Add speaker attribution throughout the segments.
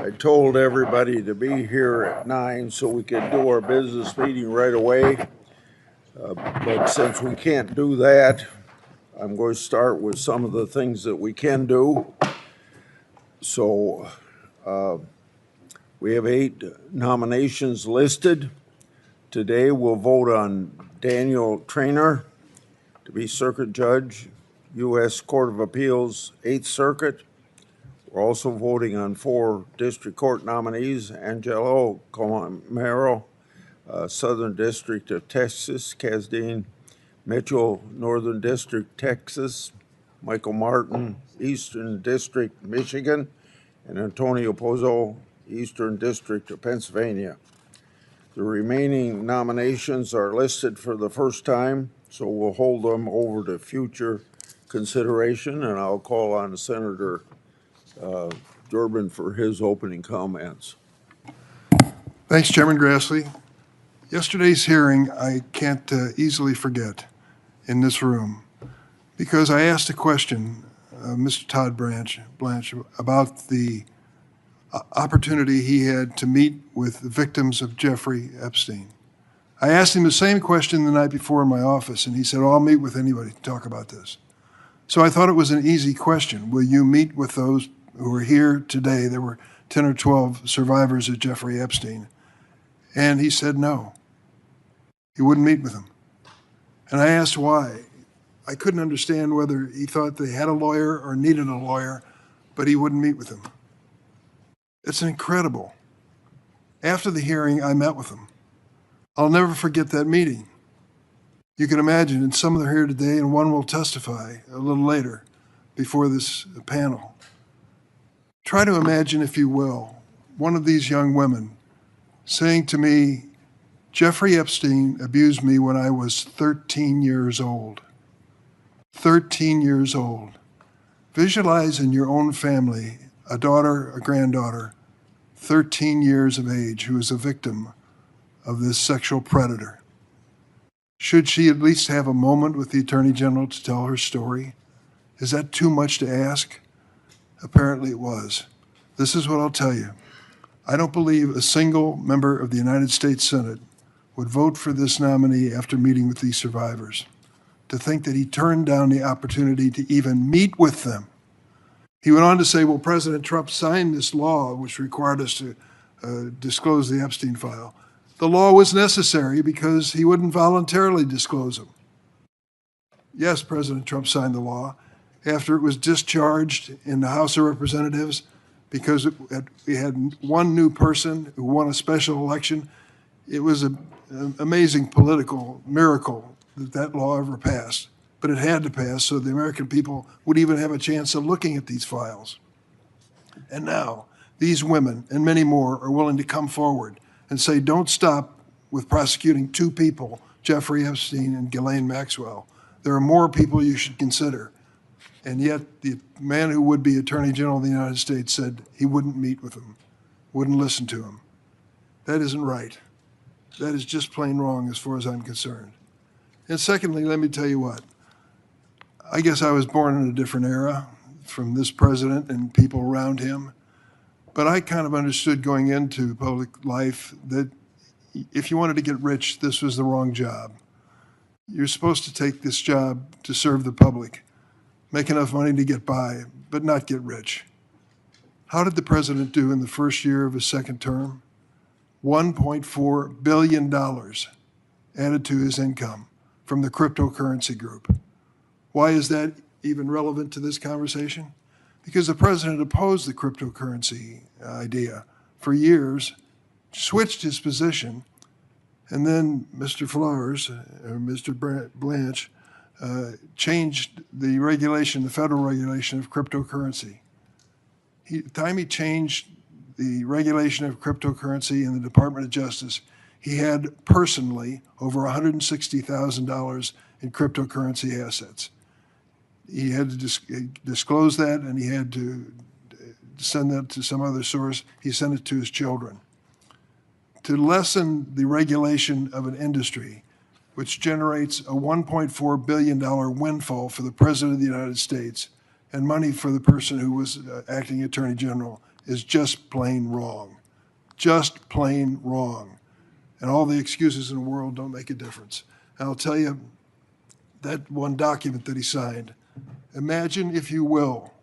Speaker 1: I told everybody to be here at 9 so we could do our business meeting right away. But since we can't do that, I'm going to start with some of the things that we can do. So we have 8 nominations listed. Today we'll vote on Daniel Traynor to be Circuit Judge, U.S. Court of Appeals, 8th Circuit. We're also voting on 4 district court nominees: Angelo Comero, Southern District of Texas; Casdine Mitchell, Northern District, Texas; Michael Martin, Eastern District, Michigan; and Antonio Pozzo, Eastern District of Pennsylvania. The remaining nominations are listed for the first time, so we'll hold them over to future consideration, and I'll call on Senator Durbin for his opening comments.
Speaker 2: Thanks, Chairman Grassley. Yesterday's hearing I can't easily forget in this room, because I asked a question, Mr. Todd Blanche, about the opportunity he had to meet with the victims of Jeffrey Epstein. I asked him the same question the night before in my office, and he said, "Oh, I'll meet with anybody to talk about this." So I thought it was an easy question. Will you meet with those who are here today? There were 10 or 12 survivors of Jeffrey Epstein. And he said no. He wouldn't meet with them. And I asked why. I couldn't understand whether he thought they had a lawyer or needed a lawyer, but he wouldn't meet with them. It's incredible. After the hearing, I met with them. I'll never forget that meeting. You can imagine, and some of them are here today, and one will testify a little later before this panel. Try to imagine, if you will, one of these young women saying to me, "Jeffrey Epstein abused me when I was 13 years old." 13 years old. Visualize in your own family a daughter, a granddaughter, 13 years of age, who is a victim of this sexual predator. Should she at least have a moment with the Attorney General to tell her story? Is that too much to ask? Apparently it was. This is what I'll tell you. I don't believe a single member of the United States Senate would vote for this nominee after meeting with these survivors. To think that he turned down the opportunity to even meet with them. He went on to say, well, President Trump signed this law which required us to disclose the Epstein file. The law was necessary because he wouldn't voluntarily disclose them. Yes, President Trump signed the law after it was discharged in the House of Representatives because we had one new person who won a special election. It was an amazing political miracle that that law ever passed, but it had to pass so the American people would even have a chance of looking at these files. And now these women and many more are willing to come forward and say, don't stop with prosecuting 2 people, Jeffrey Epstein and Ghislaine Maxwell. There are more people you should consider. And yet the man who would be Attorney General of the United States said he wouldn't meet with them, wouldn't listen to him. That isn't right. That is just plain wrong as far as I'm concerned. And secondly, let me tell you what. I guess I was born in a different era from this president and people around him. But I kind of understood going into public life that if you wanted to get rich, this was the wrong job. You're supposed to take this job to serve the public, make enough money to get by, but not get rich. How did the president do in the first year of his second term? $1.4 billion added to his income from the cryptocurrency group. Why is that even relevant to this conversation? Because the president opposed the cryptocurrency idea for years, switched his position, and then Mr. Flowers, or Mr. Blanche, changed the regulation, the federal regulation of cryptocurrency. The time he changed the regulation of cryptocurrency in the Department of Justice, he had personally over $160,000 in cryptocurrency assets. He had to disclose that, and he had to send that to some other source. He sent it to his children. To lessen the regulation of an industry which generates a $1.4 billion windfall for the President of the United States and money for the person who was acting Attorney General, is just plain wrong. Just plain wrong. And all the excuses in the world don't make a difference. And I'll tell you, that one document that he signed, imagine, if you will,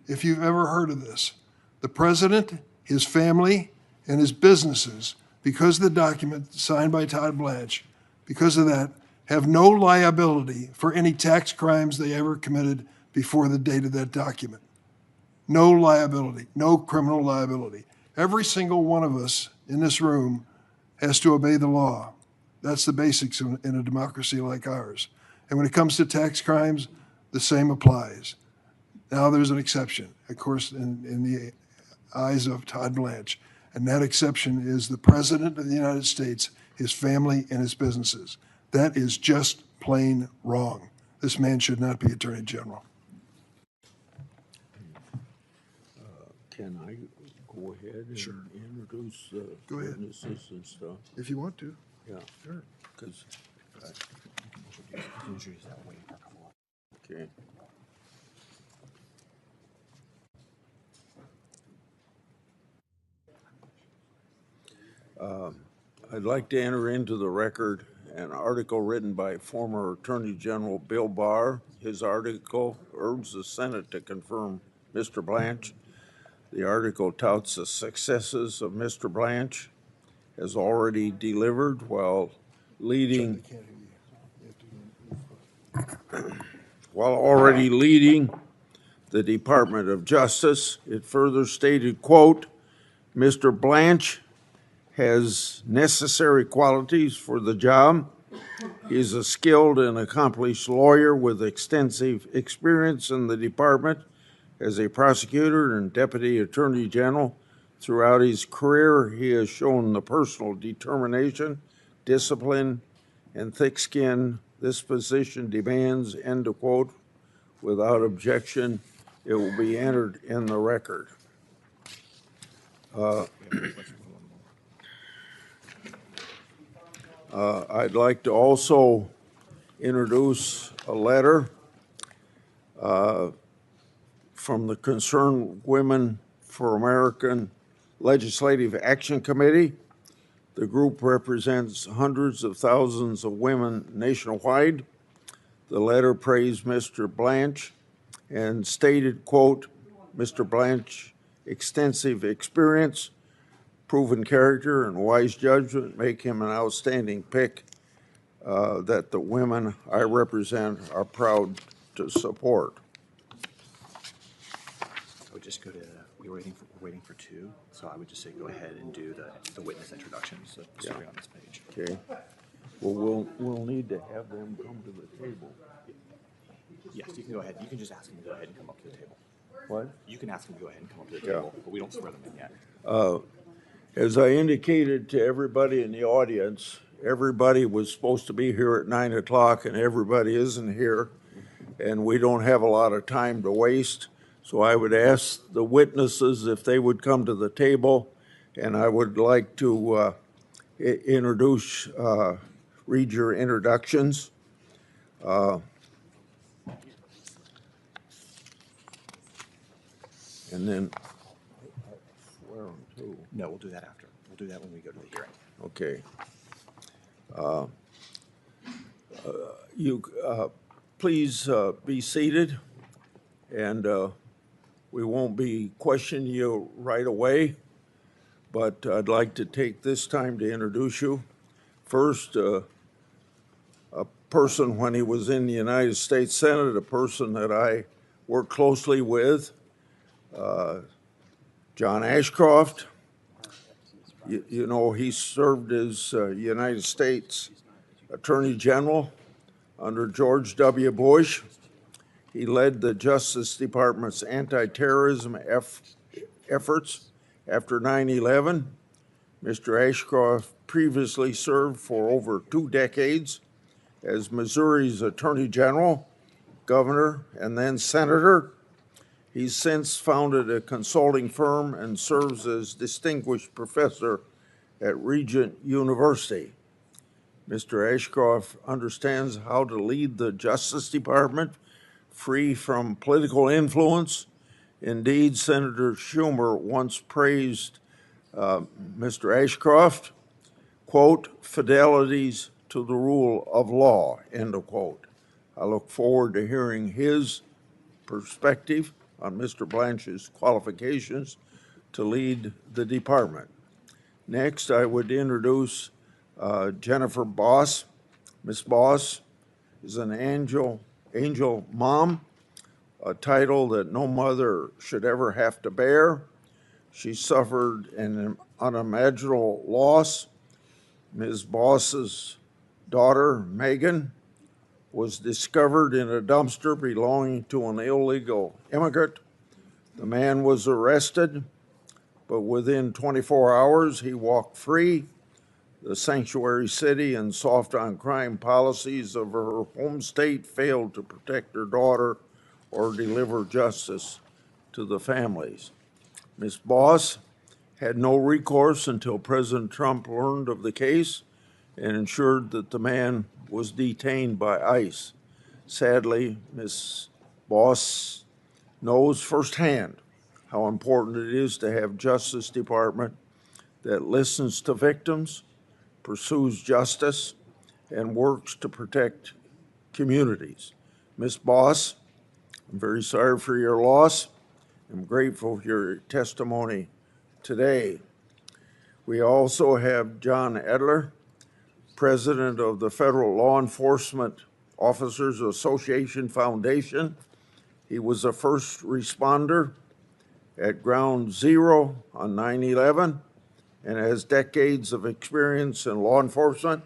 Speaker 2: if you've ever heard of this, the president, his family, and his businesses, because of the document signed by Todd Blanche, because of that, have no liability for any tax crimes they ever committed before the date of that document. No liability, no criminal liability. Every single one of us in this room has to obey the law. That's the basics in a democracy like ours. And when it comes to tax crimes, the same applies. Now there's an exception, of course, in the eyes of Todd Blanche. And that exception is the President of the United States, his family, and his businesses. That is just plain wrong. This man should not be Attorney General.
Speaker 1: Can I go ahead and introduce
Speaker 2: Go ahead.
Speaker 1: witnesses and stuff?
Speaker 2: If you want to.
Speaker 1: Yeah,
Speaker 2: Sure.
Speaker 1: because, okay. I'd like to enter into the record an article written by former Attorney General Bill Barr. His article urges the Senate to confirm Mr. Blanche. The article touts the successes of Mr. Blanche has already delivered while already leading the Department of Justice. It further stated, quote, Mr. Blanche has necessary qualities for the job. He is a skilled and accomplished lawyer with extensive experience in the department as a prosecutor and deputy attorney general. Throughout his career, he has shown the personal determination, discipline, and thick skin this position demands, end of quote. Without objection, it will be entered in the record. I'd like to also introduce a letter from the Concerned Women for American Legislative Action Committee. The group represents hundreds of thousands of women nationwide. The letter praised Mr. Blanche and stated, quote, Mr. Blanche, extensive experience, proven character, and wise judgment make him an outstanding pick that the women I represent are proud to support.
Speaker 3: I would just go to, we're waiting for two, so I would just say go ahead and do the witness introductions, so starting on this page.
Speaker 1: Okay. Well, we'll need to have them come to the table.
Speaker 3: Yes, you can go ahead. You can just ask them to go ahead and come up to the table.
Speaker 1: What?
Speaker 3: You can ask them to go ahead and come up to the table, but we don't swear them in yet.
Speaker 1: As I indicated to everybody in the audience, everybody was supposed to be here at 9 o'clock and everybody isn't here. And we don't have a lot of time to waste. So I would ask the witnesses if they would come to the table, and I would like to read your introductions. And then swear them too.
Speaker 3: No, we'll do that after. We'll do that when we go to the hearing.
Speaker 1: Okay. Please be seated, and we won't be questioning you right away, but I'd like to take this time to introduce you. First, a person when he was in the United States Senate, a person that I worked closely with, John Ashcroft. You know, he served as United States Attorney General under George W. Bush. He led the Justice Department's anti-terrorism efforts after 9/11. Mr. Ashcroft previously served for over 2 decades as Missouri's Attorney General, Governor, and then Senator. He's since founded a consulting firm and serves as distinguished professor at Regent University. Mr. Ashcroft understands how to lead the Justice Department free from political influence Indeed, Senator Schumer once praised Mr. Ashcroft, quote, "fidelities to the rule of law," end of quote. I look forward to hearing his perspective on Mr. Blanche's qualifications to lead the department. Next, I would introduce Jennifer Boss. Ms. Boss is an angel mom, a title that no mother should ever have to bear. She suffered an unimaginable loss. Ms. Boss's daughter, Megan, was discovered in a dumpster belonging to an illegal immigrant. The man was arrested, but within 24 hours, he walked free. The sanctuary city and soft on crime policies of her home state failed to protect her daughter or deliver justice to the families. Ms. Boss had no recourse until President Trump learned of the case and ensured that the man was detained by ICE. Sadly, Ms. Boss knows firsthand how important it is to have Justice Department that listens to victims, pursues justice, and works to protect communities. Ms. Boss, I'm very sorry for your loss. I'm grateful for your testimony today. We also have John Edler, president of the Federal Law Enforcement Officers Association Foundation. He was a first responder at Ground Zero on 9/11 and has decades of experience in law enforcement.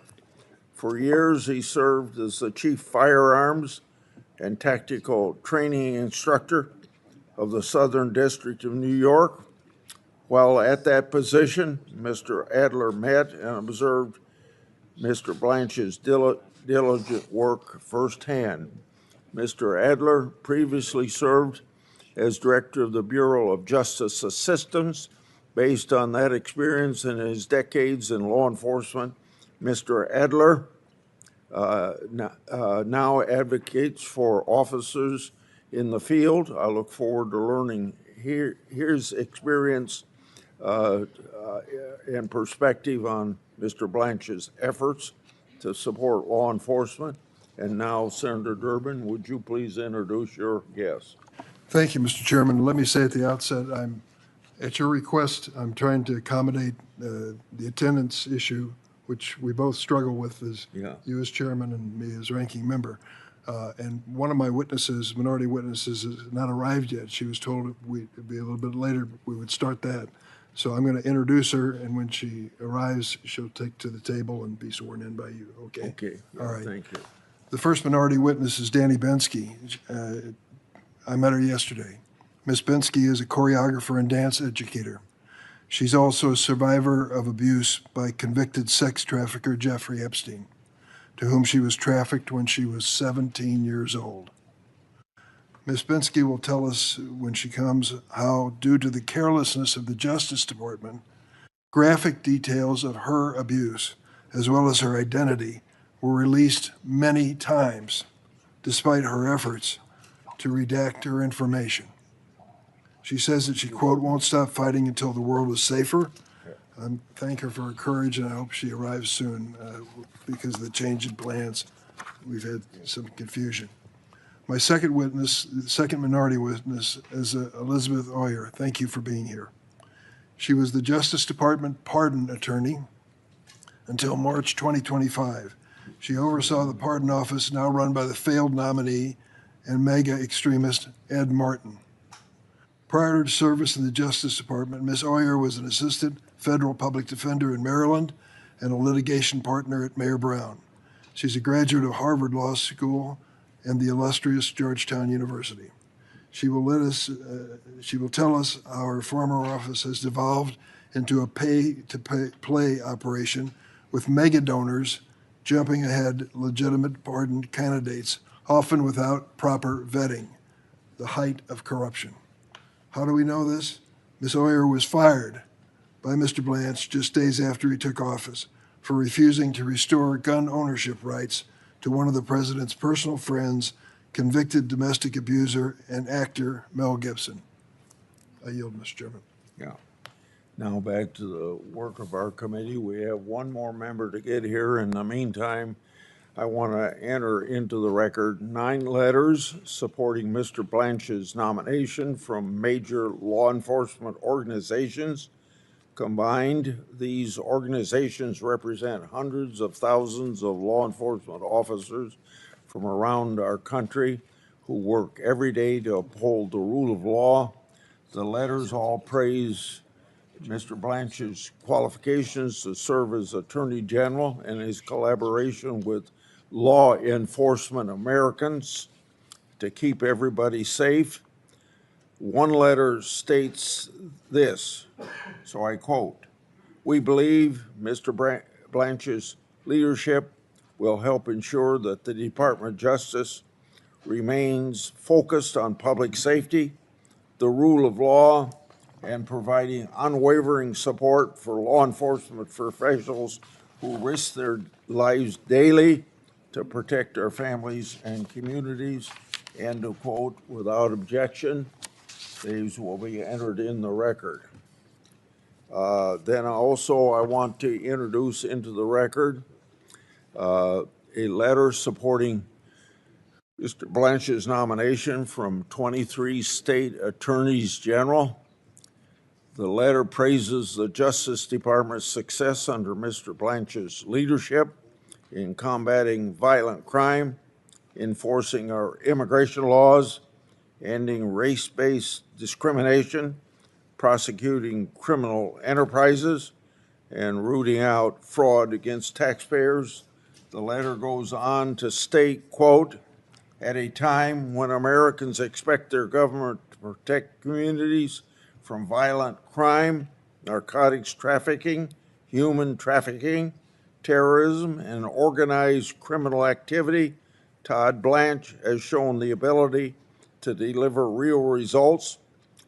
Speaker 1: For years, he served as the chief firearms and tactical training instructor of the Southern District of New York. While at that position, Mr. Adler met and observed Mr. Blanche's diligent work firsthand. Mr. Adler previously served as director of the Bureau of Justice Assistance. Based on that experience and his decades in law enforcement, Mr. Adler now advocates for officers in the field. I look forward to learning his experience and perspective on Mr. Blanche's efforts to support law enforcement. And now, Senator Durbin, would you please introduce your guest?
Speaker 2: Thank you, Mr. Chairman. Let me say at the outset, at your request, I'm trying to accommodate the attendance issue, which we both struggle with, as you as chairman and me as ranking member. And one of my witnesses, minority witnesses, has not arrived yet. She was told it'd be a little bit later, we would start that. So I'm going to introduce her, and when she arrives, she'll take to the table and be sworn in by you, okay?
Speaker 1: Okay.
Speaker 2: All right.
Speaker 1: Thank you.
Speaker 2: The first minority witness is Danny Bensky. I met her yesterday. Ms. Bensky is a choreographer and dance educator. She's also a survivor of abuse by convicted sex trafficker Jeffrey Epstein, to whom she was trafficked when she was 17 years old. Ms. Bensky will tell us when she comes how, due to the carelessness of the Justice Department, graphic details of her abuse, as well as her identity, were released many times, despite her efforts to redact her information. She says that she, quote, "won't stop fighting until the world is safer." I thank her for her courage, and I hope she arrives soon because of the change in plans. We've had some confusion. My second witness, the second minority witness, is Elizabeth Oyer. Thank you for being here. She was the Justice Department pardon attorney until March 2025. She oversaw the pardon office now run by the failed nominee and mega extremist Ed Martin. Prior to service in the Justice Department, Ms. Oyer was an assistant federal public defender in Maryland and a litigation partner at Mayor Brown. She's a graduate of Harvard Law School and the illustrious Georgetown University. She will tell us how her former office has devolved into a pay-to-play operation with mega donors jumping ahead legitimate pardoned candidates, often without proper vetting, the height of corruption. How do we know this? Ms. Oyer was fired by Mr. Blanche just days after he took office for refusing to restore gun ownership rights to one of the president's personal friends, convicted domestic abuser and actor Mel Gibson. I yield, Mr. Chairman.
Speaker 1: Yeah. Now back to the work of our committee. We have one more member to get here. In the meantime, I want to enter into the record 9 letters supporting Mr. Blanche's nomination from major law enforcement organizations. Combined, these organizations represent hundreds of thousands of law enforcement officers from around our country who work every day to uphold the rule of law. The letters all praise Mr. Blanche's qualifications to serve as Attorney General and his collaboration with law enforcement Americans to keep everybody safe. One letter states this, so I quote, "We believe Mr. Blanche's leadership will help ensure that the Department of Justice remains focused on public safety, the rule of law, and providing unwavering support for law enforcement professionals who risk their lives daily to protect our families and communities." End of quote. Without objection, these will be entered in the record. Then also I want to introduce into the record a letter supporting Mr. Blanche's nomination from 23 state attorneys general. The letter praises the Justice Department's success under Mr. Blanche's leadership in combating violent crime, enforcing our immigration laws, ending race-based discrimination, prosecuting criminal enterprises, and rooting out fraud against taxpayers. The letter goes on to state, quote, "At a time when Americans expect their government to protect communities from violent crime, narcotics trafficking, human trafficking, terrorism, and organized criminal activity, Todd Blanche has shown the ability to deliver real results.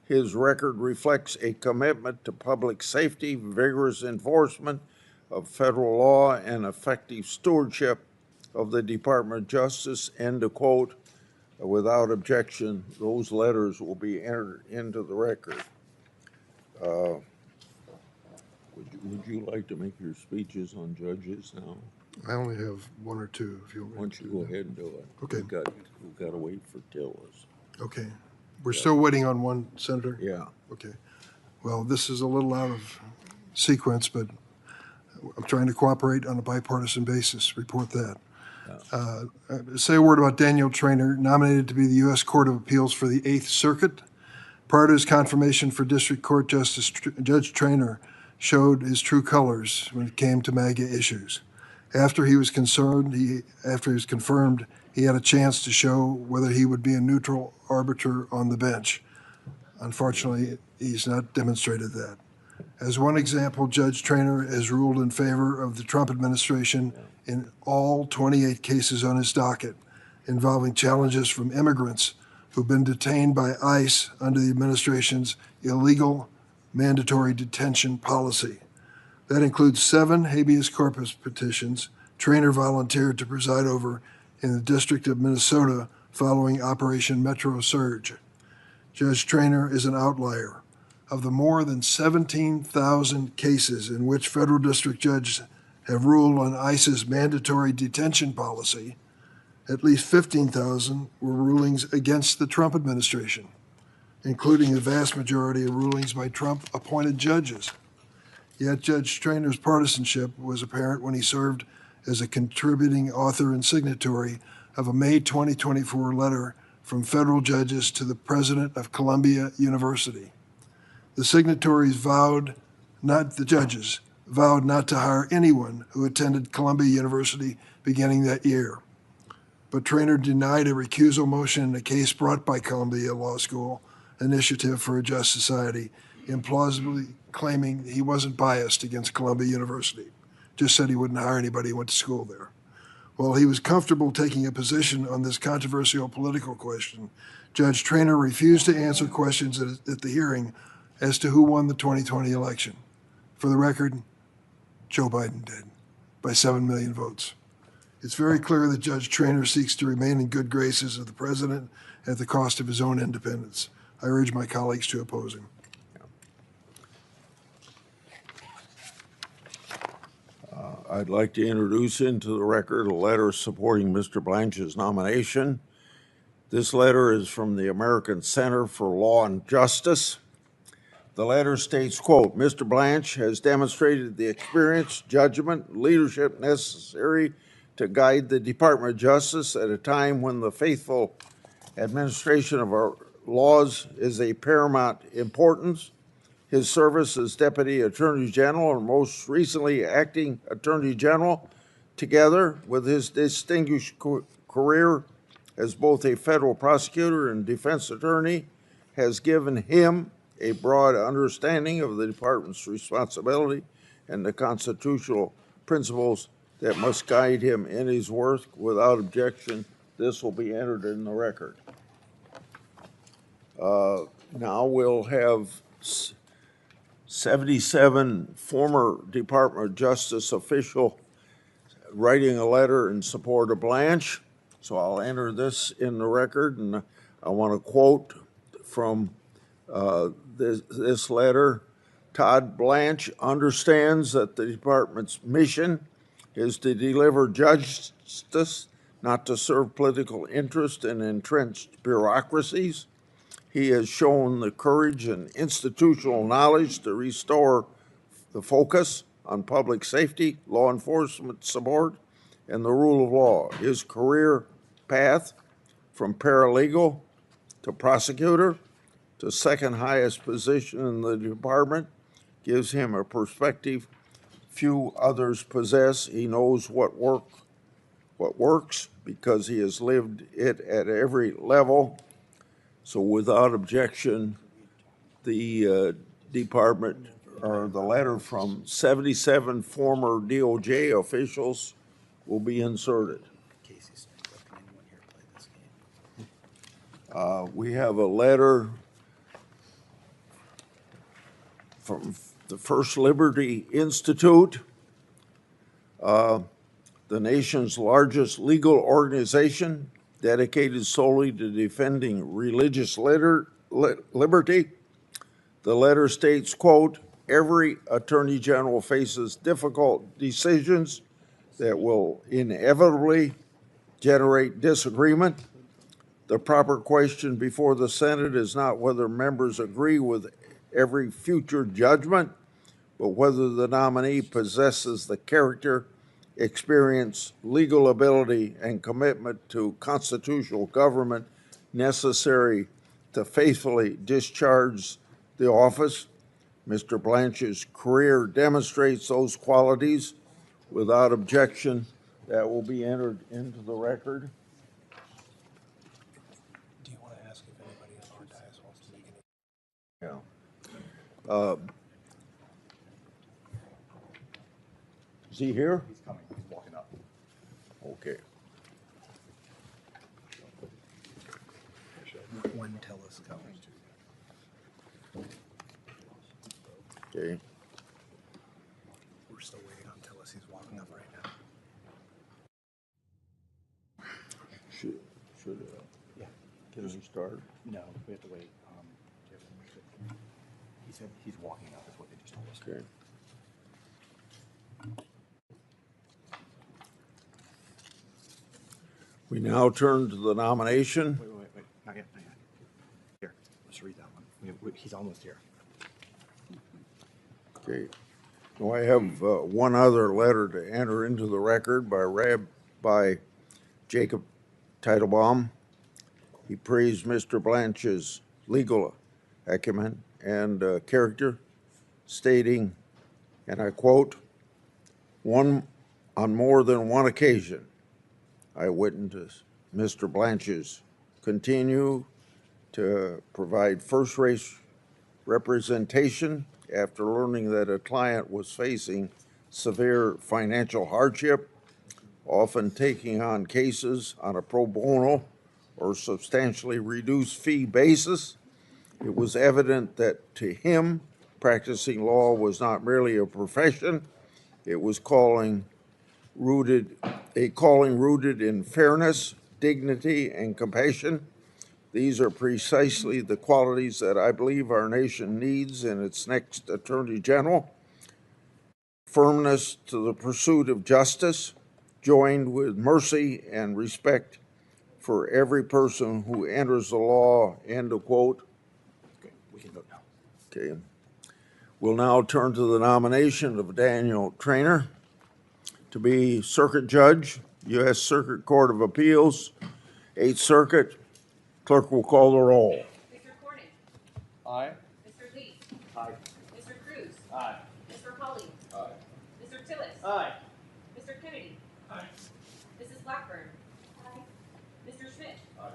Speaker 1: His record reflects a commitment to public safety, vigorous enforcement of federal law, and effective stewardship of the Department of Justice." End of quote. Without objection, those letters will be entered into the record. Would you like to make your speeches on judges now?
Speaker 2: I only have 1 or 2, if you want.
Speaker 1: Why don't you go ahead and do it?
Speaker 2: Okay.
Speaker 1: We've got to wait for Tillis.
Speaker 2: Okay. We're still waiting on one, Senator?
Speaker 1: Yeah.
Speaker 2: Okay. Well, this is a little out of sequence, but I'm trying to cooperate on a bipartisan basis. Report that. Say a word about Daniel Traynor, nominated to be the U.S. Court of Appeals for the 8th Circuit. Prior to his confirmation for District Court Justice, Judge Traynor showed his true colors when it came to MAGA issues. After he was confirmed, he had a chance to show whether he would be a neutral arbiter on the bench. Unfortunately, he's not demonstrated that. As one example, Judge Traynor has ruled in favor of the Trump administration in all 28 cases on his docket involving challenges from immigrants who've been detained by ICE under the administration's illegal mandatory detention policy. That includes 7 habeas corpus petitions Traynor volunteered to preside over in the District of Minnesota following Operation Metro Surge. Judge Traynor is an outlier. Of the more than 17,000 cases in which federal district judges have ruled on ICE's mandatory detention policy, at least 15,000 were rulings against the Trump administration, including the vast majority of rulings by Trump-appointed judges. Yet Judge Traynor's partisanship was apparent when he served as a contributing author and signatory of a May 2024 letter from federal judges to the president of Columbia University. The signatories vowed not to hire anyone who attended Columbia University beginning that year. But Traynor denied a recusal motion in a case brought by Columbia Law School Initiative for a Just Society, implausibly claiming he wasn't biased against Columbia University, just said he wouldn't hire anybody who went to school there. While he was comfortable taking a position on this controversial political question, Judge Traynor refused to answer questions at the hearing as to who won the 2020 election. For the record, Joe Biden did, by 7 million votes. It's very clear that Judge Traynor seeks to remain in good graces of the president at the cost of his own independence. I urge my colleagues to oppose him.
Speaker 1: I'd like to introduce into the record a letter supporting Mr. Blanche's nomination. This letter is from the American Center for Law and Justice. The letter states, quote, Mr. Blanche has demonstrated the experience, judgment, and leadership necessary to guide the Department of Justice at a time when the faithful administration of our laws is a paramount importance. His service as Deputy Attorney General and most recently Acting Attorney General, together with his distinguished career as both a federal prosecutor and defense attorney, has given him a broad understanding of the department's responsibility and the constitutional principles that must guide him in his work. Without objection, this will be entered in the record. Now we'll have 77 former Department of Justice official writing a letter in support of Blanche. So I'll enter this in the record, and I want to quote from this letter. Todd Blanche understands that the department's mission is to deliver justice, not to serve political interest and entrenched bureaucracies. He has shown the courage and institutional knowledge to restore the focus on public safety, law enforcement support, and the rule of law. His career path from paralegal to prosecutor to second highest position in the department gives him a perspective few others possess. He knows what works because he has lived it at every level. So without objection, the department, or the letter from 77 former DOJ officials will be inserted. We have a letter from the First Liberty Institute, the nation's largest legal organization dedicated solely to defending religious liberty. The letter states, quote, every attorney general faces difficult decisions that will inevitably generate disagreement. The proper question before the Senate is not whether members agree with every future judgment, but whether the nominee possesses the character, experience, legal ability, and commitment to constitutional government necessary to faithfully discharge the office. Mr. Blanche's career demonstrates those qualities. Without objection, that will be entered into the record.
Speaker 4: Do you want to ask if anybody in our dais wants to make any?
Speaker 1: Yeah. Is he here?
Speaker 3: He's coming, he's walking up.
Speaker 1: Okay.
Speaker 4: When tell us coming.
Speaker 1: Okay.
Speaker 4: We're still waiting on Tillis. He's walking up right now.
Speaker 1: Should
Speaker 3: Yeah.
Speaker 1: can we start?
Speaker 3: No, we have to wait. He said he's walking up, is what they just told us.
Speaker 1: Okay. We now turn to the nomination.
Speaker 3: Wait, not yet. Here, let's read that one. He's almost here.
Speaker 1: Okay. Now I have one other letter to enter into the record by Rabbi Jacob Teitelbaum. He praised Mr. Blanche's legal acumen and character, stating, and I quote, on more than one occasion, I witnessed Mr. Blanche's continue to provide first-rate representation after learning that a client was facing severe financial hardship, often taking on cases on a pro bono or substantially reduced fee basis. It was evident that to him, practicing law was not merely a profession, it was a calling rooted in fairness, dignity, and compassion. These are precisely the qualities that I believe our nation needs in its next Attorney General. firmness to the pursuit of justice, joined with mercy and respect for every person who enters the law, end of quote.
Speaker 3: Okay, we can vote now.
Speaker 1: Okay. We'll now turn to the nomination of Daniel Traynor to be Circuit Judge, U.S. Circuit Court of Appeals, 8th Circuit. Clerk will call the roll.
Speaker 5: Mr. Corning.
Speaker 3: Aye.
Speaker 5: Mr. Lee.
Speaker 3: Aye.
Speaker 5: Mr. Cruz.
Speaker 3: Aye.
Speaker 5: Mr. Pauly.
Speaker 3: Aye.
Speaker 5: Mr. Tillis.
Speaker 3: Aye.
Speaker 5: Mr. Kennedy.
Speaker 3: Aye.
Speaker 5: Mrs. Blackburn. Aye. Mr. Schmidt.
Speaker 3: Aye.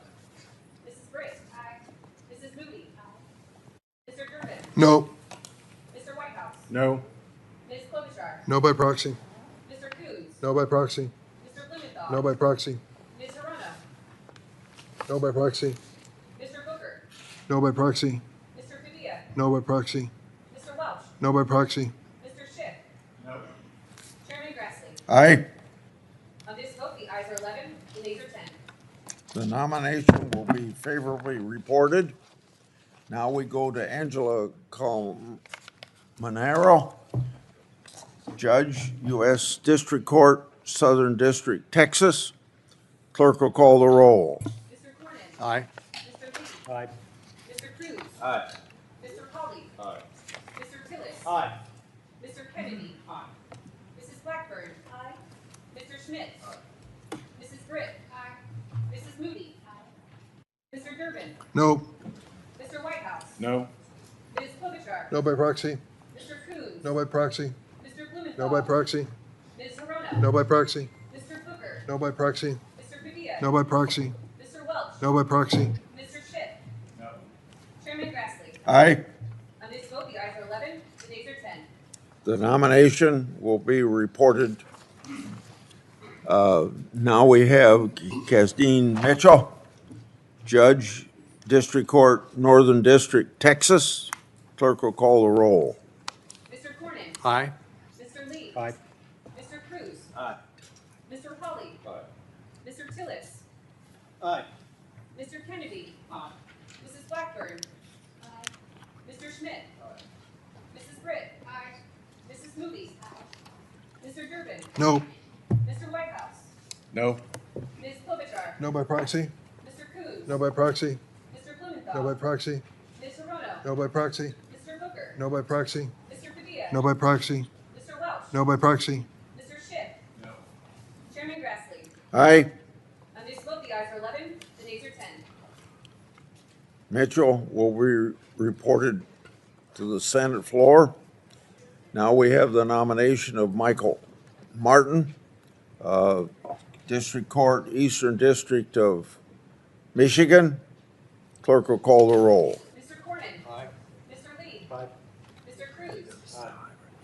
Speaker 5: Mrs. Britt. Aye. Mrs. Moody. Aye. Mr. Durbin.
Speaker 2: No.
Speaker 5: Mr. Whitehouse.
Speaker 3: No.
Speaker 5: Ms. Klobuchar.
Speaker 2: No by proxy.
Speaker 5: Mr. Coons.
Speaker 2: No by proxy.
Speaker 5: Mr. Blumenthal.
Speaker 2: No by proxy.
Speaker 5: Ms. Harona.
Speaker 2: No by proxy.
Speaker 5: Mr. Booker.
Speaker 2: No by proxy.
Speaker 5: Mr. Padilla.
Speaker 2: No by proxy.
Speaker 5: Mr. Welch.
Speaker 2: No by proxy.
Speaker 5: Mr. Schiff.
Speaker 3: No.
Speaker 5: Chairman Grassley.
Speaker 1: Aye.
Speaker 5: On this vote, the ayes are 11, the nays are 10.
Speaker 1: The nomination will be favorably reported. Now we go to Angela Colmenero, Judge, U.S. District Court, Southern District, Texas. Clerk will call the roll.
Speaker 5: Mr. Cornyn.
Speaker 3: Aye.
Speaker 5: Mr. Lee.
Speaker 3: Aye.
Speaker 5: Mr. Cruz.
Speaker 3: Aye.
Speaker 5: Mr. Pauly.
Speaker 3: Aye.
Speaker 5: Mr. Tillis.
Speaker 3: Aye.
Speaker 5: Mr. Kennedy. Aye. Mrs. Blackburn. Aye. Mr. Schmidt. Aye. Mrs. Britt. Aye. Mrs. Moody. Aye. Mr. Durbin.
Speaker 2: No.
Speaker 5: Mr. Whitehouse.
Speaker 3: No.
Speaker 5: Ms. Klobuchar.
Speaker 2: No by proxy.
Speaker 5: Mr. Coons.
Speaker 2: No by proxy.
Speaker 5: Mr. Blumenthal.
Speaker 2: No by proxy.
Speaker 5: Ms. Harona.
Speaker 2: No by proxy.
Speaker 5: Mr. Booker.
Speaker 2: No by proxy.
Speaker 5: Mr. Padilla.
Speaker 2: No by proxy.
Speaker 5: Mr. Welch.
Speaker 2: No by proxy.
Speaker 5: Mr. Schiff.
Speaker 3: No.
Speaker 5: Chairman Grassley.
Speaker 1: Aye.
Speaker 5: On this vote, the ayes are 11, the nays are 10.
Speaker 1: The nomination will be reported. Now we have Casdine Mitchell, Judge, District Court, Northern District, Texas. Clerk will call the roll.
Speaker 5: Mr. Cornyn.
Speaker 3: Aye.
Speaker 5: Mr. Lee.
Speaker 3: Aye.
Speaker 5: Mr. Cruz.
Speaker 3: Aye.
Speaker 5: Mr. Pauly.
Speaker 3: Aye.
Speaker 5: Mr. Tillis.
Speaker 3: Aye.
Speaker 5: Mr. Kennedy. Mrs. Blackburn. Mr. Schmidt. Mrs. Britt. Mrs. Moody. Mr. Durbin.
Speaker 2: No.
Speaker 5: Mr. Whitehouse.
Speaker 3: No.
Speaker 5: Ms. Klobuchar.
Speaker 2: No by proxy.
Speaker 5: Mr. Coons.
Speaker 2: No by proxy.
Speaker 5: Mr. Blumenthal.
Speaker 2: No by proxy.
Speaker 5: Ms. Harona.
Speaker 2: No by proxy.
Speaker 5: Mr. Booker.
Speaker 2: No by proxy.
Speaker 5: Mr. Padilla.
Speaker 2: No by proxy.
Speaker 5: Mr. Welch.
Speaker 2: No by proxy.
Speaker 5: Mr. Schiff.
Speaker 3: No.
Speaker 5: Chairman Grassley.
Speaker 1: Aye.
Speaker 5: On this vote, the ayes are 11, the nays are 10.
Speaker 1: Mitchell will be reported to the Senate floor. Now we have the nomination of Michael Martin, District Court, Eastern District of Michigan. Clerk will call the roll.
Speaker 5: Mr. Cornyn.
Speaker 3: Aye.
Speaker 5: Mr. Lee.
Speaker 3: Aye.
Speaker 5: Mr. Cruz.
Speaker 3: Aye.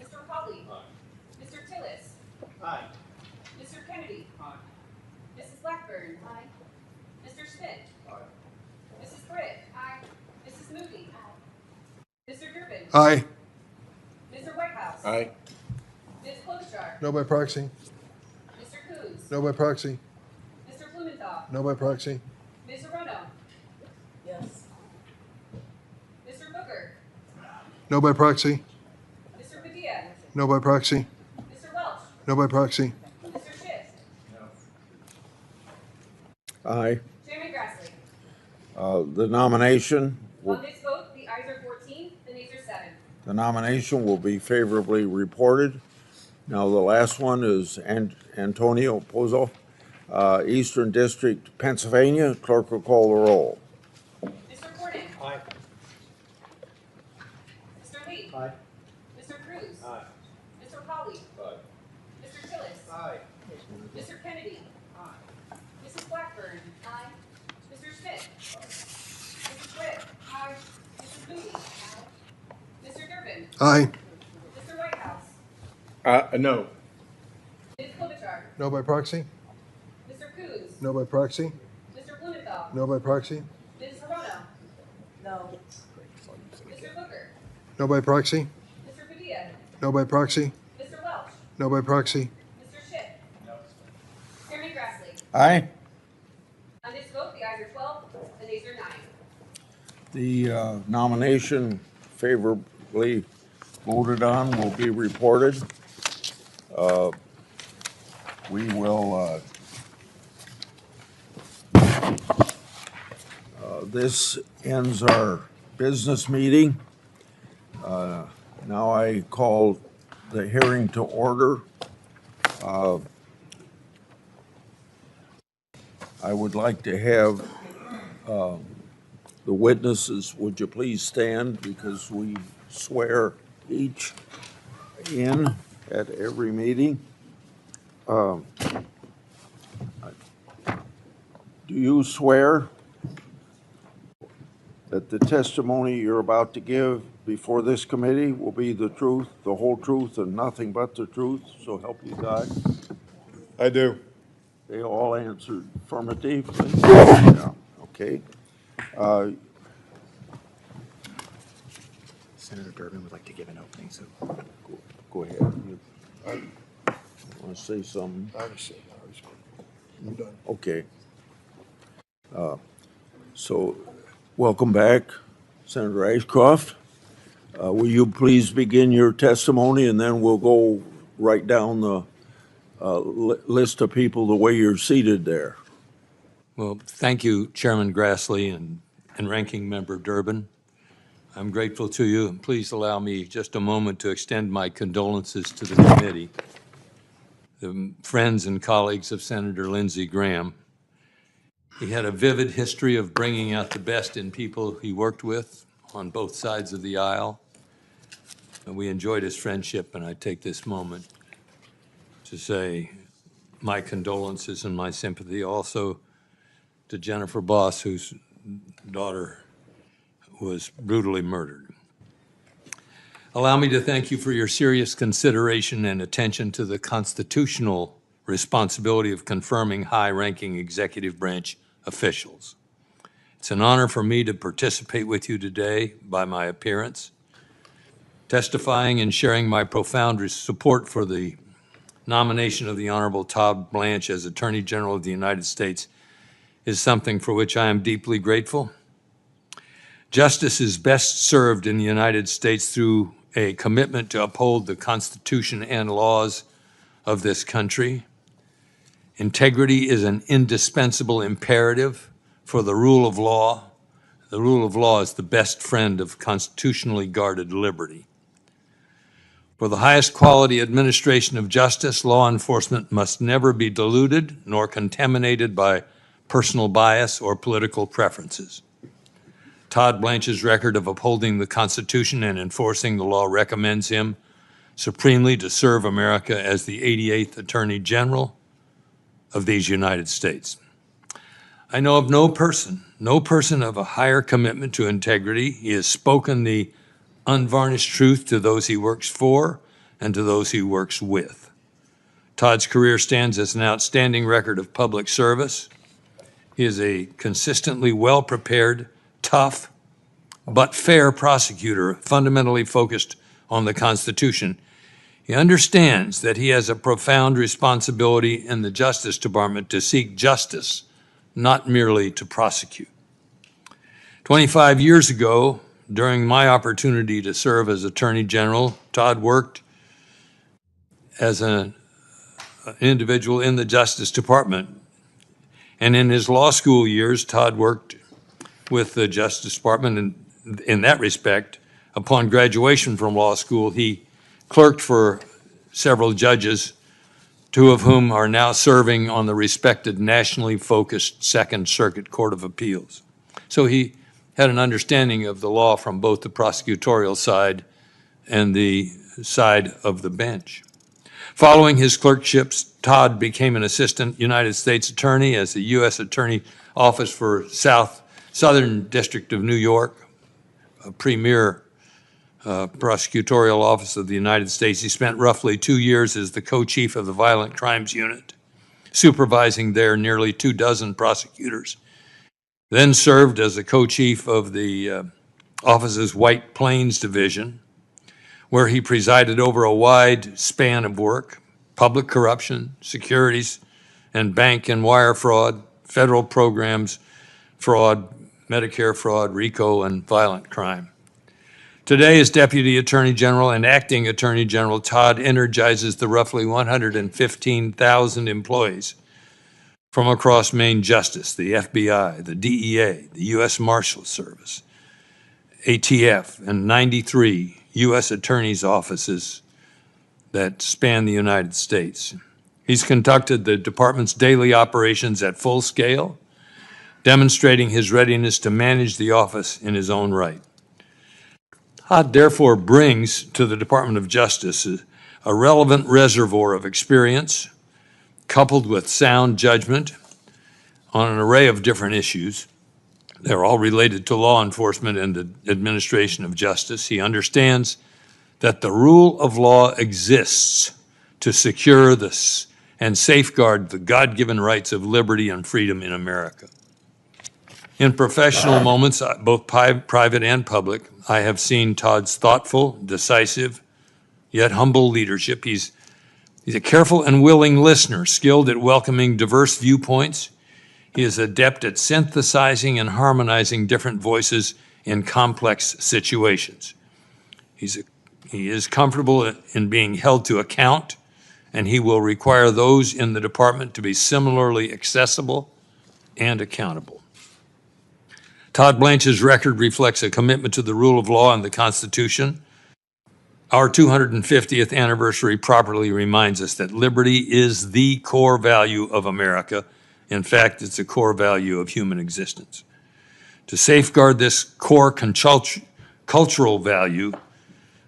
Speaker 5: Mr. Pauly.
Speaker 3: Aye.
Speaker 5: Mr. Tillis.
Speaker 3: Aye.
Speaker 5: Mr. Kennedy. Mrs. Blackburn. Mr. Schmidt. Mrs. Britt. Mrs. Moody. Mr. Durbin.
Speaker 2: Aye.
Speaker 5: Mr. Whitehouse.
Speaker 3: Aye.
Speaker 5: Ms. Klobuchar.
Speaker 2: No by proxy.
Speaker 5: Mr. Coons.
Speaker 2: No by proxy.
Speaker 5: Mr. Blumenthal.
Speaker 2: No by proxy.
Speaker 5: Ms. Harona.
Speaker 6: Yes.
Speaker 5: Mr. Booker.
Speaker 2: No by proxy.
Speaker 5: Mr. Padilla.
Speaker 2: No by proxy.
Speaker 5: Mr. Welch.
Speaker 2: No by proxy.
Speaker 5: Mr. Schiff.
Speaker 1: Aye.
Speaker 5: Chairman Grassley.
Speaker 1: The nomination,
Speaker 5: On this vote, the ayes are 14, the nays are 7.
Speaker 1: the nomination will be favorably reported. Now, the last one is Antonio Pozzo, Eastern District, Pennsylvania. Clerk will call the roll.
Speaker 5: Mr. Cornyn.
Speaker 3: Aye.
Speaker 5: Mr. Lee.
Speaker 3: Aye.
Speaker 5: Mr. Cruz.
Speaker 3: Aye.
Speaker 5: Mr. Pauly.
Speaker 3: Aye.
Speaker 5: Mr. Tillis.
Speaker 3: Aye.
Speaker 5: Mr. Kennedy. Mrs. Blackburn. Mr. Schmidt. Mrs. Britt. Mrs. Moody. Mr. Durbin.
Speaker 2: Aye.
Speaker 5: Mr. Whitehouse.
Speaker 3: No.
Speaker 5: Ms. Klobuchar.
Speaker 2: No by proxy.
Speaker 5: Mr. Coons.
Speaker 2: No by proxy.
Speaker 5: Mr. Blumenthal.
Speaker 2: No by proxy.
Speaker 5: Ms. Harona.
Speaker 6: No.
Speaker 5: Mr. Booker.
Speaker 2: No by proxy.
Speaker 5: Mr. Padilla.
Speaker 2: No by proxy.
Speaker 5: Mr. Welch.
Speaker 2: No by proxy.
Speaker 5: Mr. Schiff. Chairman Grassley.
Speaker 1: Aye.
Speaker 5: On this vote, the ayes are 12, the nays are 9.
Speaker 1: The nomination favorably voted on will be reported. We will, this ends our business meeting. Now I call the hearing to order. I would like to have the witnesses, would you please stand, because we swear each in at every meeting. Do you swear that the testimony you're about to give before this committee will be the truth, the whole truth, and nothing but the truth, so help you God?
Speaker 2: I do.
Speaker 1: They all answered affirmatively. Yeah, okay.
Speaker 3: Senator Durbin would like to give an opening, so
Speaker 1: Go ahead. You want to say something?
Speaker 2: I'm done.
Speaker 1: Okay. So, welcome back, Senator Ashcroft. Will you please begin your testimony, and then we'll go right down the list of people the way you're seated there.
Speaker 7: Well, thank you, Chairman Grassley and Ranking Member Durbin. I'm grateful to you, and please allow me just a moment to extend my condolences to the committee, the friends and colleagues of Senator Lindsey Graham. He had a vivid history of bringing out the best in people he worked with on both sides of the aisle. And we enjoyed his friendship, and I take this moment to say my condolences and my sympathy also to Jennifer Boss, whose daughter was brutally murdered. Allow me to thank you for your serious consideration and attention to the constitutional responsibility of confirming high-ranking executive branch officials. It's an honor for me to participate with you today by my appearance, testifying and sharing my profound support for the nomination of the Honorable Todd Blanche as Attorney General of the United States is something for which I am deeply grateful. Justice is best served in the United States through a commitment to uphold the Constitution and laws of this country. Integrity is an indispensable imperative for the rule of law. The rule of law is the best friend of constitutionally guarded liberty. For the highest quality administration of justice, law enforcement must never be diluted nor contaminated by personal bias or political preferences. Todd Blanche's record of upholding the Constitution and enforcing the law recommends him supremely to serve America as the 88th Attorney General of these United States. I know of no person of a higher commitment to integrity. He has spoken the unvarnished truth to those he works for and to those he works with. Todd's career stands as an outstanding record of public service. He is a consistently well-prepared, tough, but fair prosecutor, fundamentally focused on the Constitution. He understands that he has a profound responsibility in the Justice Department to seek justice, not merely to prosecute. 25 years ago, during my opportunity to serve as Attorney General, Todd worked as an individual in the Justice Department. And in his law school years, Todd worked with the Justice Department, and in that respect, upon graduation from law school, he clerked for several judges, two of whom are now serving on the respected nationally focused Second Circuit Court of Appeals. So he had an understanding of the law from both the prosecutorial side and the side of the bench. Following his clerkships, Todd became an assistant United States attorney as the U.S. Attorney Office for Southern District of New York, a premier prosecutorial office of the United States. He spent roughly 2 years as the co-chief of the Violent Crimes Unit, supervising there nearly 24 prosecutors. Then served as the co-chief of the office's White Plains Division, where he presided over a wide span of work: public corruption, securities and bank and wire fraud, federal programs fraud, Medicare fraud, RICO, and violent crime. Today, as Deputy Attorney General and Acting Attorney General, Todd energizes the roughly 115,000 employees from across Maine Justice, the FBI, the DEA, the U.S. Marshals Service, ATF, and 93 U.S. Attorney's offices that span the United States. He's conducted the department's daily operations at full scale, demonstrating his readiness to manage the office in his own right. Todd therefore brings to the Department of Justice a relevant reservoir of experience, coupled with sound judgment on an array of different issues. They're all related to law enforcement and the administration of justice. He understands that the rule of law exists to secure this and safeguard the God-given rights of liberty and freedom in America. In professional moments, both private and public, I have seen Todd's thoughtful, decisive, yet humble leadership. He's a careful and willing listener, skilled at welcoming diverse viewpoints. He is adept at synthesizing and harmonizing different voices in complex situations. He is comfortable in being held to account, and he will require those in the department to be similarly accessible and accountable. Todd Blanche's record reflects a commitment to the rule of law and the Constitution. Our 250th anniversary properly reminds us that liberty is the core value of America. In fact, it's a core value of human existence. To safeguard this core cultural value,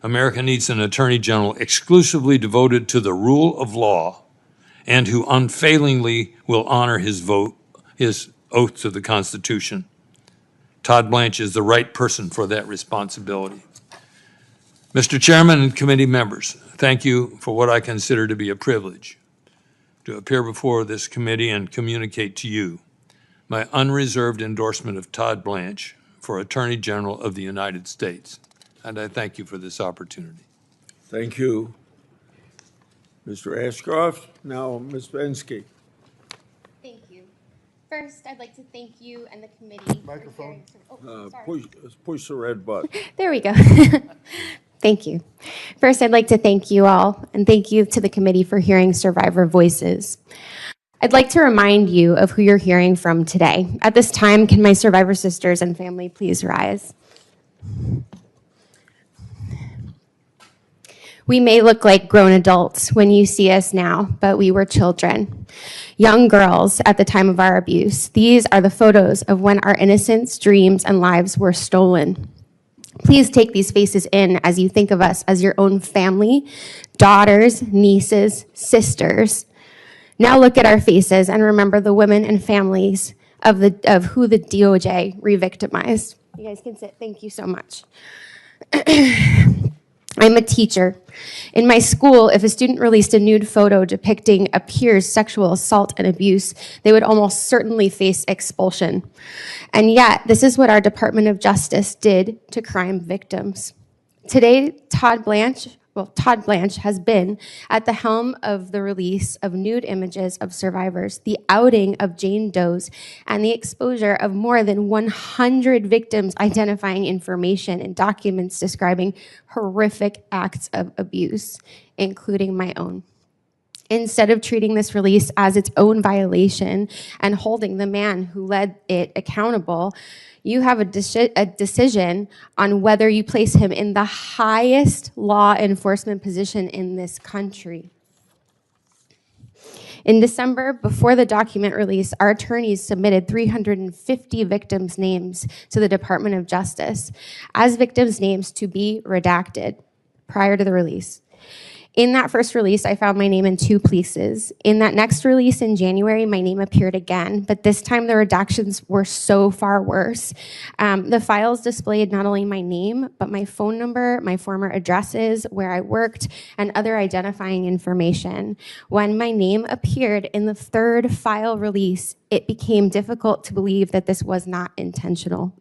Speaker 7: America needs an Attorney General exclusively devoted to the rule of law and who unfailingly will honor his oath to the Constitution. Todd Blanche is the right person for that responsibility. Mr. Chairman and committee members, thank you for what I consider to be a privilege to appear before this committee and communicate to you my unreserved endorsement of Todd Blanche for Attorney General of the United States. And I thank you for this opportunity.
Speaker 1: Thank you, Mr. Ashcroft. Now, Ms. Bensky.
Speaker 8: Thank you. First, I'd like to thank you and the committee.
Speaker 2: Microphone.
Speaker 1: Push the red button.
Speaker 8: There we go. Thank you. First, I'd like to thank you all, and thank you to the committee for hearing survivor voices. I'd like to remind you of who you're hearing from today. At this time, can my survivor sisters and family please rise? We may look like grown adults when you see us now, but we were children, young girls at the time of our abuse. These are the photos of when our innocence, dreams, and lives were stolen. Please take these faces in as you think of us as your own family, daughters, nieces, sisters. Now look at our faces and remember the women and families of who the DOJ re-victimized. You guys can sit. Thank you so much. I'm a teacher. In my school, if a student released a nude photo depicting a peer's sexual assault and abuse, they would almost certainly face expulsion. And yet, this is what our Department of Justice did to crime victims. Today, Todd Blanche has been at the helm of the release of nude images of survivors, the outing of Jane Does, and the exposure of more than 100 victims identifying information and documents describing horrific acts of abuse, including my own. Instead of treating this release as its own violation and holding the man who led it accountable, you have a decision on whether you place him in the highest law enforcement position in this country. In December, before the document release, our attorneys submitted 350 victims' names to the Department of Justice as victims' names to be redacted prior to the release. In that first release, I found my name in 2 places. In that next release in January, my name appeared again, but this time the redactions were so far worse. The files displayed not only my name, but my phone number, my former addresses, where I worked, and other identifying information. When my name appeared in the 3rd file release, it became difficult to believe that this was not intentional.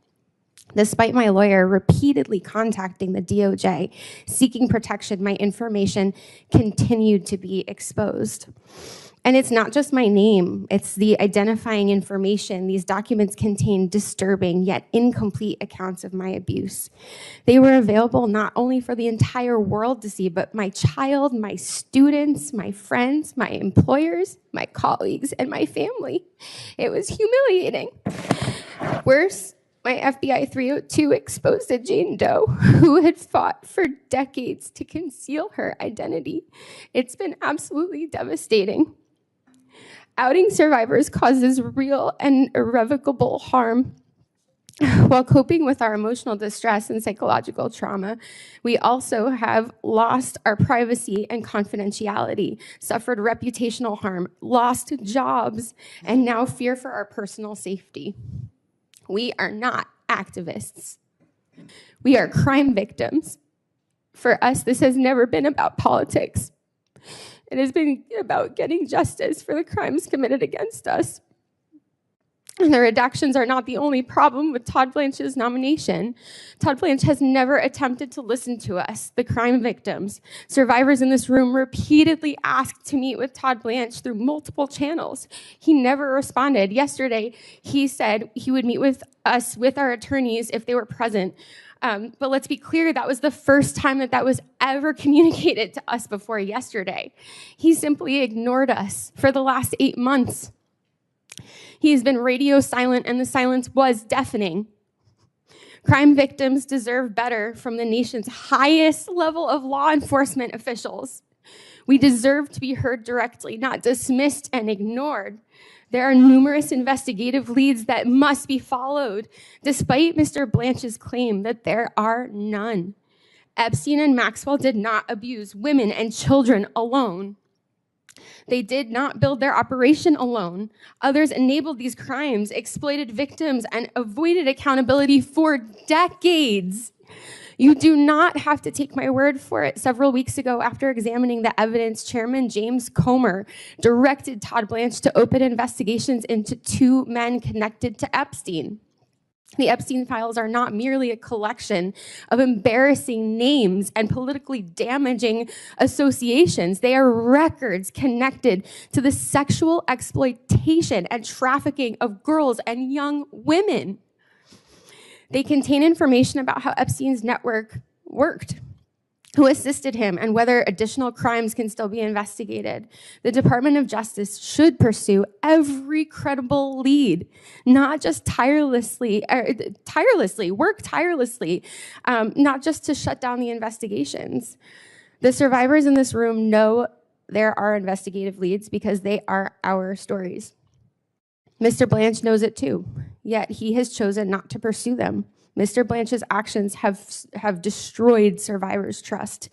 Speaker 8: Despite my lawyer repeatedly contacting the DOJ, seeking protection, my information continued to be exposed. And it's not just my name, it's the identifying information. These documents contain disturbing yet incomplete accounts of my abuse. They were available not only for the entire world to see, but my child, my students, my friends, my employers, my colleagues, and my family. It was humiliating. Worse, my FBI 302 exposed a Jane Doe who had fought for decades to conceal her identity. It's been absolutely devastating. Outing survivors causes real and irrevocable harm. While coping with our emotional distress and psychological trauma, we also have lost our privacy and confidentiality, suffered reputational harm, lost jobs, and now fear for our personal safety. We are not activists. We are crime victims. For us, this has never been about politics. It has been about getting justice for the crimes committed against us. And the redactions are not the only problem with Todd Blanche's nomination. Todd Blanche has never attempted to listen to us, the crime victims. Survivors in this room repeatedly asked to meet with Todd Blanche through multiple channels. He never responded. Yesterday, he said he would meet with us, with our attorneys, if they were present. But let's be clear, that was the first time that was ever communicated to us before yesterday. He simply ignored us for the last 8 months. He's been radio silent, and the silence was deafening. Crime victims deserve better from the nation's highest level of law enforcement officials. We deserve to be heard directly, not dismissed and ignored. There are numerous investigative leads that must be followed, despite Mr. Blanche's claim that there are none. Epstein and Maxwell did not abuse women and children alone. They did not build their operation alone. Others enabled these crimes, exploited victims, and avoided accountability for decades. You do not have to take my word for it. Several weeks ago, after examining the evidence, Chairman James Comer directed Todd Blanche to open investigations into 2 men connected to Epstein. The Epstein files are not merely a collection of embarrassing names and politically damaging associations. They are records connected to the sexual exploitation and trafficking of girls and young women. They contain information about how Epstein's network worked, who assisted him, and whether additional crimes can still be investigated. The Department of Justice should pursue every credible lead, not just work tirelessly, not just to shut down the investigations. The survivors in this room know there are investigative leads because they are our stories. Mr. Blanche knows it too, yet he has chosen not to pursue them. Mr. Blanche's actions have destroyed survivors' trust.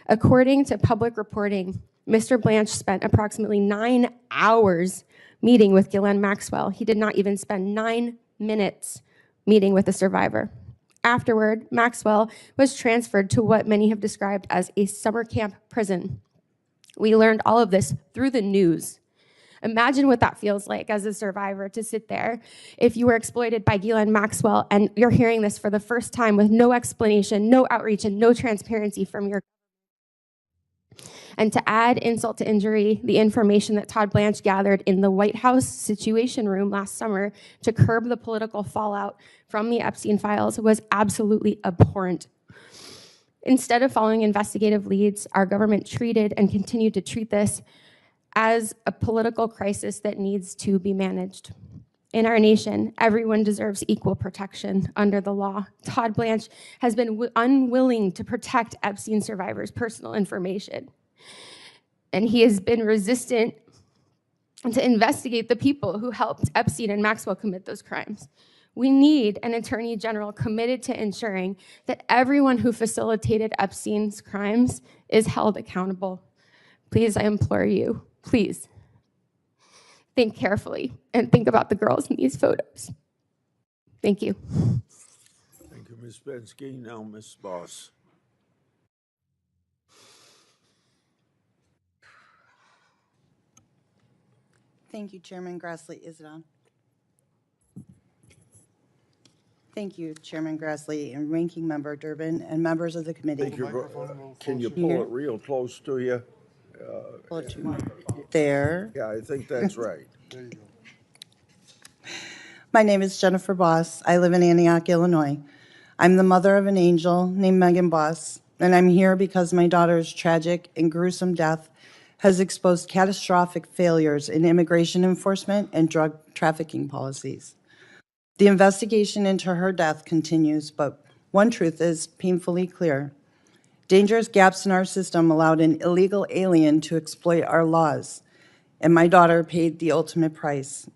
Speaker 8: According to public reporting, Mr. Blanche spent approximately 9 hours meeting with Ghislaine Maxwell. He did not even spend 9 minutes meeting with the survivor. Afterward, Maxwell was transferred to what many have described as a summer camp prison. We learned all of this through the news. Imagine what that feels like as a survivor to sit there if you were exploited by Ghislaine Maxwell and you're hearing this for the first time with no explanation, no outreach, and no transparency from your government. And to add insult to injury, the information that Todd Blanche gathered in the White House Situation Room last summer to curb the political fallout from the Epstein files was absolutely abhorrent. Instead of following investigative leads, our government treated and continued to treat this as a political crisis that needs to be managed. In our nation, everyone deserves equal protection under the law. Todd Blanche has been unwilling to protect Epstein survivors' personal information. And he has been resistant to investigate the people who helped Epstein and Maxwell commit those crimes. We need an attorney general committed to ensuring that everyone who facilitated Epstein's crimes is held accountable. Please, I implore you, please, think carefully and think about the girls in these photos. Thank you.
Speaker 1: Thank you, Ms. Bensky. Now, Ms. Boss.
Speaker 9: Thank you, Chairman Grassley. Is it on? Thank you, Chairman Grassley and Ranking Member Durbin and members of the committee.
Speaker 1: Can you pull it real close to you
Speaker 9: Pull it to there.
Speaker 1: Yeah, I think that's right.
Speaker 9: My name is Jennifer Boss. I live in Antioch, Illinois. I'm the mother of an angel named Megan Boss, and I'm here because my daughter's tragic and gruesome death has exposed catastrophic failures in immigration enforcement and drug trafficking policies. The investigation into her death continues, but one truth is painfully clear. Dangerous gaps in our system allowed an illegal alien to exploit our laws, and my daughter paid the ultimate price.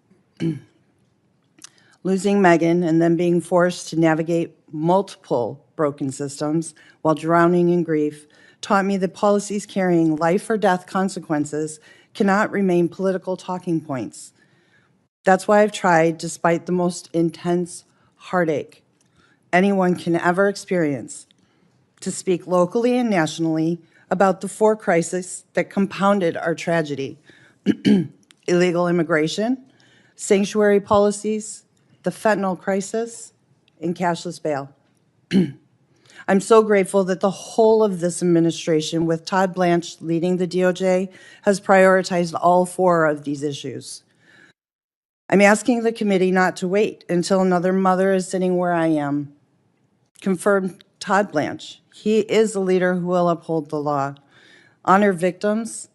Speaker 9: Losing Megan and then being forced to navigate multiple broken systems while drowning in grief taught me that policies carrying life or death consequences cannot remain political talking points. That's why I've tried, despite the most intense heartache anyone can ever experience, to speak locally and nationally about the four crises that compounded our tragedy: illegal immigration, sanctuary policies, the fentanyl crisis, and cashless bail. I'm so grateful that the whole of this administration, with Todd Blanche leading the DOJ, has prioritized all four of these issues. I'm asking the committee not to wait until another mother is sitting where I am. Confirm Todd Blanche. He is a leader who will uphold the law, honor victims,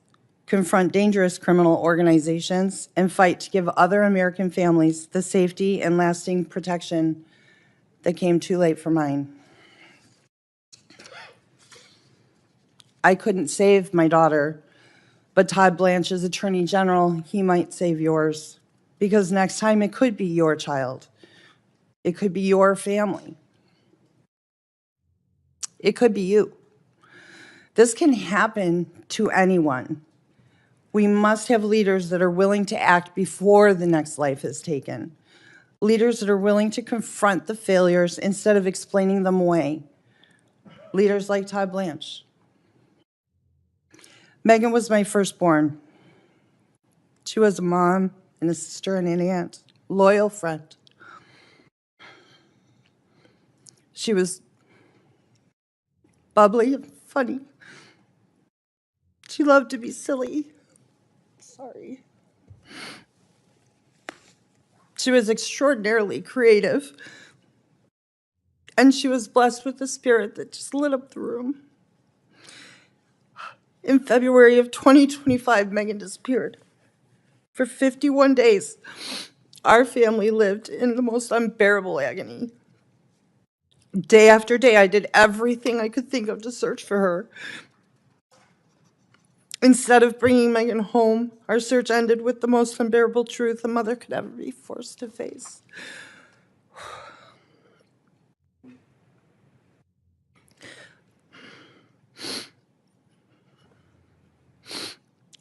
Speaker 9: confront dangerous criminal organizations, and fight to give other American families the safety and lasting protection that came too late for mine. I couldn't save my daughter, but Todd Blanche is Attorney General. He might save yours, because next time it could be your child. It could be your family. It could be you. This can happen to anyone. We must have leaders that are willing to act before the next life is taken. Leaders that are willing to confront the failures instead of explaining them away. Leaders like Todd Blanche. Megan was my firstborn. She was a mom and a sister and an aunt, loyal friend. She was bubbly and funny. She loved to be silly. Sorry. She was extraordinarily creative. And she was blessed with a spirit that just lit up the room. In February of 2025, Megan disappeared. For 51 days, our family lived in the most unbearable agony. Day after day, I did everything I could think of to search for her. Instead of bringing Megan home, our search ended with the most unbearable truth a mother could ever be forced to face.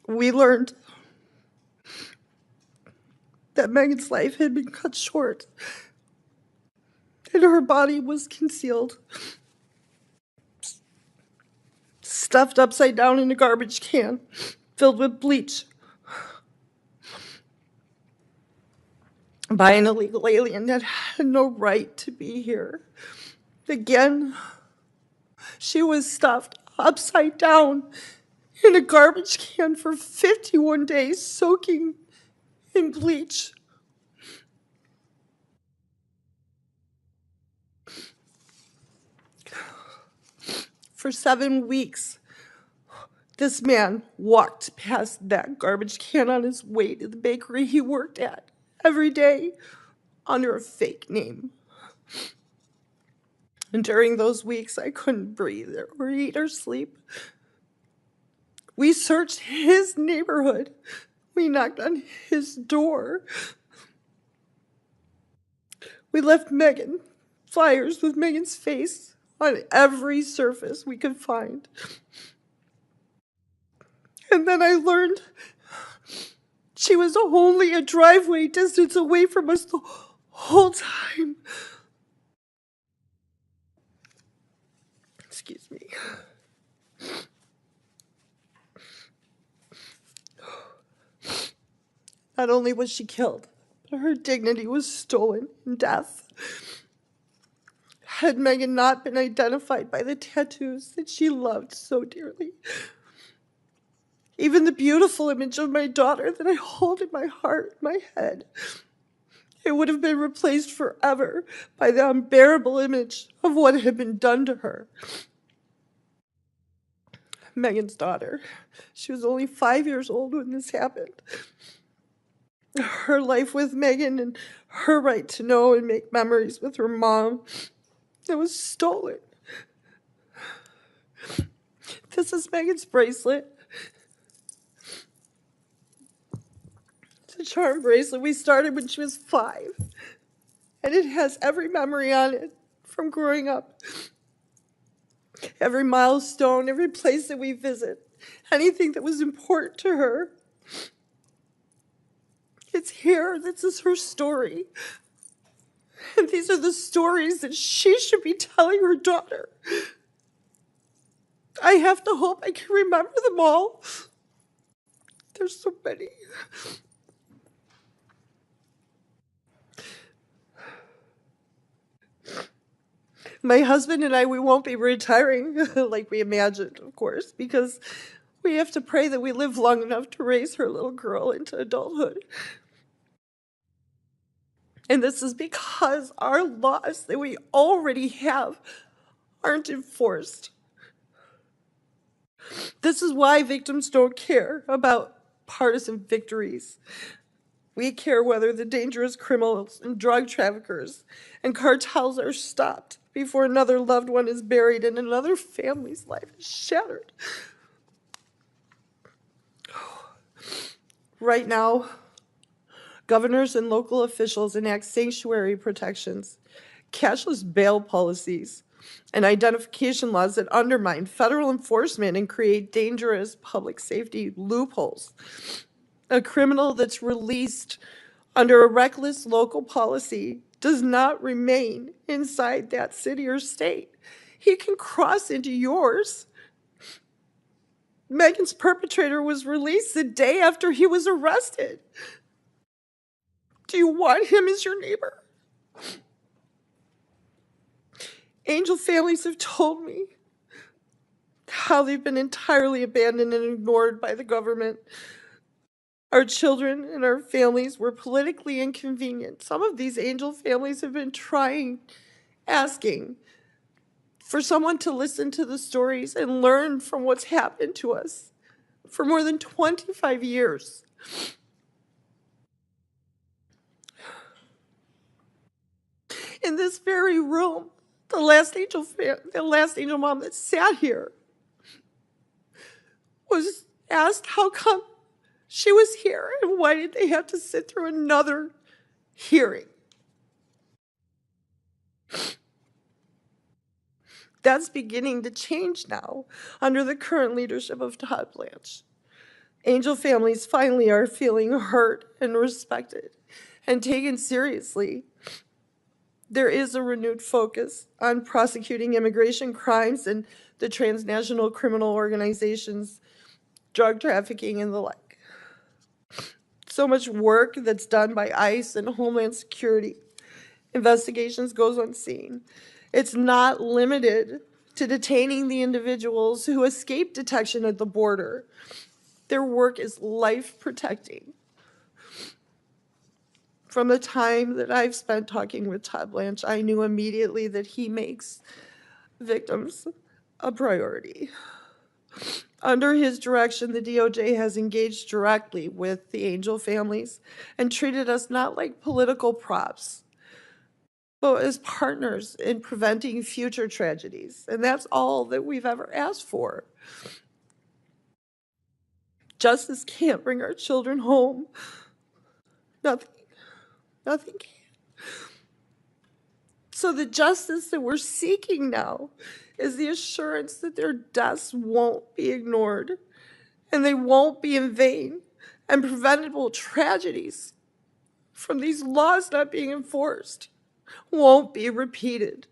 Speaker 9: We learned that Megan's life had been cut short and her body was concealed, stuffed upside down in a garbage can filled with bleach by an illegal alien that had no right to be here. Again, she was stuffed upside down in a garbage can for 51 days, soaking in bleach. For 7 weeks, this man walked past that garbage can on his way to the bakery he worked at every day under a fake name. And during those weeks, I couldn't breathe or eat or sleep. We searched his neighborhood. We knocked on his door. We left Megan flyers with Megan's face on every surface we could find. And then I learned she was only a driveway distance away from us the whole time. Excuse me. Not only was she killed, but her dignity was stolen in death. Had Megan not been identified by the tattoos that she loved so dearly,
Speaker 6: Even the beautiful image of my daughter that I hold in my heart, my head, it would have been replaced forever by the unbearable image of what had been done to her. Megan's daughter. She was only 5 years old when this happened. Her life with Megan and her right to know and make memories with her mom, it was stolen. This is Megan's bracelet. It's a charm bracelet we started when she was 5. And it has every memory on it from growing up. Every milestone, every place that we visit, anything that was important to her. It's here. This is her story. And these are the stories that she should be telling her daughter. I have to hope I can remember them all. There's so many. My husband and I, we won't be retiring like we imagined, of course, because we have to pray that we live long enough to raise her little girl into adulthood. And this is because our laws that we already have aren't enforced. This is why victims don't care about partisan victories. We care whether the dangerous criminals and drug traffickers and cartels are stopped before another loved one is buried and another family's life is shattered. Right now, governors and local officials enact sanctuary protections, cashless bail policies, and identification laws that undermine federal enforcement and create dangerous public safety loopholes. A criminal that's released under a reckless local policy does not remain inside that city or state. He can cross into yours. Megan's perpetrator was released the day after he was arrested. Do you want him as your neighbor? Angel families have told me how they've been entirely abandoned and ignored by the government. Our children and our families were politically inconvenient. Some of these Angel families have been asking for someone to listen to the stories and learn from what's happened to us for more than 25 years. In this very room, the last Angel mom that sat here was asked how come she was here and why did they have to sit through another hearing. That's beginning to change now under the current leadership of Todd Blanche. Angel families finally are feeling heard and respected and taken seriously. There is a renewed focus on prosecuting immigration crimes and the transnational criminal organizations, drug trafficking, and the like. So much work that's done by ICE and Homeland Security. Investigations goes unseen. It's not limited to detaining the individuals who escape detection at the border. Their work is life-protecting. From the time that I've spent talking with Todd Blanche, I knew immediately that he makes victims a priority. Under his direction, the DOJ has engaged directly with the Angel families and treated us not like political props, but as partners in preventing future tragedies. And that's all that we've ever asked for. Justice can't bring our children home. Nothing can. So the justice that we're seeking now is the assurance that their deaths won't be ignored and they won't be in vain, and preventable tragedies from these laws not being enforced won't be repeated.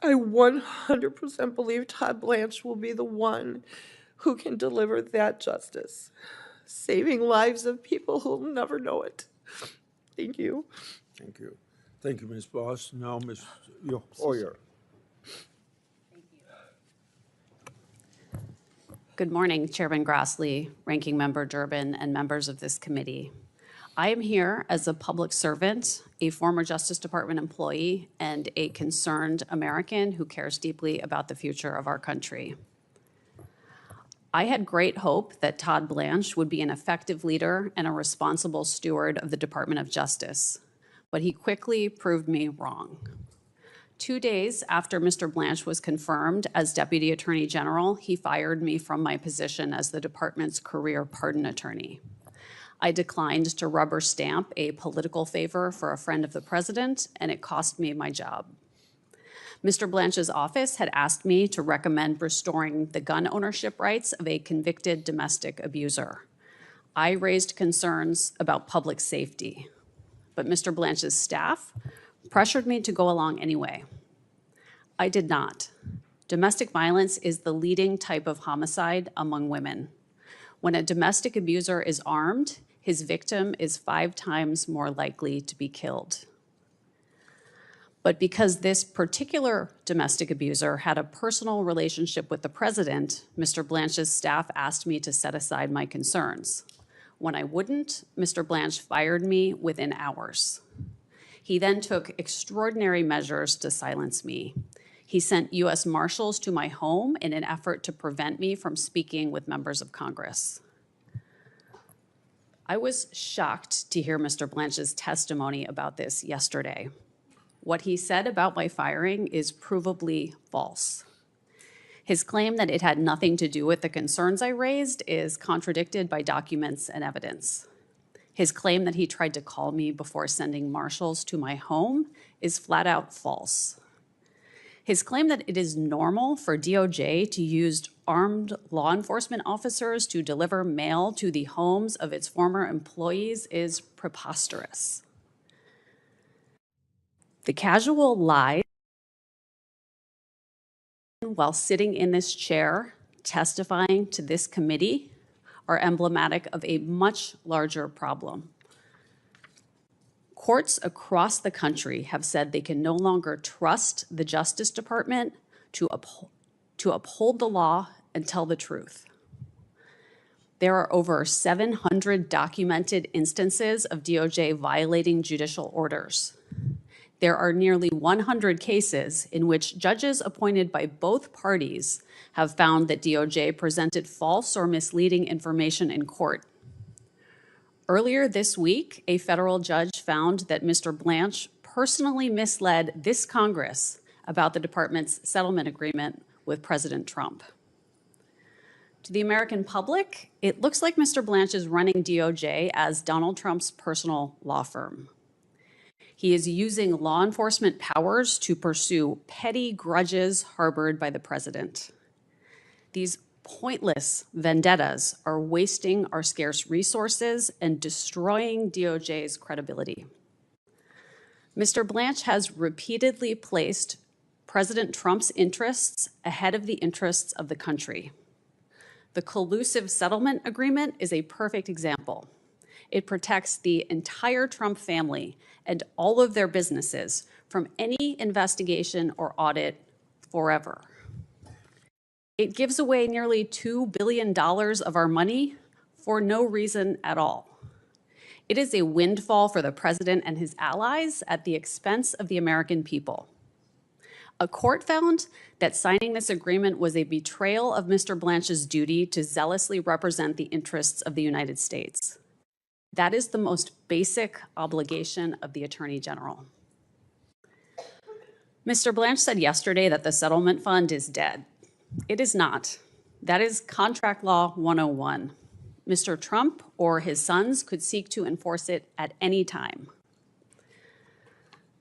Speaker 6: I 100% believe Todd Blanche will be the one who can deliver that justice, saving lives of people who'll never know it. Thank you.
Speaker 1: Thank you. Thank you, Ms. Boss. Now, Ms. Hoyer.
Speaker 10: Good morning, Chairman Grassley, Ranking Member Durbin, and members of this committee. I am here as a public servant, a former Justice Department employee, and a concerned American who cares deeply about the future of our country. I had great hope that Todd Blanche would be an effective leader and a responsible steward of the Department of Justice, but he quickly proved me wrong. 2 days after Mr. Blanche was confirmed as Deputy Attorney General, he fired me from my position as the department's career pardon attorney. I declined to rubber stamp a political favor for a friend of the president, and it cost me my job. Mr. Blanche's office had asked me to recommend restoring the gun ownership rights of a convicted domestic abuser. I raised concerns about public safety, but Mr. Blanche's staff pressured me to go along anyway. I did not. Domestic violence is the leading type of homicide among women. When a domestic abuser is armed, his victim is 5 times more likely to be killed. But because this particular domestic abuser had a personal relationship with the president, Mr. Blanche's staff asked me to set aside my concerns. When I wouldn't, Mr. Blanche fired me within hours. He then took extraordinary measures to silence me. He sent U.S. Marshals to my home in an effort to prevent me from speaking with members of Congress. I was shocked to hear Mr. Blanche's testimony about this yesterday. What he said about my firing is provably false. His claim that it had nothing to do with the concerns I raised is contradicted by documents and evidence. His claim that he tried to call me before sending marshals to my home is flat out false. His claim that it is normal for DOJ to use armed law enforcement officers to deliver mail to the homes of its former employees is preposterous. The casual lies while sitting in this chair testifying to this committee are emblematic of a much larger problem. Courts across the country have said they can no longer trust the Justice Department to uphold the law and tell the truth. There are over 700 documented instances of DOJ violating judicial orders. There are nearly 100 cases in which judges appointed by both parties have found that DOJ presented false or misleading information in court. Earlier this week, a federal judge found that Mr. Blanche personally misled this Congress about the department's settlement agreement with President Trump. To the American public, it looks like Mr. Blanche is running DOJ as Donald Trump's personal law firm. He is using law enforcement powers to pursue petty grudges harbored by the president. These pointless vendettas are wasting our scarce resources and destroying DOJ's credibility. Mr. Blanche has repeatedly placed President Trump's interests ahead of the interests of the country. The collusive settlement agreement is a perfect example. It protects the entire Trump family and all of their businesses from any investigation or audit forever. It gives away nearly $2 billion of our money for no reason at all. It is a windfall for the president and his allies at the expense of the American people. A court found that signing this agreement was a betrayal of Mr. Blanche's duty to zealously represent the interests of the United States. That is the most basic obligation of the Attorney General. Mr. Blanche said yesterday that the settlement fund is dead. It is not. That is Contract Law 101. Mr. Trump or his sons could seek to enforce it at any time.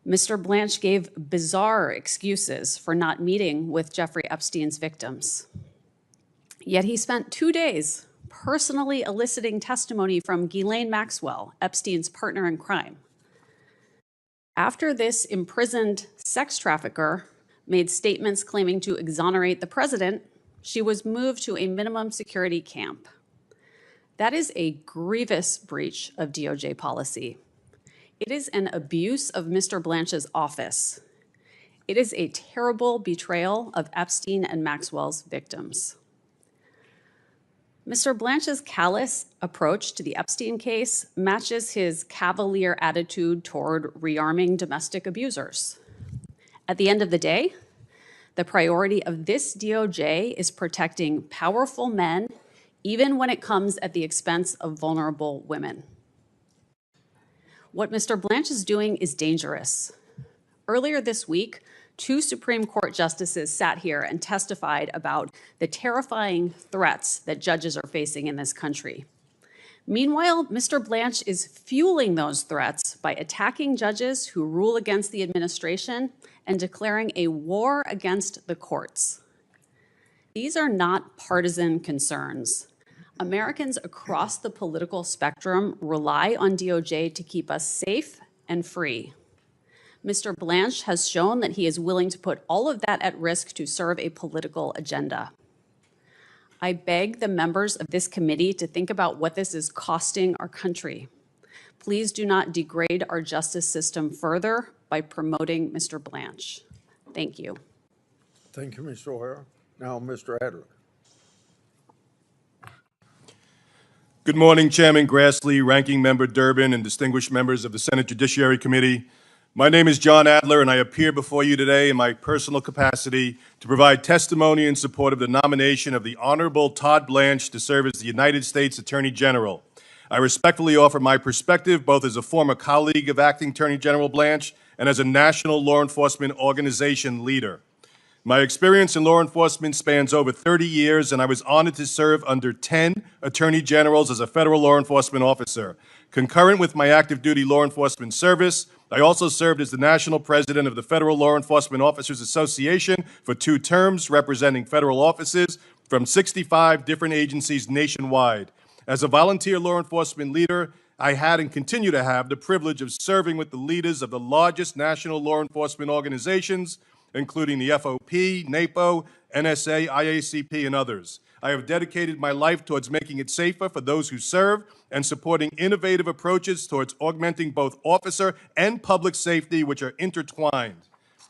Speaker 10: Mr. Blanche gave bizarre excuses for not meeting with Jeffrey Epstein's victims. Yet he spent 2 days personally eliciting testimony from Ghislaine Maxwell, Epstein's partner in crime. After this imprisoned sex trafficker made statements claiming to exonerate the president, she was moved to a minimum security camp. That is a grievous breach of DOJ policy. It is an abuse of Mr. Blanche's office. It is a terrible betrayal of Epstein and Maxwell's victims. Mr. Blanche's callous approach to the Epstein case matches his cavalier attitude toward rearming domestic abusers. At the end of the day, the priority of this DOJ is protecting powerful men, even when it comes at the expense of vulnerable women. What Mr. Blanche is doing is dangerous. Earlier this week, 2 Supreme Court justices sat here and testified about the terrifying threats that judges are facing in this country. Meanwhile, Mr. Blanche is fueling those threats by attacking judges who rule against the administration and declaring a war against the courts. These are not partisan concerns. Americans across the political spectrum rely on DOJ to keep us safe and free. Mr. Blanche has shown that he is willing to put all of that at risk to serve a political agenda. I beg the members of this committee to think about what this is costing our country. Please do not degrade our justice system further by promoting Mr. Blanche. Thank you.
Speaker 1: Thank you, Mr. O'Hara. Now, Mr. Adler.
Speaker 11: Good morning, Chairman Grassley, Ranking Member Durbin, and distinguished members of the Senate Judiciary Committee. My name is John Adler, and I appear before you today in my personal capacity to provide testimony in support of the nomination of the Honorable Todd Blanche to serve as the United States Attorney General. I respectfully offer my perspective both as a former colleague of Acting Attorney General Blanche and as a national law enforcement organization leader. My experience in law enforcement spans over 30 years, and I was honored to serve under 10 attorney generals as a federal law enforcement officer. Concurrent with my active duty law enforcement service, I also served as the national president of the Federal Law Enforcement Officers Association for 2 terms, representing federal offices from 65 different agencies nationwide. As a volunteer law enforcement leader, I had and continue to have the privilege of serving with the leaders of the largest national law enforcement organizations, including the FOP, NAPO, NSA, IACP, and others. I have dedicated my life towards making it safer for those who serve and supporting innovative approaches towards augmenting both officer and public safety, which are intertwined.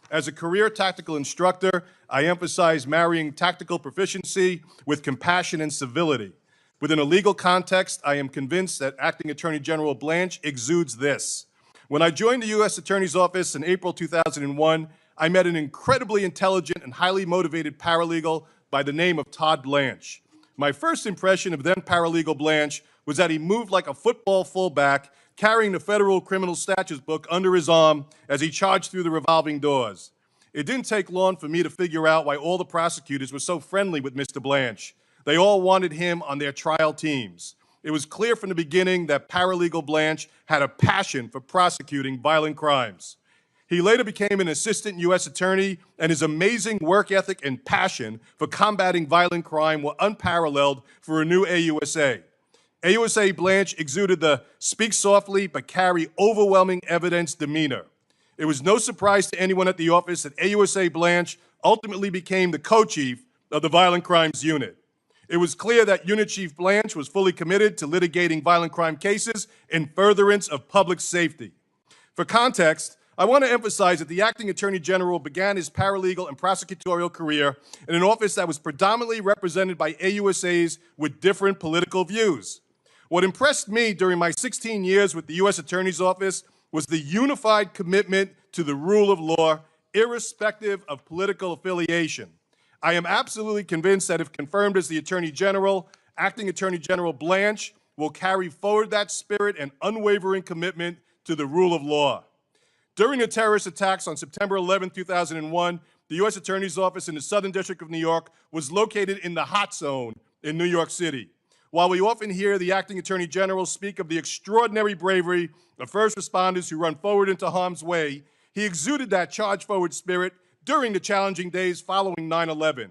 Speaker 11: As a career tactical instructor, I emphasize marrying tactical proficiency with compassion and civility. Within a legal context, I am convinced that Acting Attorney General Blanche exudes this. When I joined the U.S. Attorney's Office in April 2001, I met an incredibly intelligent and highly motivated paralegal by the name of Todd Blanche. My first impression of then paralegal Blanche was that he moved like a football fullback, carrying the federal criminal statutes book under his arm as he charged through the revolving doors. It didn't take long for me to figure out why all the prosecutors were so friendly with Mr. Blanche. They all wanted him on their trial teams. It was clear from the beginning that paralegal Blanche had a passion for prosecuting violent crimes. He later became an assistant U.S. attorney, and his amazing work ethic and passion for combating violent crime were unparalleled for a new AUSA. AUSA Blanche exuded the speak softly but carry overwhelming evidence demeanor. It was no surprise to anyone at the office that AUSA Blanche ultimately became the co-chief of the Violent Crimes Unit. It was clear that Unit Chief Blanche was fully committed to litigating violent crime cases in furtherance of public safety. For context, I want to emphasize that the Acting Attorney General began his paralegal and prosecutorial career in an office that was predominantly represented by AUSAs with different political views. What impressed me during my 16 years with the U.S. Attorney's Office was the unified commitment to the rule of law, irrespective of political affiliation. I am absolutely convinced that if confirmed as the Attorney General, Acting Attorney General Blanche will carry forward that spirit and unwavering commitment to the rule of law. During the terrorist attacks on September 11, 2001, the U.S. Attorney's Office in the Southern District of New York was located in the hot zone in New York City. While we often hear the Acting Attorney General speak of the extraordinary bravery of first responders who run forward into harm's way, he exuded that charge-forward spirit during the challenging days following 9/11.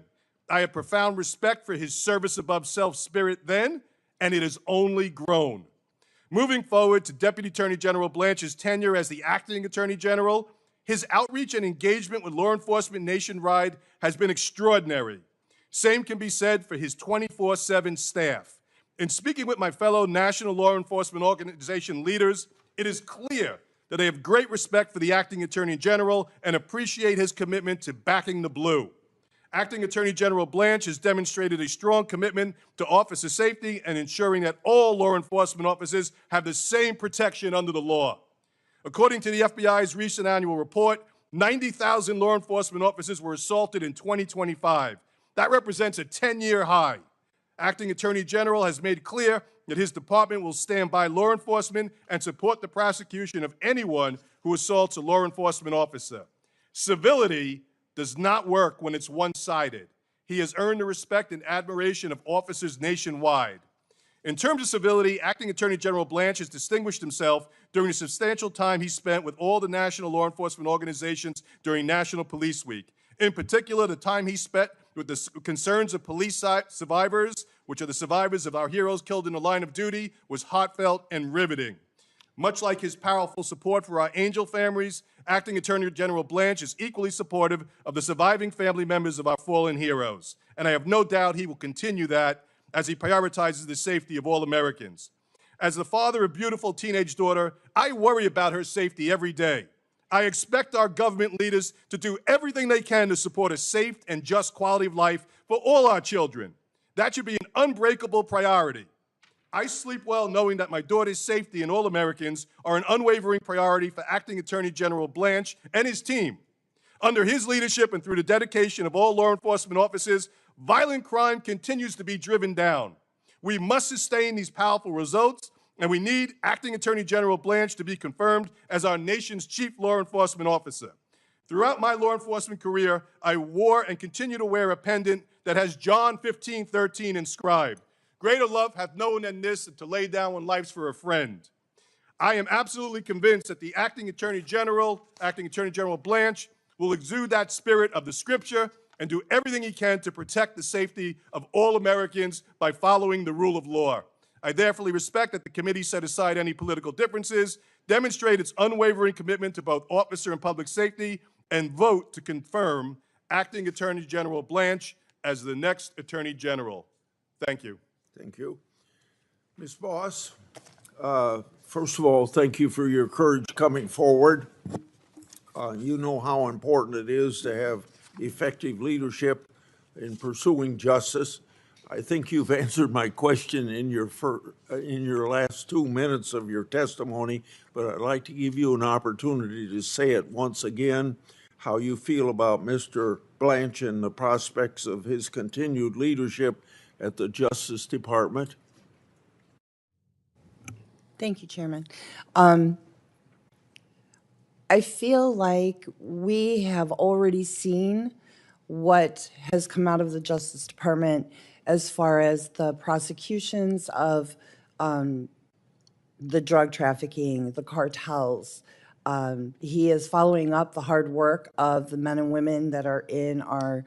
Speaker 11: I have profound respect for his service-above-self spirit then, and it has only grown. Moving forward to Deputy Attorney General Blanche's tenure as the Acting Attorney General, his outreach and engagement with law enforcement nationwide has been extraordinary. Same can be said for his 24/7 staff. In speaking with my fellow national law enforcement organization leaders, it is clear that they have great respect for the Acting Attorney General and appreciate his commitment to backing the blue. Acting Attorney General Blanche has demonstrated a strong commitment to officer safety and ensuring that all law enforcement officers have the same protection under the law. According to the FBI's recent annual report, 90,000 law enforcement officers were assaulted in 2025. That represents a 10-year high. Acting Attorney General has made clear that his department will stand by law enforcement and support the prosecution of anyone who assaults a law enforcement officer. Civility does not work when it's one-sided. He has earned the respect and admiration of officers nationwide. In terms of civility, Acting Attorney General Blanche has distinguished himself during the substantial time he spent with all the national law enforcement organizations during National Police Week. In particular, the time he spent with the concerns of police survivors, which are the survivors of our heroes killed in the line of duty, was heartfelt and riveting. Much like his powerful support for our angel families, Acting Attorney General Blanche is equally supportive of the surviving family members of our fallen heroes. And I have no doubt he will continue that as he prioritizes the safety of all Americans. As the father of a beautiful teenage daughter, I worry about her safety every day. I expect our government leaders to do everything they can to support a safe and just quality of life for all our children. That should be an unbreakable priority. I sleep well knowing that my daughter's safety and all Americans are an unwavering priority for Acting Attorney General Blanche and his team. Under his leadership and through the dedication of all law enforcement officers, violent crime continues to be driven down. We must sustain these powerful results, and we need Acting Attorney General Blanche to be confirmed as our nation's chief law enforcement officer. Throughout my law enforcement career, I wore and continue to wear a pendant that has John 15:13 inscribed. Greater love hath no one than this, to lay down one life for a friend. I am absolutely convinced that the Acting Attorney General Blanche, will exude that spirit of the Scripture and do everything he can to protect the safety of all Americans by following the rule of law. I therefore respect that the committee set aside any political differences, demonstrate its unwavering commitment to both officer and public safety, and vote to confirm Acting Attorney General Blanche as the next Attorney General. Thank you.
Speaker 1: Thank you. Ms. Boss, first of all, thank you for your courage coming forward. You know how important it is to have effective leadership in pursuing justice. I think you've answered my question in your last 2 minutes of your testimony, but I'd like to give you an opportunity to say it once again, how you feel about Mr. Blanche and the prospects of his continued leadership at the Justice Department.
Speaker 9: Thank you, Chairman. I feel like we have already seen what has come out of the Justice Department as far as the prosecutions of the drug trafficking, the cartels. He is following up the hard work of the men and women that are in our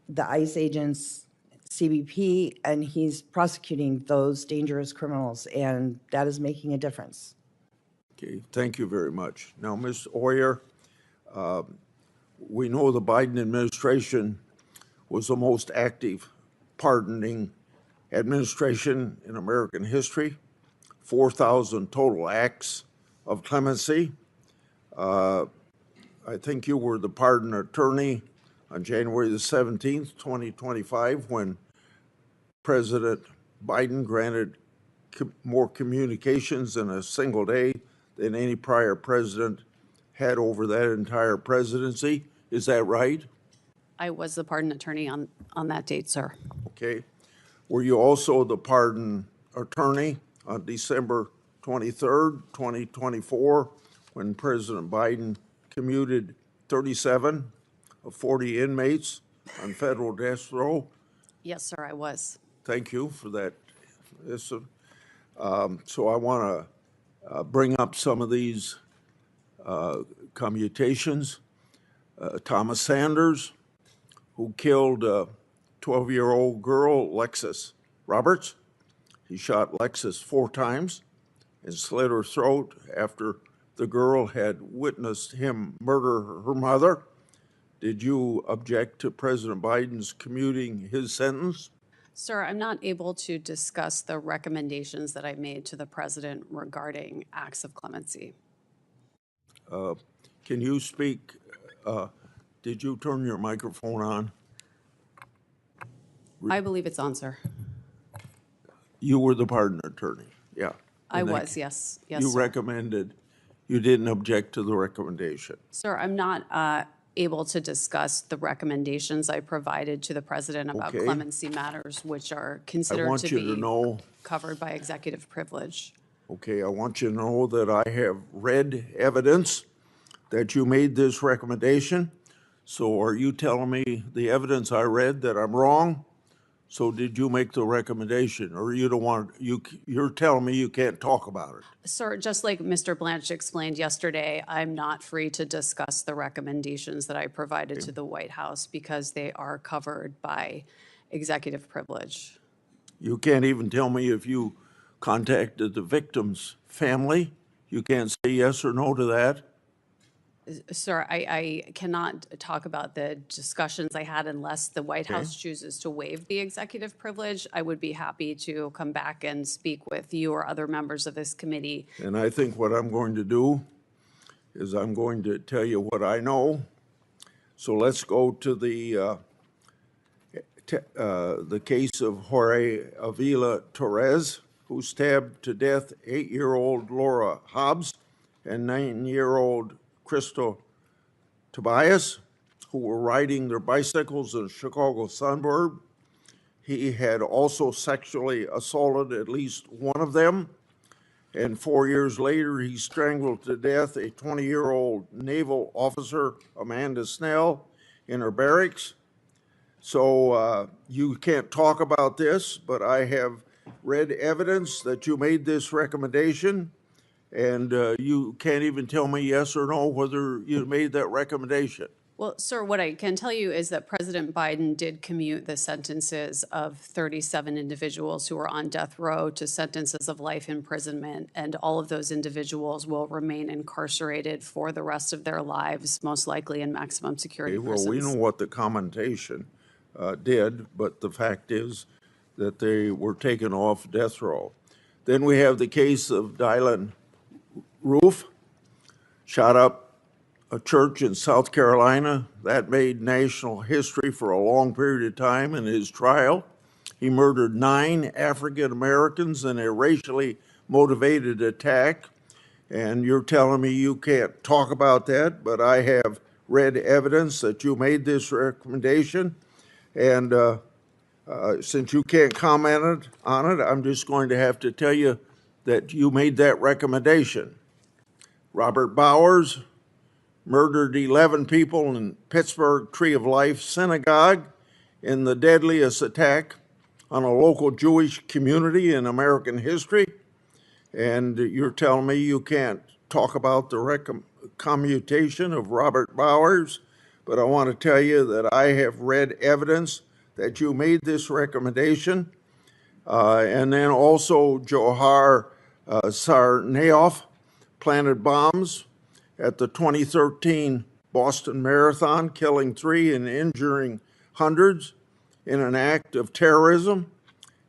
Speaker 9: the ICE agents, CBP, and he's prosecuting those dangerous criminals, and that is making a difference.
Speaker 1: Okay, thank you very much. Now, Ms. Oyer, we know the Biden administration was the most active pardoning administration in American history, 4,000 total acts of clemency. I think you were the pardon attorney on January the 17th, 2025, when President Biden granted more communications in a single day than any prior president had over that entire presidency. Is that right?
Speaker 10: I was the pardon attorney on that date, sir.
Speaker 1: Okay. Were you also the pardon attorney on December 23rd, 2024, when President Biden commuted 37 of 40 inmates on federal death row?
Speaker 10: Yes, sir, I was.
Speaker 1: Thank you for that. So I want to bring up some of these commutations. Thomas Sanders, who killed a 12-year-old girl, Lexus Roberts. He shot Lexus 4 times and slit her throat after the girl had witnessed him murder her mother. Did you object to President Biden's commuting his sentence?
Speaker 10: Sir, I'm not able to discuss the recommendations that I made to the president regarding acts of clemency.
Speaker 1: Can you speak Did you turn your microphone on?
Speaker 10: I believe it's on, sir.
Speaker 1: You were the pardon attorney, yeah.
Speaker 10: I
Speaker 1: And
Speaker 10: was, yes. Yes,
Speaker 1: You
Speaker 10: sir.
Speaker 1: recommended, you didn't object to the recommendation.
Speaker 10: Sir, I'm not able to discuss the recommendations I provided to the president about
Speaker 1: Okay.
Speaker 10: clemency matters, which are
Speaker 1: I
Speaker 10: considered
Speaker 1: want
Speaker 10: to
Speaker 1: you to
Speaker 10: be
Speaker 1: know,
Speaker 10: covered by executive privilege.
Speaker 1: okay, I want you to know that I have read evidence that you made this recommendation. So are you telling me the evidence I read that I'm wrong? So did you make the recommendation, or you don't want, you're telling me you can't talk about it?
Speaker 10: Sir, just like Mr. Blanche explained yesterday, I'm not free to discuss the recommendations that I provided to the White House because they are covered by executive privilege.
Speaker 1: You can't even tell me if you contacted the victim's family? You can't say yes or no to that?
Speaker 10: Sir, I cannot talk about the discussions I had unless the White House chooses to waive the executive privilege. I would be happy to come back and speak with you or other members of this committee.
Speaker 1: And I think what I'm going to do is I'm going to tell you what I know. So let's go to the case of Jorge Avila Torres, who stabbed to death 8-year-old Laura Hobbs and 9-year-old Crystal Tobias, who were riding their bicycles in a Chicago suburb. He had also sexually assaulted at least one of them. And 4 years later, he strangled to death a 20-year-old naval officer, Amanda Snell, in her barracks. So you can't talk about this, but I have read evidence that you made this recommendation, and you can't even tell me yes or no whether you made that recommendation.
Speaker 10: Well, sir, what I can tell you is that President Biden did commute the sentences of 37 individuals who were on death row to sentences of life imprisonment, and all of those individuals will remain incarcerated for the rest of their lives, most likely in maximum security
Speaker 1: Okay,
Speaker 10: prisons.
Speaker 1: well, we know what the commentation did, but the fact is that they were taken off death row. Then we have the case of Dylan Roof, shot up a church in South Carolina. That made national history for a long period of time in his trial. He murdered 9 African Americans in a racially motivated attack. And you're telling me you can't talk about that, but I have read evidence that you made this recommendation. And since you can't comment on it, I'm just going to have to tell you that you made that recommendation. Robert Bowers murdered 11 people in Pittsburgh Tree of Life Synagogue in the deadliest attack on a local Jewish community in American history. And you're telling me you can't talk about the commutation of Robert Bowers, but I want to tell you that I have read evidence that you made this recommendation. And then also Johar Tsarnaev planted bombs at the 2013 Boston Marathon, killing 3 and injuring hundreds in an act of terrorism.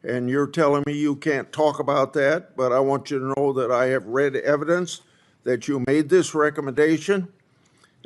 Speaker 1: And you're telling me you can't talk about that, but I want you to know that I have read evidence that you made this recommendation.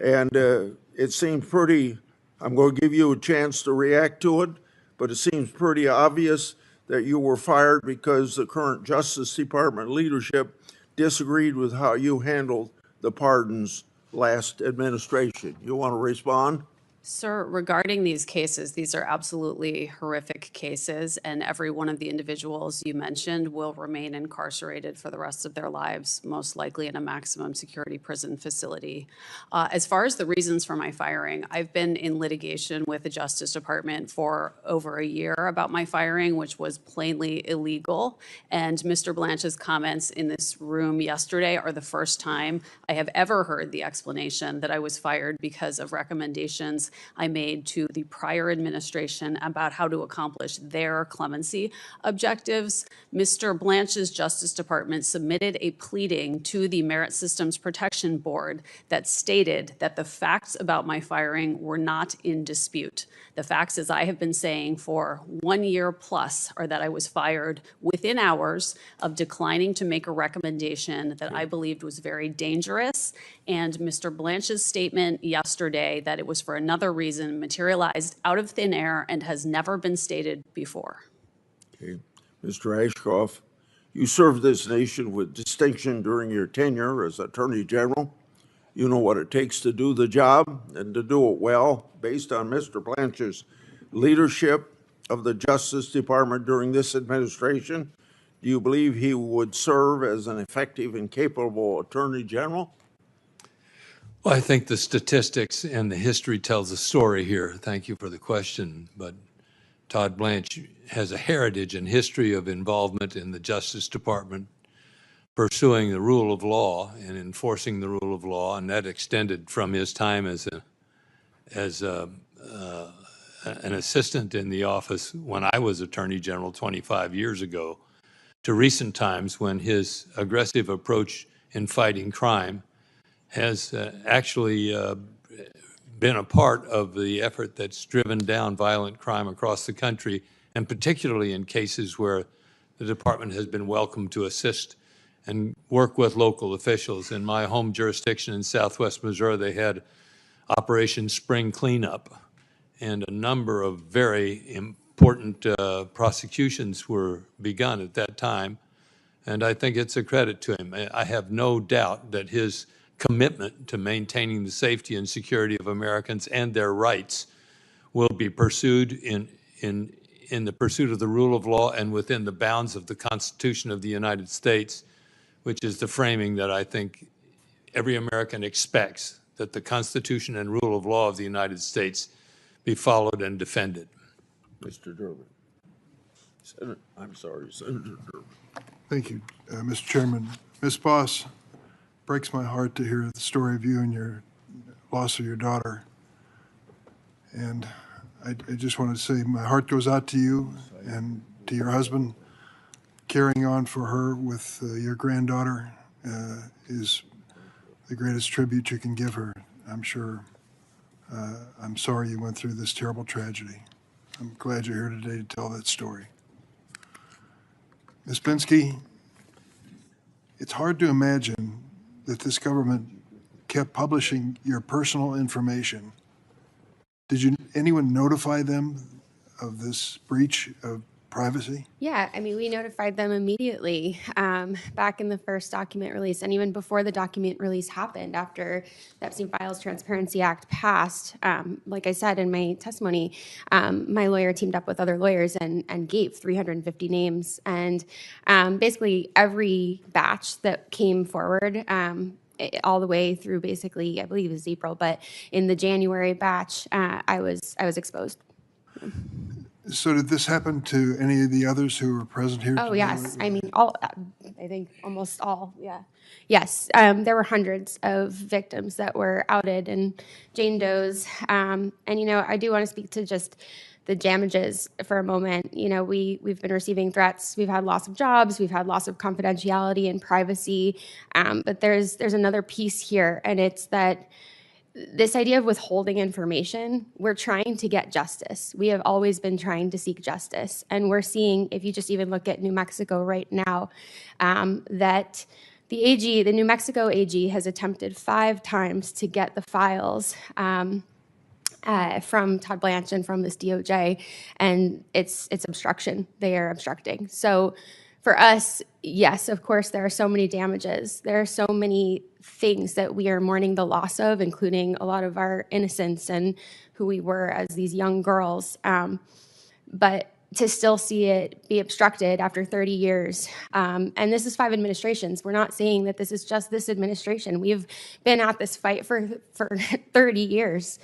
Speaker 1: And it seems pretty, I'm going to give you a chance to react to it, but it seems pretty obvious that you were fired because the current Justice Department leadership disagreed with how you handled the pardons last administration. You want to respond?
Speaker 10: Sir, regarding these cases, these are absolutely horrific cases, and every one of the individuals you mentioned will remain incarcerated for the rest of their lives, most likely in a maximum security prison facility. As far as the reasons for my firing, I've been in litigation with the Justice Department for over a year about my firing, which was plainly illegal. And Mr. Blanche's comments in this room yesterday are the first time I have ever heard the explanation that I was fired because of recommendations I made to the prior administration about how to accomplish their clemency objectives. Mr. Blanche's Justice Department submitted a pleading to the Merit Systems Protection Board that stated that the facts about my firing were not in dispute. The facts, as I have been saying for 1 year plus, are that I was fired within hours of declining to make a recommendation that I believed was very dangerous And Mr. Blanche's statement yesterday that it was for another reason materialized out of thin air and has never been stated before.
Speaker 1: Okay. Mr. Ashcroft, you served this nation with distinction during your tenure as Attorney General. You know what it takes to do the job and to do it well. Based on Mr. Blanche's leadership of the Justice Department during this administration, do you believe he would serve as an effective and capable Attorney General?
Speaker 7: Well, I think the statistics and the history tells a story here. Thank you for the question. But Todd Blanche has a heritage and history of involvement in the Justice Department, pursuing the rule of law and enforcing the rule of law, and that extended from his time as an assistant in the office when I was Attorney General 25 years ago, to recent times when his aggressive approach in fighting crime has actually been a part of the effort that's driven down violent crime across the country, and particularly in cases where the department has been welcome to assist and work with local officials. In my home jurisdiction in Southwest Missouri, they had Operation Spring Cleanup, and a number of very important prosecutions were begun at that time, and I think it's a credit to him. I have no doubt that his commitment to maintaining the safety and security of Americans and their rights will be pursued in the pursuit of the rule of law and within the bounds of the Constitution of the United States, which is the framing that I think every American expects, that the Constitution and rule of law of the United States be followed and defended.
Speaker 1: Mr. Durbin. Senator Durbin.
Speaker 2: Thank you, Mr. Chairman. Ms. Boss, breaks my heart to hear the story of you and your loss of your daughter. And I just want to say my heart goes out to you and to your husband. Carrying on for her with your granddaughter is the greatest tribute you can give her, I'm sure. I'm sorry you went through this terrible tragedy. I'm glad you're here today to tell that story. Ms. Pinsky, it's hard to imagine that this government kept publishing your personal information. Did anyone notify them of this breach of privacy?
Speaker 8: Yeah, I mean, we notified them immediately back in the first document release, and even before the document release happened, after the Epstein Files Transparency Act passed. Like I said in my testimony, my lawyer teamed up with other lawyers and gave 350 names. And basically every batch that came forward, all the way through basically, I believe it was April, but in the January batch, I was exposed.
Speaker 2: So did this happen to any of the others who were present here?
Speaker 8: Oh, yes. I mean, all. I think almost all, yeah. Yes, there were hundreds of victims that were outed and Jane Doe's. And, you know, I do want to speak to just the damages for a moment. You know, we've been receiving threats. We've had loss of jobs. We've had loss of confidentiality and privacy. But there's another piece here, and it's that this idea of withholding information, we're trying to get justice. We have always been trying to seek justice. And we're seeing, if you just even look at New Mexico right now, that the New Mexico AG has attempted 5 times to get the files from Todd Blanche and from this DOJ, and it's obstruction. They are obstructing. So for us, yes, of course, there are so many damages. There are so many things that we are mourning the loss of, including a lot of our innocence and who we were as these young girls. But to still see it be obstructed after 30 years, and this is 5 administrations. We're not saying that this is just this administration. We've been at this fight for 30 years.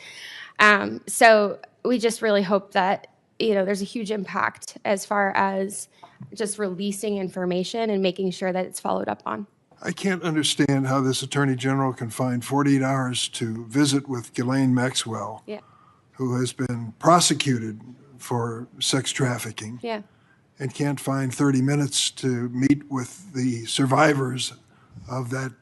Speaker 8: So we just really hope that, you know, there's a huge impact as far as just releasing information and making sure that it's followed up on.
Speaker 2: I can't understand how this Attorney General can find 48 hours to visit with Ghislaine Maxwell,
Speaker 8: Yeah.
Speaker 2: who has been prosecuted for sex trafficking,
Speaker 8: Yeah.
Speaker 2: and can't find 30 minutes to meet with the survivors of that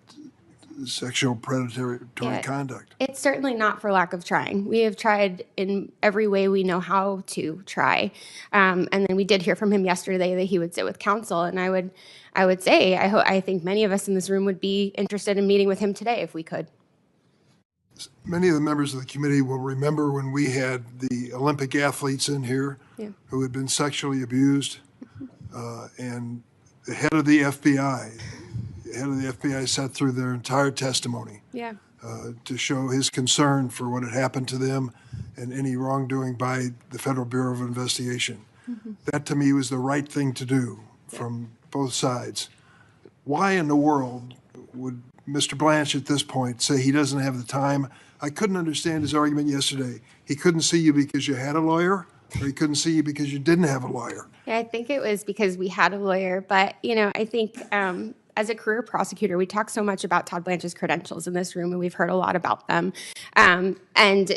Speaker 2: sexual predatory conduct.
Speaker 8: It's certainly not for lack of trying. We have tried in every way we know how to try. And then we did hear from him yesterday that he would sit with counsel. And I would say, I think many of us in this room would be interested in meeting with him today if we could.
Speaker 2: Many of the members of the committee will remember when we had the Olympic athletes in here who had been sexually abused, and the head of the FBI sat through their entire testimony to show his concern for what had happened to them and any wrongdoing by the Federal Bureau of Investigation. That, to me, was the right thing to do from both sides. Why in the world would Mr. Blanche at this point say he doesn't have the time? I couldn't understand his argument yesterday. He couldn't see you because you had a lawyer, or he couldn't see you because you didn't have a lawyer.
Speaker 8: Yeah, I think it was because we had a lawyer, but I think as a career prosecutor, we talk so much about Todd Blanche's credentials in this room, and we've heard a lot about them, and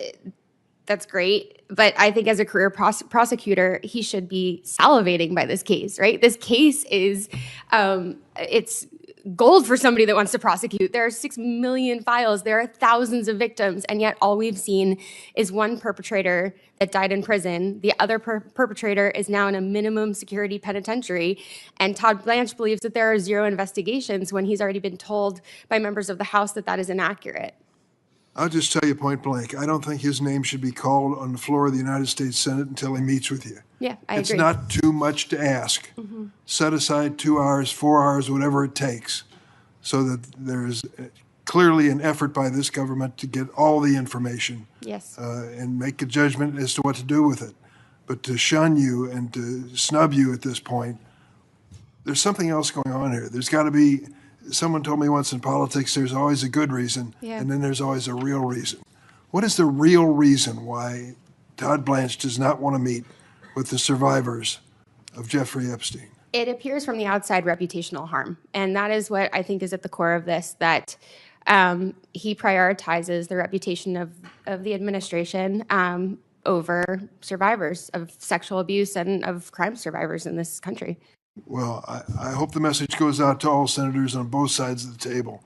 Speaker 8: that's great. But I think as a career prosecutor, he should be salivating by this case, right? This case is it's gold for somebody that wants to prosecute. There are 6 million files. There are thousands of victims. And yet all we've seen is one perpetrator that died in prison. The other perpetrator is now in a minimum security penitentiary. And Todd Blanche believes that there are 0 investigations when he's already been told by members of the House that that is inaccurate.
Speaker 2: I'll just tell you point blank, I don't think his name should be called on the floor of the United States Senate until he meets with you.
Speaker 8: Yeah, I agree.
Speaker 2: It's not too much to ask. Set aside 2 hours, 4 hours, whatever it takes, so that there is clearly an effort by this government to get all the information.
Speaker 8: Yes.
Speaker 2: And make a judgment as to what to do with it. But to shun you and to snub you at this point, there's something else going on here. There's got to be, someone told me once in politics, there's always a good reason, and then there's always a real reason. What is the real reason why Todd Blanche does not want to meet with the survivors of Jeffrey Epstein?
Speaker 8: It appears from the outside reputational harm. And that is what I think is at the core of this, that he prioritizes the reputation of the administration over survivors of sexual abuse and of crime survivors in this country.
Speaker 2: Well, I hope the message goes out to all senators on both sides of the table.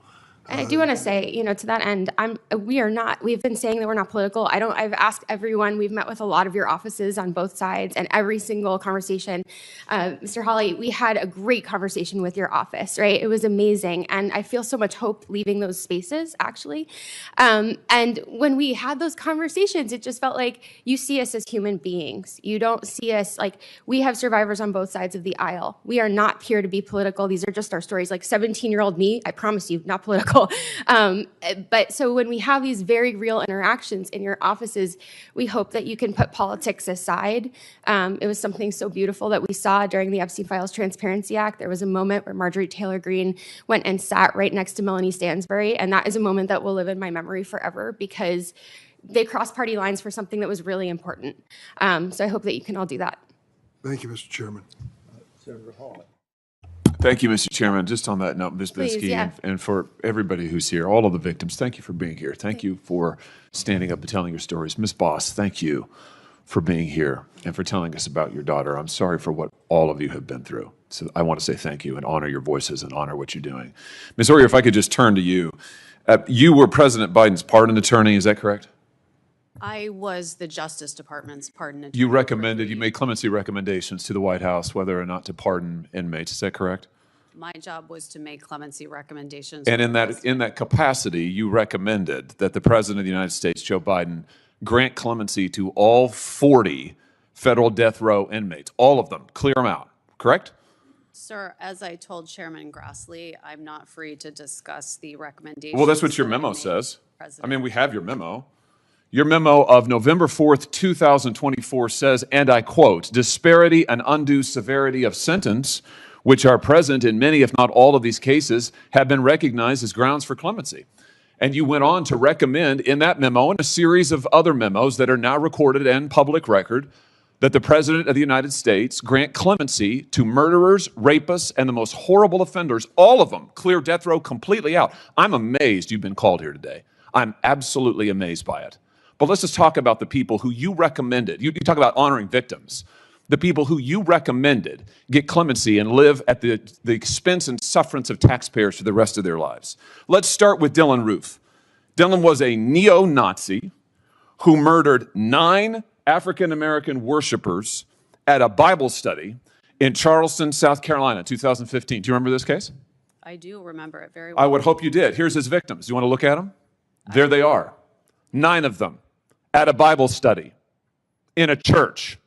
Speaker 8: And I do want to say, to that end, we've been saying that we're not political. I've asked everyone, we've met with a lot of your offices on both sides, and every single conversation, Mr. Hawley, we had a great conversation with your office, right? It was amazing. And I feel so much hope leaving those spaces, actually. And when we had those conversations, it just felt like you see us as human beings. You don't see us like, we have survivors on both sides of the aisle. We are not here to be political. These are just our stories. Like 17-year-old me, I promise you, not political. But so when we have these very real interactions in your offices, we hope that you can put politics aside. It was something so beautiful that we saw during the Epstein Files Transparency Act. There was a moment where Marjorie Taylor Greene went and sat right next to Melanie Stansbury, and that is a moment that will live in my memory forever because they crossed party lines for something that was really important. So I hope that you can all do that.
Speaker 2: Thank you, Mr. Chairman.
Speaker 1: Senator Hawley.
Speaker 12: Thank you, Mr. Chairman. Just on that note, Ms.
Speaker 8: Please,
Speaker 12: Binsky,
Speaker 8: yeah.
Speaker 12: and for everybody who's here, all of the victims, thank you for being here. Thank you for standing up and telling your stories. Ms. Boss, thank you for being here and for telling us about your daughter. I'm sorry for what all of you have been through. So I want to say thank you and honor your voices and honor what you're doing. Ms. Oyer, if I could just turn to you. You were President Biden's pardon attorney, is that correct?
Speaker 10: I was the Justice Department's pardon attorney.
Speaker 12: You made clemency recommendations to the White House whether or not to pardon inmates, is that correct?
Speaker 10: My job was to make clemency recommendations.
Speaker 12: And in that capacity, you recommended that the President of the United States, Joe Biden, grant clemency to all 40 federal death row inmates, all of them, clear them out, correct?
Speaker 10: Sir, as I told Chairman Grassley, I'm not free to discuss the recommendations.
Speaker 12: Well, that's what your memo says. I mean, we have your memo. Your memo of November 4th, 2024 says, and I quote, disparity and undue severity of sentence, which are present in many, if not all of these cases, have been recognized as grounds for clemency. And you went on to recommend in that memo and a series of other memos that are now recorded and public record that the President of the United States grant clemency to murderers, rapists, and the most horrible offenders, all of them, clear death row completely out. I'm amazed you've been called here today. I'm absolutely amazed by it. But let's just talk about the people who you recommended. You talk about honoring victims. The people who you recommended get clemency and live at the expense and sufferance of taxpayers for the rest of their lives. Let's start with Dylan Roof. Dylan was a neo-Nazi who murdered 9 African-American worshipers at a Bible study in Charleston, South Carolina, 2015. Do you remember this case?
Speaker 10: I do remember it very well.
Speaker 12: I would hope you did. Here's his victims. You want to look at them? There they are. 9 of them at a Bible study in a church,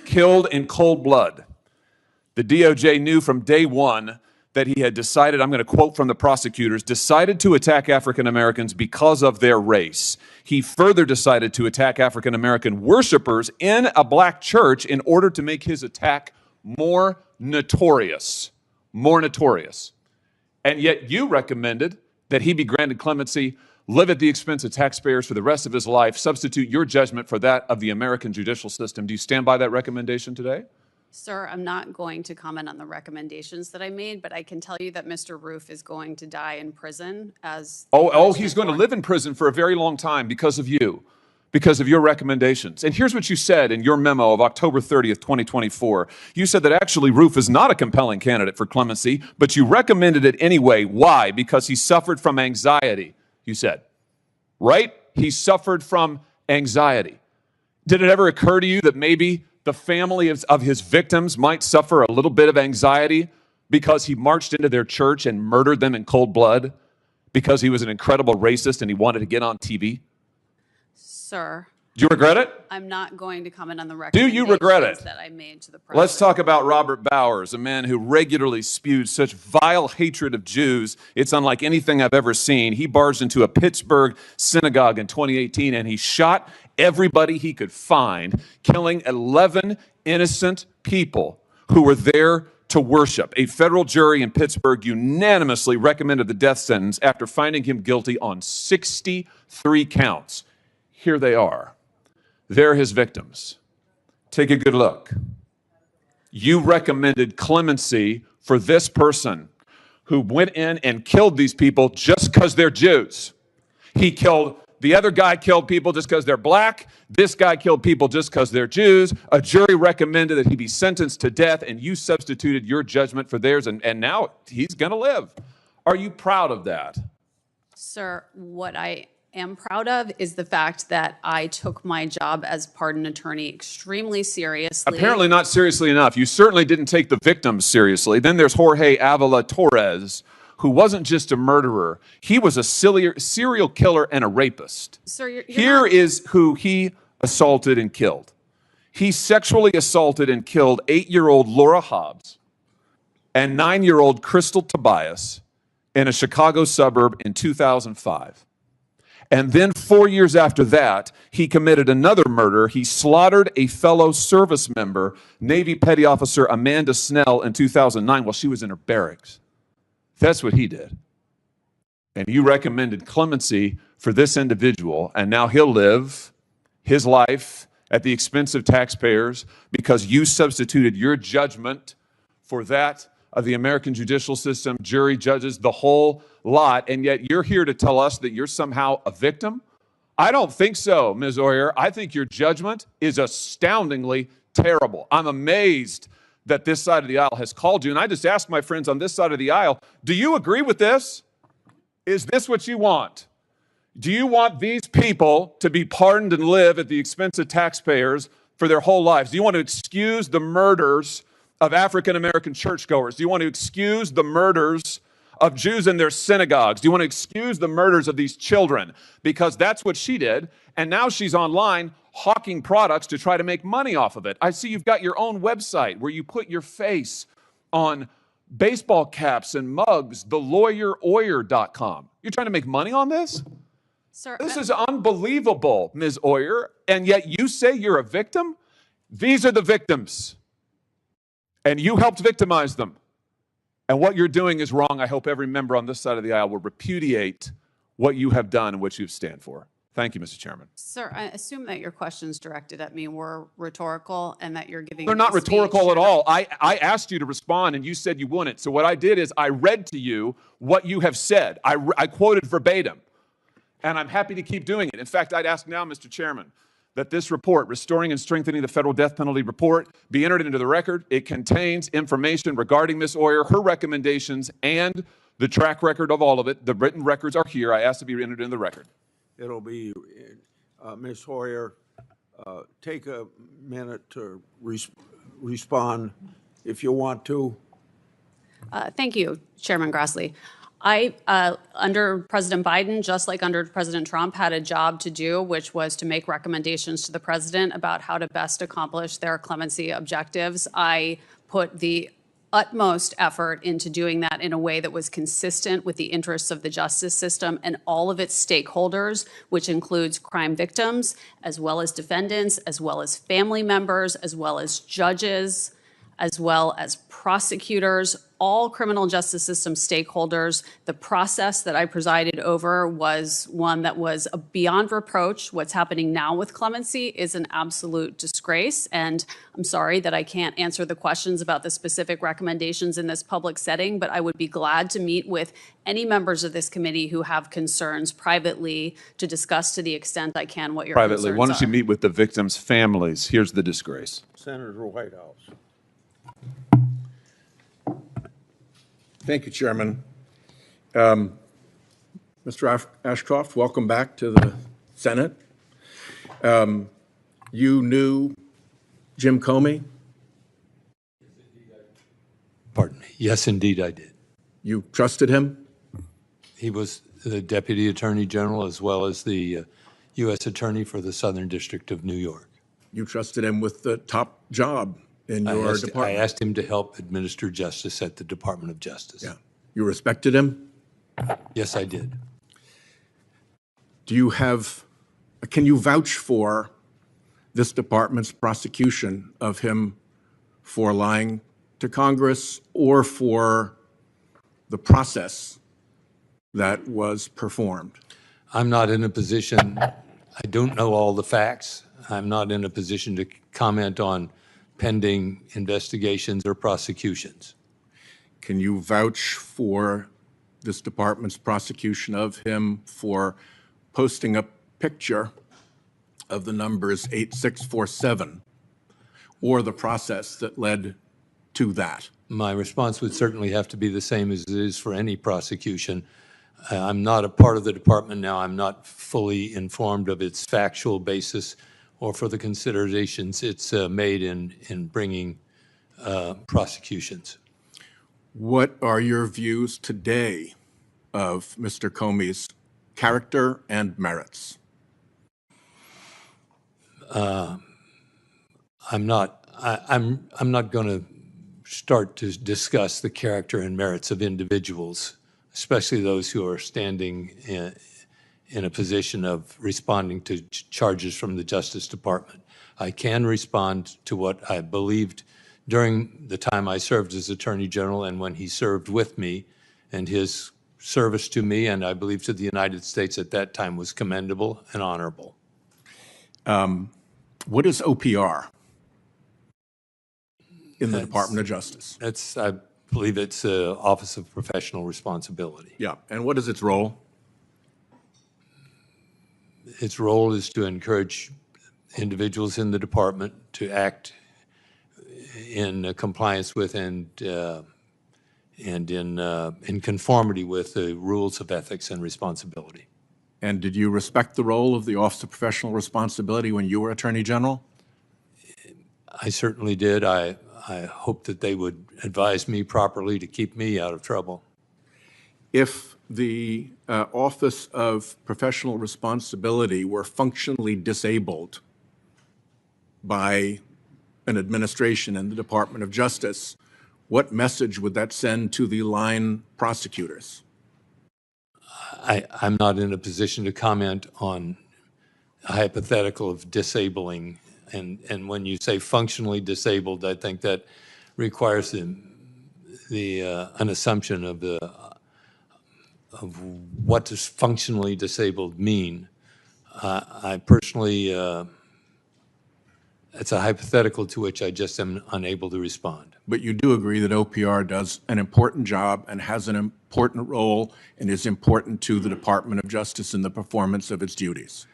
Speaker 12: killed in cold blood. The DOJ knew from day one that he had decided, I'm going to quote from the prosecutors, decided to attack African Americans because of their race. He further decided to attack African American worshipers in a black church in order to make his attack more notorious. More notorious. And yet you recommended that he be granted clemency, live at the expense of taxpayers for the rest of his life, substitute your judgment for that of the American judicial system. Do you stand by that recommendation today?
Speaker 10: Sir, I'm not going to comment on the recommendations that I made, but I can tell you that Mr. Roof is going to die in prison as...
Speaker 12: He's going to live in prison for a very long time because of you, because of your recommendations. And here's what you said in your memo of October 30th, 2024. You said that actually Roof is not a compelling candidate for clemency, but you recommended it anyway. Why? Because he suffered from anxiety, you said. Right? He suffered from anxiety. Did it ever occur to you that maybe the family of his victims might suffer a little bit of anxiety because he marched into their church and murdered them in cold blood because he was an incredible racist and he wanted to get on TV?
Speaker 10: Sir.
Speaker 12: Do you regret it?
Speaker 10: I'm not going to comment on the
Speaker 12: Do
Speaker 10: recommendations
Speaker 12: you regret it?
Speaker 10: that I made to the president.
Speaker 12: Let's talk about Robert Bowers, a man who regularly spewed such vile hatred of Jews. It's unlike anything I've ever seen. He barged into a Pittsburgh synagogue in 2018 and he shot everybody he could find, killing 11 innocent people who were there to worship. A federal jury in Pittsburgh unanimously recommended the death sentence after finding him guilty on 63 counts. Here they are. They're his victims. Take a good look. You recommended clemency for this person who went in and killed these people just because they're Jews. The other guy killed people just because they're black. This guy killed people just because they're Jews. A jury recommended that he be sentenced to death, and you substituted your judgment for theirs, and now he's going to live. Are you proud of that?
Speaker 10: Sir, what I am proud of is the fact that I took my job as pardon attorney extremely seriously.
Speaker 12: Apparently not seriously enough. You certainly didn't take the victims seriously. Then there's Jorge Avila Torres, who wasn't just a murderer. He was a serial killer and a rapist.
Speaker 10: Sir,
Speaker 12: Here is who he assaulted and killed. He sexually assaulted and killed 8-year-old Laura Hobbs and 9-year-old Crystal Tobias in a Chicago suburb in 2005. And then 4 years after that, he committed another murder. He slaughtered a fellow service member, Navy Petty Officer Amanda Snell, in 2009 while she was in her barracks. That's what he did. And you recommended clemency for this individual, and now he'll live his life at the expense of taxpayers because you substituted your judgment for that of the American judicial system, jury, judges, the whole lot, and yet you're here to tell us that you're somehow a victim? I don't think so, Ms. Oyer. I think your judgment is astoundingly terrible. I'm amazed that this side of the aisle has called you, and I just asked my friends on this side of the aisle, do you agree with this? Is this what you want? Do you want these people to be pardoned and live at the expense of taxpayers for their whole lives? Do you want to excuse the murders of African-American churchgoers? Do you want to excuse the murders of Jews in their synagogues? Do you want to excuse the murders of these children? Because that's what she did, and now she's online hawking products to try to make money off of it. I see you've got your own website where you put your face on baseball caps and mugs, thelawyeroyer.com. You're trying to make money on this?
Speaker 10: Sir,
Speaker 12: This is unbelievable, Ms. Oyer, and yet you say you're a victim? These are the victims, and you helped victimize them. And what you're doing is wrong. I hope every member on this side of the aisle will repudiate what you have done and what you stand for. Thank you, Mr. Chairman.
Speaker 10: Sir, I assume that your questions directed at me were rhetorical and that you're giving
Speaker 12: They're not
Speaker 10: a speech.
Speaker 12: rhetorical at all. I asked you to respond, and you said you wouldn't. So what I did is I read to you what you have said. I quoted verbatim, and I'm happy to keep doing it. In fact, I'd ask now, Mr. Chairman, that this report, Restoring and Strengthening the Federal Death Penalty Report, be entered into the record. It contains information regarding Ms. Oyer, her recommendations, and the track record of all of it. The written records are here. I asked to be entered into the record.
Speaker 1: It'll be, Ms. Hoyer, take a minute to respond if you want to.
Speaker 10: Thank you, Chairman Grassley. Under President Biden, just like under President Trump, had a job to do, which was to make recommendations to the president about how to best accomplish their clemency objectives. I put the utmost effort into doing that in a way that was consistent with the interests of the justice system and all of its stakeholders, which includes crime victims, as well as defendants, as well as family members, as well as judges, as well as prosecutors, all criminal justice system stakeholders. The process that I presided over was one that was beyond reproach. What's happening now with clemency is an absolute disgrace, and I'm sorry that I can't answer the questions about the specific recommendations in this public setting, but I would be glad to meet with any members of this committee who have concerns privately to discuss to the extent I can what your
Speaker 12: Privately,
Speaker 10: concerns
Speaker 12: why don't you
Speaker 10: are.
Speaker 12: meet with the victims' families? Here's the disgrace.
Speaker 1: Senator Whitehouse.
Speaker 13: Thank you, Chairman. Mr. Ashcroft, welcome back to the Senate. You knew Jim Comey?
Speaker 7: Pardon me. Yes, indeed, I did.
Speaker 13: You trusted him?
Speaker 7: He was the Deputy Attorney General as well as the U.S. Attorney for the Southern District of New York.
Speaker 13: You trusted him with the top job in your department?
Speaker 7: I asked him to help administer justice at the Department of Justice.
Speaker 13: Yeah. You respected him?
Speaker 7: Yes, I did.
Speaker 13: Can you vouch for this department's prosecution of him for lying to Congress or for the process that was performed?
Speaker 7: I'm not in a position, I don't know all the facts. I'm not in a position to comment on pending investigations or prosecutions.
Speaker 13: Can you vouch for this department's prosecution of him for posting a picture of the numbers 8647 or the process that led to that?
Speaker 7: My response would certainly have to be the same as it is for any prosecution. I'm not a part of the department now. I'm not fully informed of its factual basis or for the considerations it's made in bringing prosecutions.
Speaker 13: What are your views today of Mr. Comey's character and merits?
Speaker 7: I'm not going to start to discuss the character and merits of individuals, especially those who are standing in a position of responding to charges from the Justice Department. I can respond to what I believed during the time I served as Attorney General and when he served with me, and his service to me and I believe to the United States at that time was commendable and honorable.
Speaker 13: What is OPR in the Department of Justice?
Speaker 7: I believe it's Office of Professional Responsibility.
Speaker 13: Yeah, and what is its role?
Speaker 7: Its role is to encourage individuals in the department to act in compliance with and in conformity with the rules of ethics and responsibility.
Speaker 13: And did you respect the role of the Office of Professional Responsibility when you were Attorney General?
Speaker 7: I certainly did. I hope that they would advise me properly to keep me out of trouble.
Speaker 13: If the Office of Professional Responsibility were functionally disabled by an administration in the Department of Justice, what message would that send to the line prosecutors?
Speaker 7: I'm not in a position to comment on a hypothetical of disabling. And when you say functionally disabled, I think that requires an assumption of what does functionally disabled mean. I personally, it's a hypothetical to which I just am unable to respond.
Speaker 13: But you do agree that OPR does an important job and has an important role and is important to the Department of Justice in the performance of its duties?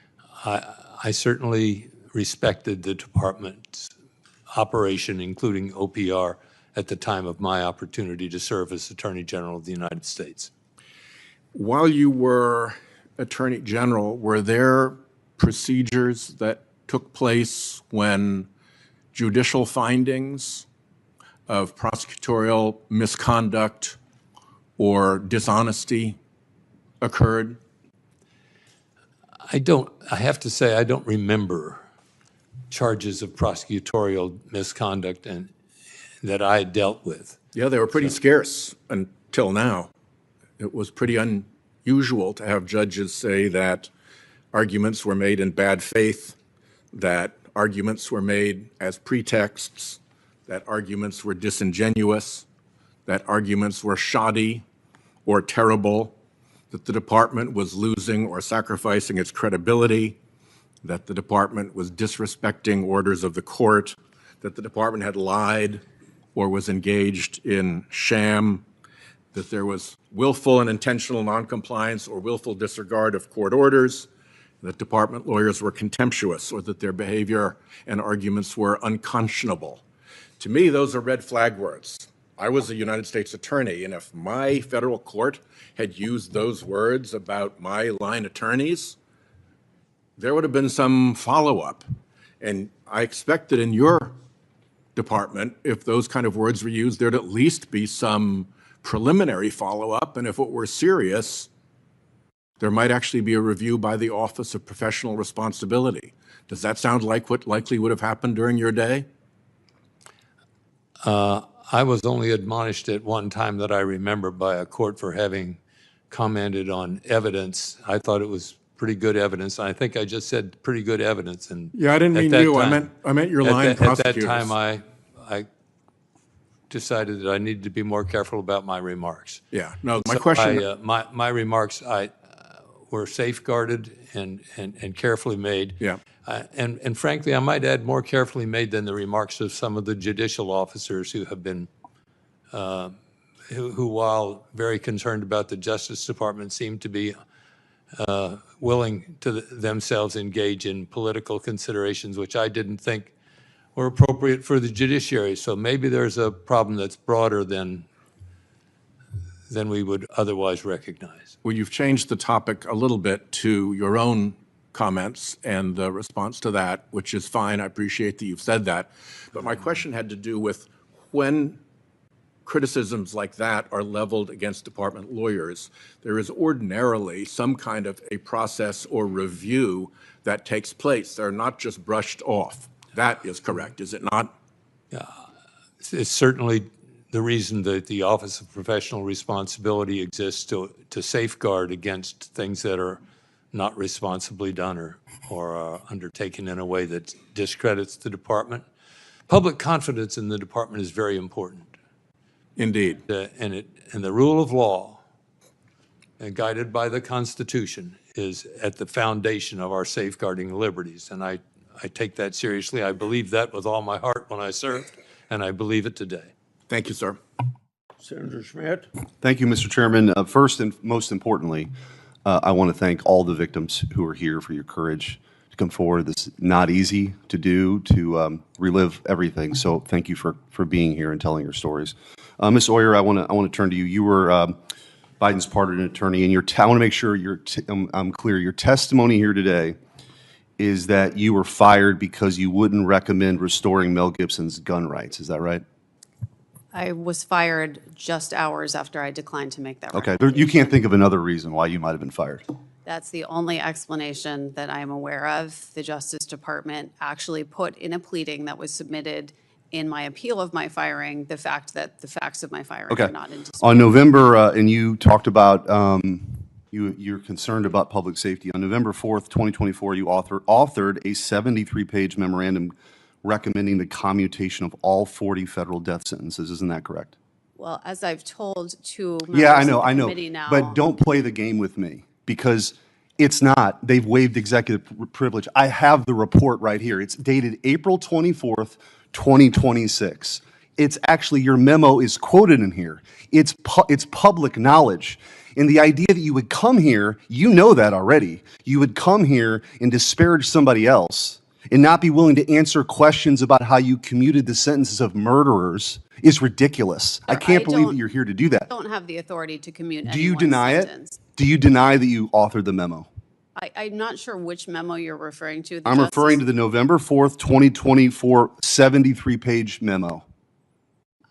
Speaker 7: I certainly respected the department's operation, including OPR, at the time of my opportunity to serve as Attorney General of the United States.
Speaker 13: While you were Attorney General, were there procedures that took place when judicial findings of prosecutorial misconduct or dishonesty occurred?
Speaker 7: I have to say, I don't remember charges of prosecutorial misconduct and that I dealt with.
Speaker 13: Yeah, they were pretty scarce until now. It was pretty unusual to have judges say that arguments were made in bad faith, that arguments were made as pretexts, that arguments were disingenuous, that arguments were shoddy or terrible, that the department was losing or sacrificing its credibility, that the department was disrespecting orders of the court, that the department had lied or was engaged in sham, that there was willful and intentional noncompliance or willful disregard of court orders, that department lawyers were contemptuous or that their behavior and arguments were unconscionable. To me, those are red flag words. I was a United States attorney, and if my federal court had used those words about my line attorneys, there would have been some follow-up. And I expect that in your department, if those kind of words were used, there'd at least be some preliminary follow-up, and if it were serious, there might actually be a review by the Office of Professional Responsibility. Does that sound like what likely would have happened during your day?
Speaker 7: I was only admonished at one time that I remember by a court for having commented on evidence. I thought it was pretty good evidence. I think I just said pretty good evidence. And
Speaker 13: yeah, I didn't mean you. I meant your line prosecutors.
Speaker 7: At that time, I decided that I needed to be more careful about my remarks.
Speaker 13: Yeah. No, my question.
Speaker 7: My remarks were safeguarded and carefully made.
Speaker 13: Yeah.
Speaker 7: And frankly, I might add more carefully made than the remarks of some of the judicial officers who have been, who while very concerned about the Justice Department, seem to be willing to themselves engage in political considerations, which I didn't think were appropriate for the judiciary. So maybe there's a problem that's broader than we would otherwise recognize.
Speaker 13: Well, you've changed the topic a little bit to your own comments and the response to that, which is fine. I appreciate that you've said that. But my question had to do with when criticisms like that are leveled against department lawyers, there is ordinarily some kind of a process or review that takes place. They're not just brushed off. That is correct, is it not?
Speaker 7: Yeah, it's certainly the reason that the Office of Professional Responsibility exists to safeguard against things that are not responsibly done or undertaken in a way that discredits the department. Public confidence in the department is very important.
Speaker 13: Indeed.
Speaker 7: And the rule of law, guided by the Constitution, is at the foundation of our safeguarding liberties. And I take that seriously. I believe that with all my heart when I served, and I believe it today.
Speaker 13: Thank you, sir.
Speaker 1: Senator Schmidt.
Speaker 14: Thank you, Mr. Chairman. First and most importantly, I want to thank all the victims who are here for your courage to come forward. This is not easy to do, to relive everything. So thank you for being here and telling your stories. Ms. Oyer, I want to turn to you. You were Biden's pardon attorney, and I want to make sure I'm clear. Your testimony here today is that you were fired because you wouldn't recommend restoring Mel Gibson's gun rights. Is that right?
Speaker 10: I was fired just hours after I declined to make that
Speaker 14: Okay,
Speaker 10: recommendation.
Speaker 14: you can't think of another reason why you might have been fired.
Speaker 10: That's the only explanation that I am aware of. The Justice Department actually put in a pleading that was submitted in my appeal of my firing, the fact that the facts of my firing
Speaker 14: Okay.
Speaker 10: are not in dispute.
Speaker 14: On November, and you talked about you're concerned about public safety. On November 4th, 2024, you authored a 73-page memorandum recommending the commutation of all 40 federal death sentences. Isn't that correct?
Speaker 10: Well, as I've told to members
Speaker 14: Yeah, I
Speaker 10: of
Speaker 14: know,
Speaker 10: the
Speaker 14: I know.
Speaker 10: committee now.
Speaker 14: But don't play the game with me, because it's not. They've waived executive privilege. I have the report right here. It's dated April 24th, 2026. It's actually, your memo is quoted in here. It's public knowledge. And the idea that you would come here, you know that already. You would come here and disparage somebody else and not be willing to answer questions about how you commuted the sentences of murderers is ridiculous. I can't believe that you're here to do that.
Speaker 10: I don't have the authority to commute
Speaker 14: Do you
Speaker 10: anyone's
Speaker 14: deny
Speaker 10: sentence.
Speaker 14: it? Do you deny that you authored the memo?
Speaker 10: I'm not sure which memo you're referring to.
Speaker 14: I'm referring to the November 4th, 2024 73-page memo.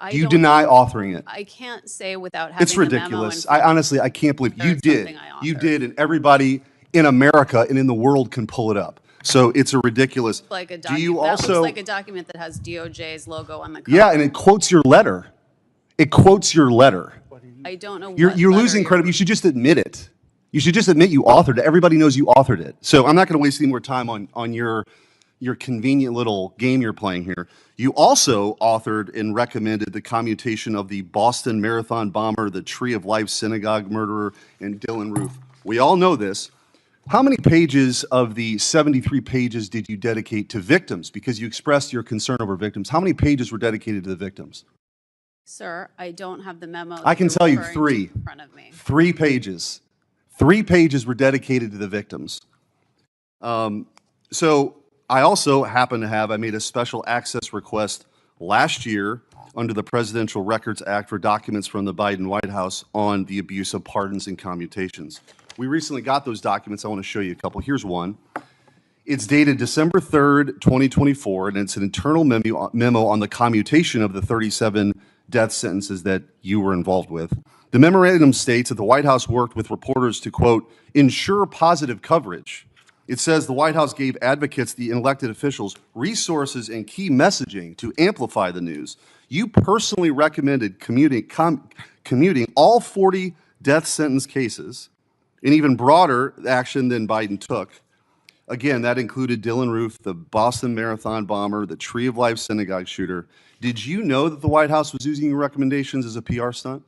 Speaker 10: I
Speaker 14: Do you
Speaker 10: don't
Speaker 14: deny
Speaker 10: know.
Speaker 14: authoring it?
Speaker 10: I can't say without having
Speaker 14: It's
Speaker 10: the memo in
Speaker 14: ridiculous.
Speaker 10: front
Speaker 14: I honestly, I can't believe you
Speaker 10: it's
Speaker 14: did.
Speaker 10: something I
Speaker 14: You
Speaker 10: authored.
Speaker 14: did, and everybody in America and in the world can pull it up. So it's a ridiculous.
Speaker 10: Like a
Speaker 14: Do you
Speaker 10: that
Speaker 14: also?
Speaker 10: looks like a document that has DOJ's logo on the cover.
Speaker 14: Yeah, and it quotes your letter. It quotes your letter.
Speaker 10: I don't know
Speaker 14: You're
Speaker 10: what
Speaker 14: you're
Speaker 10: letter
Speaker 14: losing credibility. You should just admit it. You should just admit you authored it. Everybody knows you authored it. So I'm not going to waste any more time on your convenient little game you're playing here. You also authored and recommended the commutation of the Boston Marathon bomber, the Tree of Life synagogue murderer, and Dylan Roof. We all know this. How many pages of the 73 pages did you dedicate to victims? Because you expressed your concern over victims. How many pages were dedicated to the victims?
Speaker 10: Sir, I don't have the memo.
Speaker 14: I can
Speaker 10: that you're
Speaker 14: tell you
Speaker 10: referring to
Speaker 14: 3.
Speaker 10: in front of me.
Speaker 14: 3 pages. 3 pages were dedicated to the victims. So I also happen to have, I made a special access request last year under the Presidential Records Act for documents from the Biden White House on the abuse of pardons and commutations. We recently got those documents. I want to show you a couple. Here's one. It's dated December 3rd, 2024, and it's an internal memo on the commutation of the 37 death sentences that you were involved with. The memorandum states that the White House worked with reporters to, quote, ensure positive coverage. It says the White House gave advocates, the elected officials, resources and key messaging to amplify the news. You personally recommended commuting all 40 death sentence cases, an even broader action than Biden took. Again, that included Dylan Roof, the Boston Marathon bomber, the Tree of Life synagogue shooter. Did you know that the White House was using your recommendations as a PR stunt?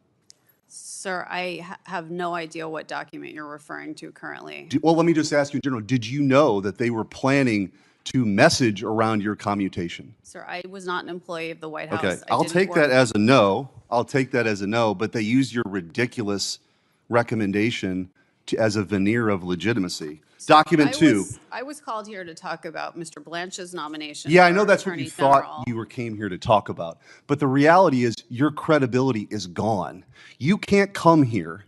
Speaker 10: Sir, I have no idea what document you're referring to currently.
Speaker 14: Well, let me just ask you in general, did you know that they were planning to message around your commutation?
Speaker 10: Sir, I was not an employee of the White House.
Speaker 14: Okay,
Speaker 10: I
Speaker 14: I'll
Speaker 10: didn't
Speaker 14: take
Speaker 10: work-
Speaker 14: that as a no. I'll take that as a no, but they used your ridiculous recommendation as a veneer of legitimacy. Document 2.
Speaker 10: I was called here to talk about Mr. Blanche's nomination.
Speaker 14: Yeah, I
Speaker 10: for
Speaker 14: know that's what
Speaker 10: Attorney
Speaker 14: you thought
Speaker 10: General.
Speaker 14: you came here to talk about. But the reality is your credibility is gone. You can't come here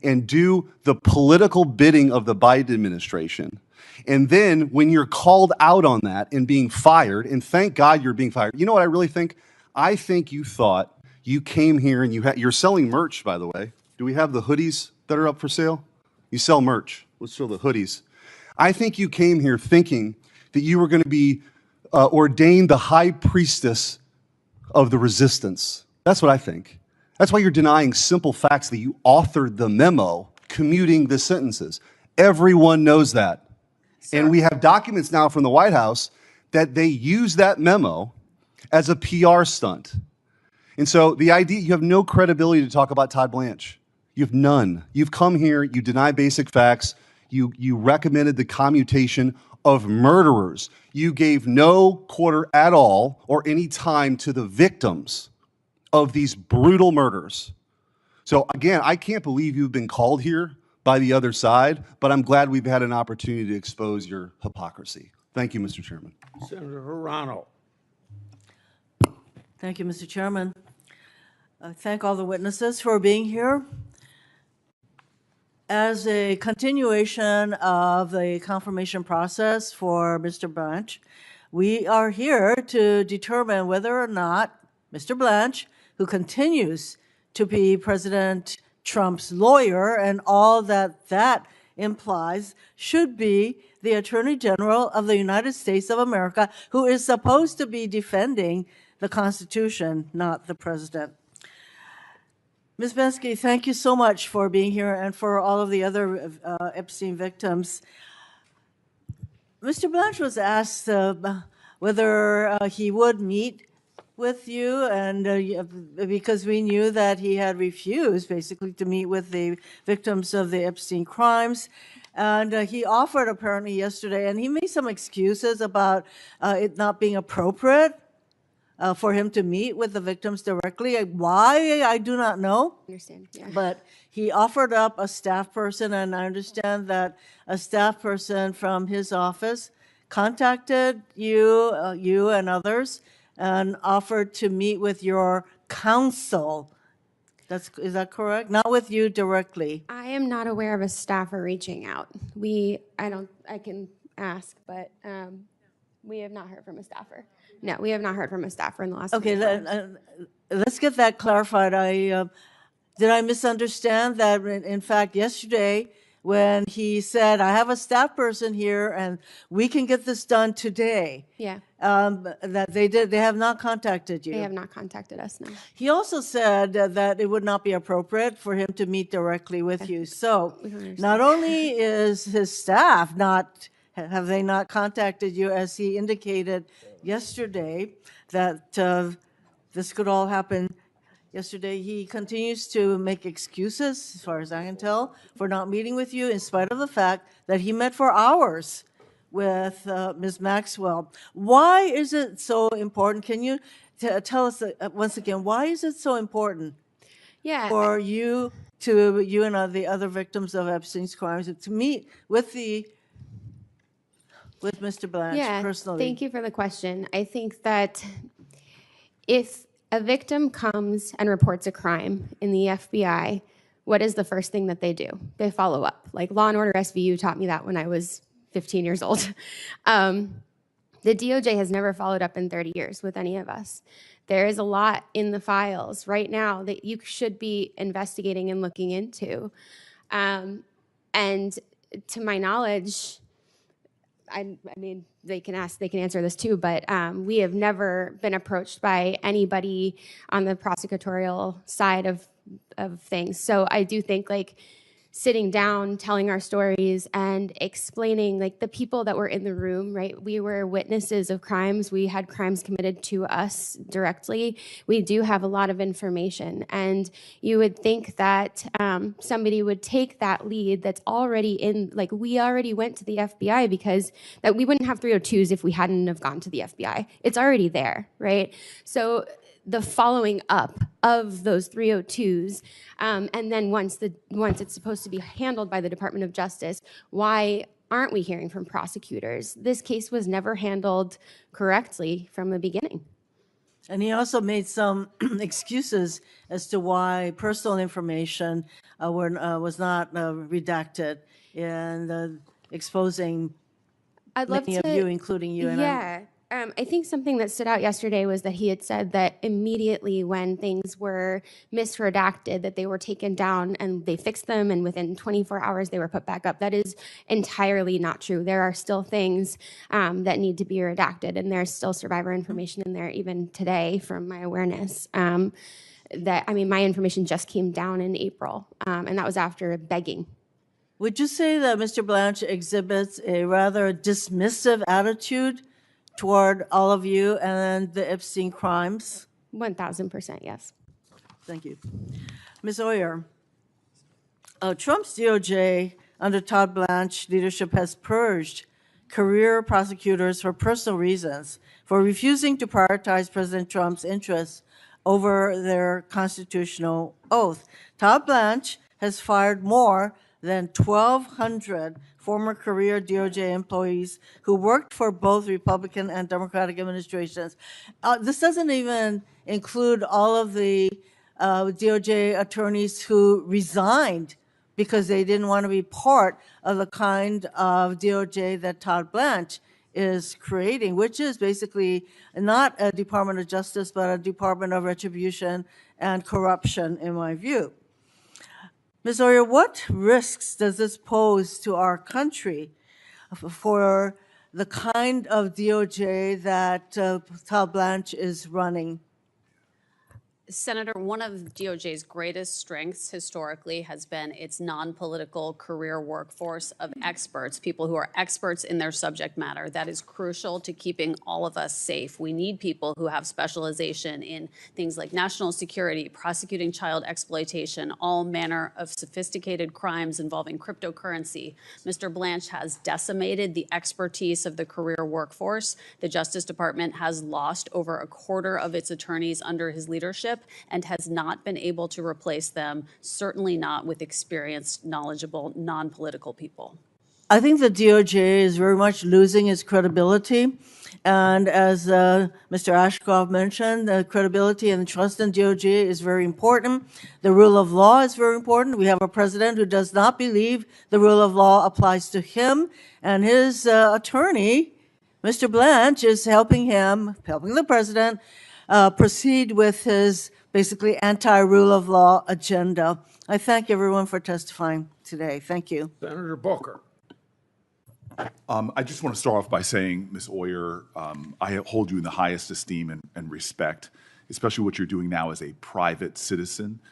Speaker 14: and do the political bidding of the Biden administration. And then when you're called out on that and being fired, and thank God you're being fired. You know what I really think? I think you thought you came here and you're selling merch, by the way. Do we have the hoodies that are up for sale? You sell merch. Let's show the hoodies. I think you came here thinking that you were going to be ordained the high priestess of the resistance. That's what I think. That's why you're denying simple facts that you authored the memo commuting the sentences. Everyone knows that. And we have documents now from the White House that they use that memo as a PR stunt. And so the idea, you have no credibility to talk about Todd Blanche. You have none. You've come here, you deny basic facts, you recommended the commutation of murderers. You gave no quarter at all or any time to the victims of these brutal murders. So again, I can't believe you've been called here by the other side, but I'm glad we've had an opportunity to expose your hypocrisy. Thank you, Mr. Chairman.
Speaker 1: Senator Hirano.
Speaker 15: Thank you, Mr. Chairman. Thank all the witnesses for being here. As a continuation of the confirmation process for Mr. Blanche, we are here to determine whether or not Mr. Blanche, who continues to be President Trump's lawyer and all that that implies, should be the Attorney General of the United States of America, who is supposed to be defending the Constitution, not the President. Ms. Bensky, thank you so much for being here and for all of the other Epstein victims. Mr. Blanche was asked whether he would meet with you, and because we knew that he had refused basically to meet with the victims of the Epstein crimes. And he offered apparently yesterday, and he made some excuses about it not being appropriate for him to meet with the victims directly. Why, I do not know.
Speaker 8: Understand, yeah.
Speaker 15: But he offered up a staff person, and I understand that a staff person from his office contacted you and others, and offered to meet with your counsel. Is that correct? Not with you directly.
Speaker 8: I am not aware of a staffer reaching out. I can ask, but we have not heard from a staffer. No, we have not heard from a staffer in the last.
Speaker 15: Okay,
Speaker 8: 24 hours.
Speaker 15: let's get that clarified. Did I misunderstand that, in fact, yesterday, when he said, I have a staff person here and we can get this done today,
Speaker 8: Yeah,
Speaker 15: that they have not contacted you?
Speaker 8: they have not contacted us, no.
Speaker 15: He also said that it would not be appropriate for him to meet directly with you. So
Speaker 8: We don't understand.
Speaker 15: not only is his staff have they not contacted you, as he indicated yesterday, that this could all happen yesterday, he continues to make excuses, as far as I can tell, for not meeting with you, in spite of the fact that he met for hours with Ms. Maxwell. Why is it so important? Can you tell us once again, why is it so important
Speaker 8: Yeah,
Speaker 15: for you and the other victims of Epstein's crimes to meet with Mr. Blanche
Speaker 8: yeah,
Speaker 15: personally?
Speaker 8: thank you for the question. I think that if a victim comes and reports a crime in the FBI, what is the first thing that they do? They follow up. Like Law and Order SVU taught me that when I was 15 years old. The DOJ has never followed up in 30 years with any of us. There is a lot in the files right now that you should be investigating and looking into. And to my knowledge, I mean, they can answer this too, but we have never been approached by anybody on the prosecutorial side of things. So I do think like sitting down, telling our stories and explaining like the people that were in the room, right? We were witnesses of crimes. We had crimes committed to us directly. We do have a lot of information, and you would think that somebody would take that lead that's already in, like we already went to the FBI because that we wouldn't have 302s if we hadn't have gone to the FBI. It's already there, right? So the following up of those 302s, and then once it's supposed to be handled by the Department of Justice, why aren't we hearing from prosecutors? This case was never handled correctly from the beginning.
Speaker 15: And he also made some excuses as to why personal information was not redacted in exposing many of you, including you.
Speaker 8: Yeah. I think something that stood out yesterday was that he had said that immediately when things were misredacted, that they were taken down and they fixed them, and within 24 hours they were put back up. That is entirely not true. There are still things that need to be redacted, and there's still survivor information in there even today from my awareness. My information just came down in April, and that was after begging.
Speaker 15: Would you say that Mr. Blanche exhibits a rather dismissive attitude toward all of you and the Epstein crimes?
Speaker 8: 1,000%, yes.
Speaker 15: Thank you. Ms. Oyer, Trump's DOJ under Todd Blanche leadership has purged career prosecutors for personal reasons for refusing to prioritize President Trump's interests over their constitutional oath. Todd Blanche has fired more than 1,200 former career DOJ employees who worked for both Republican and Democratic administrations. This doesn't even include all of the DOJ attorneys who resigned because they didn't want to be part of the kind of DOJ that Todd Blanche is creating, which is basically not a Department of Justice, but a Department of Retribution and Corruption, in my view. Ms. Oyer, what risks does this pose to our country for the kind of DOJ that Todd Blanche is running?
Speaker 10: Senator, one of DOJ's greatest strengths historically has been its non-political career workforce of experts, people who are experts in their subject matter. That is crucial to keeping all of us safe. We need people who have specialization in things like national security, prosecuting child exploitation, all manner of sophisticated crimes involving cryptocurrency. Mr. Blanche has decimated the expertise of the career workforce. The Justice Department has lost over a quarter of its attorneys under his leadership and has not been able to replace them, certainly not with experienced, knowledgeable, non-political people.
Speaker 15: I think the DOJ is very much losing its credibility. And as Mr. Ashcroft mentioned, the credibility and trust in DOJ is very important. The rule of law is very important. We have a president who does not believe the rule of law applies to him, and his attorney Mr. Blanche is helping the president, proceed with his basically anti-rule of law agenda. I thank everyone for testifying today. Thank you.
Speaker 1: Senator Booker.
Speaker 16: I just want to start off by saying, Ms. Oyer, I hold you in the highest esteem and respect, especially what you're doing now as a private citizen.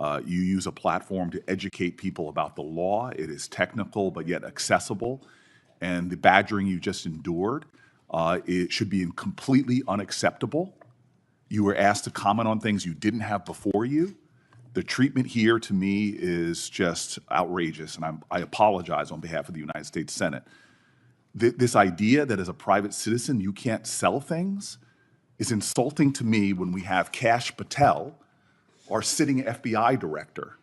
Speaker 16: You use a platform to educate people about the law. It is technical, but yet accessible. And the badgering you just endured, it should be completely unacceptable. You were asked to comment on things you didn't have before you. The treatment here, to me, is just outrageous, and I apologize on behalf of the United States Senate. This idea that as a private citizen you can't sell things is insulting to me when we have Kash Patel, our sitting FBI director,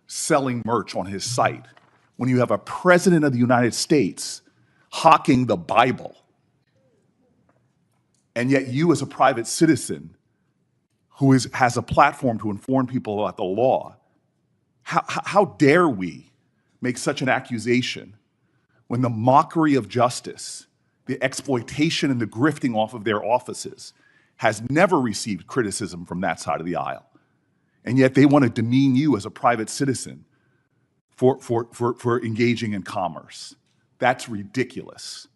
Speaker 16: selling merch on his site, when you have a president of the United States hawking the Bible, and yet you as a private citizen who has a platform to inform people about the law, how dare we make such an accusation when the mockery of justice, the exploitation and the grifting off of their offices has never received criticism from that side of the aisle. And yet they want to demean you as a private citizen for engaging in commerce. That's ridiculous.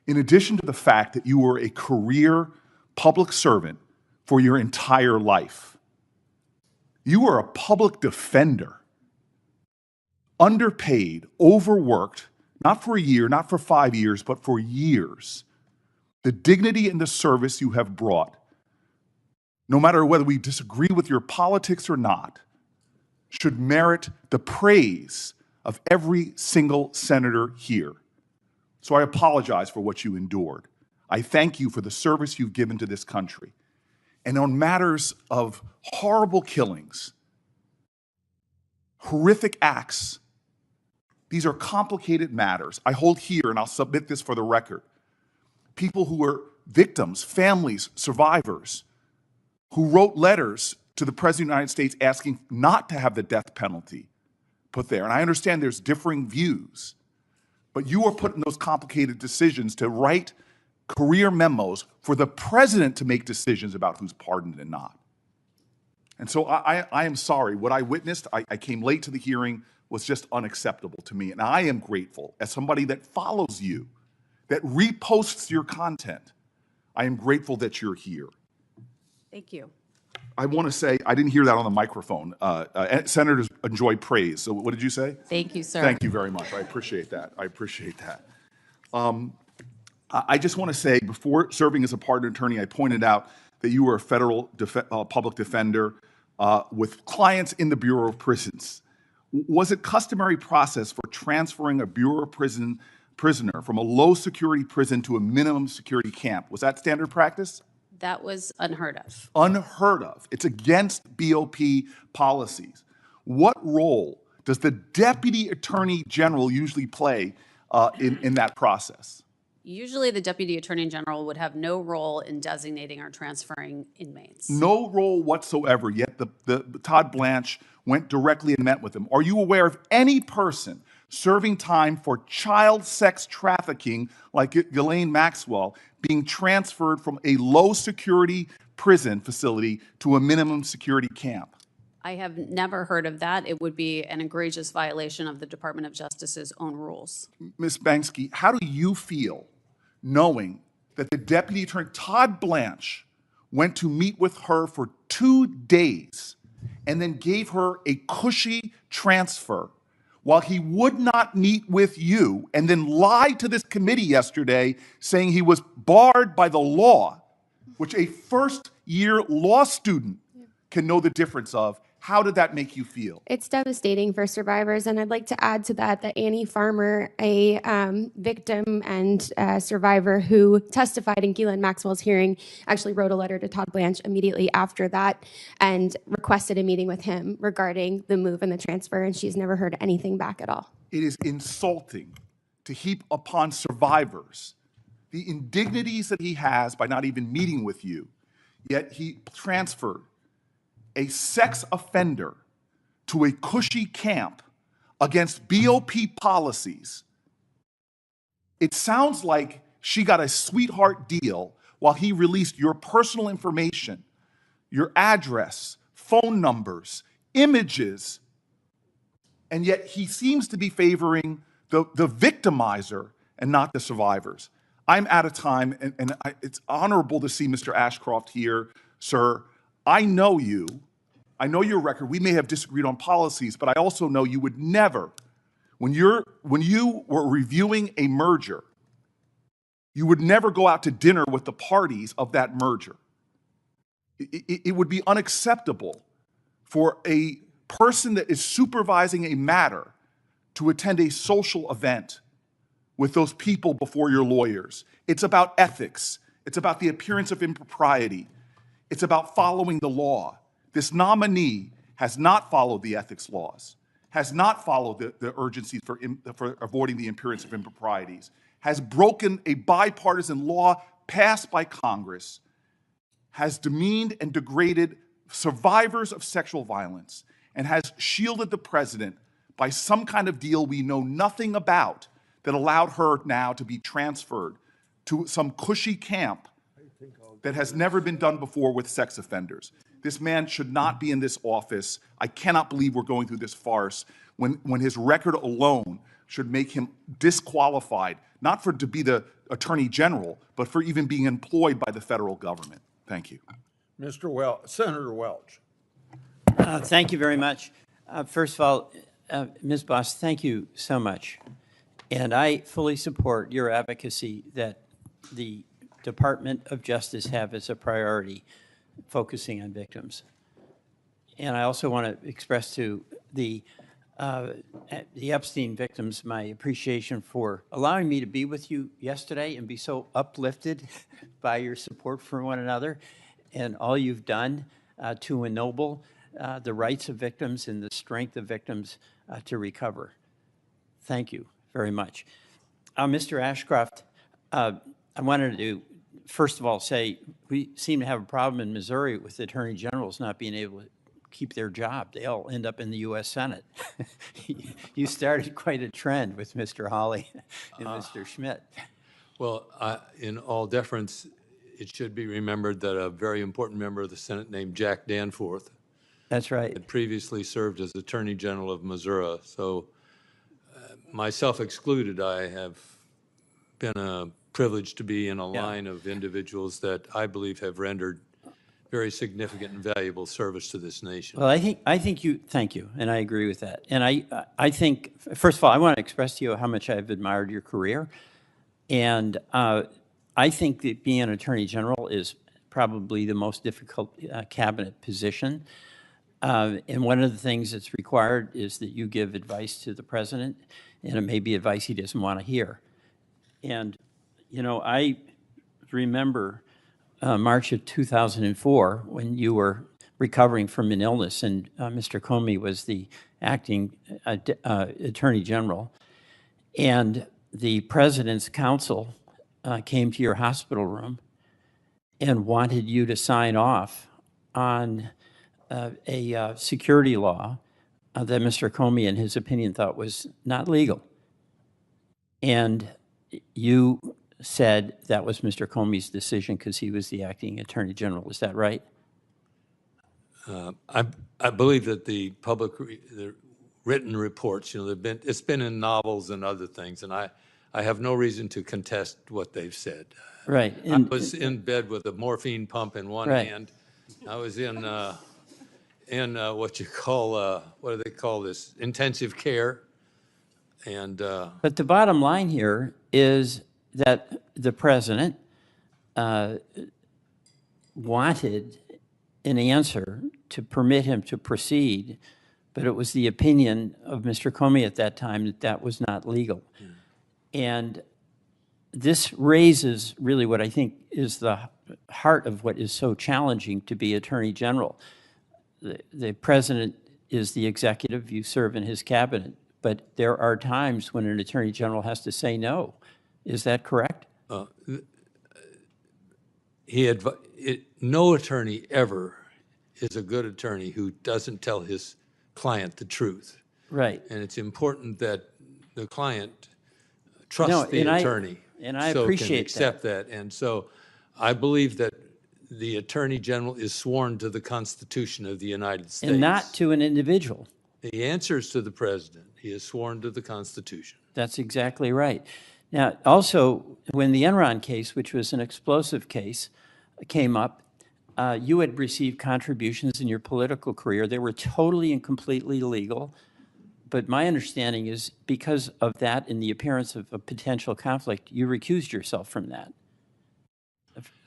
Speaker 16: In addition to the fact that you were a career public servant for your entire life, you were a public defender, underpaid, overworked, not for a year, not for 5 years, but for years. The dignity and the service you have brought, no matter whether we disagree with your politics or not, should merit the praise of every single senator here. So I apologize for what you endured. I thank you for the service you've given to this country. And on matters of horrible killings, horrific acts, these are complicated matters. I hold here, and I'll submit this for the record, people who were victims, families, survivors, who wrote letters to the President of the United States asking not to have the death penalty put there. And I understand there's differing views, but you were put in those complicated decisions to write career memos for the president to make decisions about who's pardoned and not. And so I am sorry. What I witnessed, I came late to the hearing, was just unacceptable to me. And I am grateful, as somebody that follows you, that reposts your content, I am grateful that you're here.
Speaker 10: Thank you.
Speaker 16: I want to say, I didn't hear that on the microphone. Senators enjoy praise. So what did you say?
Speaker 10: Thank you, sir.
Speaker 16: Thank you very much. I appreciate that. I appreciate that. I just want to say, before serving as a pardon attorney, I pointed out that you were a federal public defender with clients in the Bureau of Prisons. Was it customary process for transferring a Bureau of Prison prisoner from a low security prison to a minimum security camp? Was that standard practice?
Speaker 10: That was unheard of.
Speaker 16: Unheard of. It's against BOP policies. What role does the Deputy Attorney General usually play in that process?
Speaker 10: Usually the Deputy Attorney General would have no role in designating or transferring inmates.
Speaker 16: No role whatsoever, yet the Todd Blanche went directly and met with him. Are you aware of any person serving time for child sex trafficking like Ghislaine Maxwell being transferred from a low security prison facility to a minimum security camp?
Speaker 10: I have never heard of that. It would be an egregious violation of the Department of Justice's own rules.
Speaker 16: Ms. Banksy, how do you feel knowing that the Deputy Attorney, Todd Blanche, went to meet with her for 2 days and then gave her a cushy transfer while he would not meet with you, and then lied to this committee yesterday saying he was barred by the law, which a first-year law student can know the difference of? How did that make you feel?
Speaker 8: It's devastating for survivors, and I'd like to add to that Annie Farmer, a victim and survivor who testified in Ghislaine Maxwell's hearing, actually wrote a letter to Todd Blanche immediately after that and requested a meeting with him regarding the move and the transfer, and she's never heard anything back at all.
Speaker 16: It is insulting to heap upon survivors the indignities that he has by not even meeting with you, yet he transferred a sex offender to a cushy camp against BOP policies. It sounds like she got a sweetheart deal while he released your personal information, your address, phone numbers, images, and yet he seems to be favoring the victimizer and not the survivors. I'm out of time, and it's honorable to see Mr. Ashcroft here, sir. I know you. I know your record. We may have disagreed on policies, but I also know you would never, when you were reviewing a merger, you would never go out to dinner with the parties of that merger. It would be unacceptable for a person that is supervising a matter to attend a social event with those people before your lawyers. It's about ethics. It's about the appearance of impropriety. It's about following the law. This nominee has not followed the ethics laws, has not followed the urgencies for avoiding the appearance of improprieties, has broken a bipartisan law passed by Congress, has demeaned and degraded survivors of sexual violence, and has shielded the president by some kind of deal we know nothing about that allowed her now to be transferred to some cushy camp that has never been done before with sex offenders. This man should not be in this office. I cannot believe we're going through this farce when his record alone should make him disqualified, not to be the Attorney General, but for even being employed by the federal government. Thank you.
Speaker 1: Senator Welch.
Speaker 17: Thank you very much. First of all, Ms. Boss, thank you so much. And I fully support your advocacy that the Department of Justice have as a priority, focusing on victims. And I also want to express to the Epstein victims my appreciation for allowing me to be with you yesterday and be so uplifted by your support for one another and all you've done to ennoble the rights of victims and the strength of victims to recover. Thank you very much. Mr. Ashcroft, I wanted to first of all say we seem to have a problem in Missouri with the attorney generals not being able to keep their job. They all end up in the U.S. Senate. You started quite a trend with Mr. Hawley and Mr. Schmidt.
Speaker 7: Well, in all deference, it should be remembered that a very important member of the Senate named Jack Danforth
Speaker 17: That's right.
Speaker 7: had previously served as Attorney General of Missouri. So myself excluded, I have been privileged to be in a line of individuals that I believe have rendered very significant and valuable service to this nation.
Speaker 17: Well, I think you, thank you, and I agree with that. And I think, first of all, I want to express to you how much I've admired your career. And I think that being an Attorney General is probably the most difficult cabinet position. And one of the things that's required is that you give advice to the president, and it may be advice he doesn't want to hear. And, you know, I remember March of 2004 when you were recovering from an illness, and Mr. Comey was the acting Attorney General. And the president's counsel came to your hospital room and wanted you to sign off on a security law that Mr. Comey, in his opinion, thought was not legal. And you said that was Mr. Comey's decision because he was the acting Attorney General. Is that right?
Speaker 7: I believe that the the written reports, you know, it's been in novels and other things, and I have no reason to contest what they've said.
Speaker 17: Right.
Speaker 7: I was in bed with a morphine pump in one hand. I was in what you call, what do they call this, intensive care. And
Speaker 17: but the bottom line here is that the president wanted an answer to permit him to proceed, but it was the opinion of Mr. Comey at that time that that was not legal. And this raises really what I think is the heart of what is so challenging to be Attorney General. The president is the executive, you serve in his cabinet, but there are times when an Attorney General has to say no. Is that correct?
Speaker 7: No attorney ever is a good attorney who doesn't tell his client the truth.
Speaker 17: Right.
Speaker 7: And it's important that the client trusts the attorney.
Speaker 17: And I
Speaker 7: so can
Speaker 17: appreciate
Speaker 7: accept that. And so I believe that the Attorney General is sworn to the Constitution of the United States.
Speaker 17: And not to an individual.
Speaker 7: He answers to the President. He is sworn to the Constitution.
Speaker 17: That's exactly right. Now, also, when the Enron case, which was an explosive case, came up, you had received contributions in your political career. They were totally and completely legal. But my understanding is because of that and the appearance of a potential conflict, you recused yourself from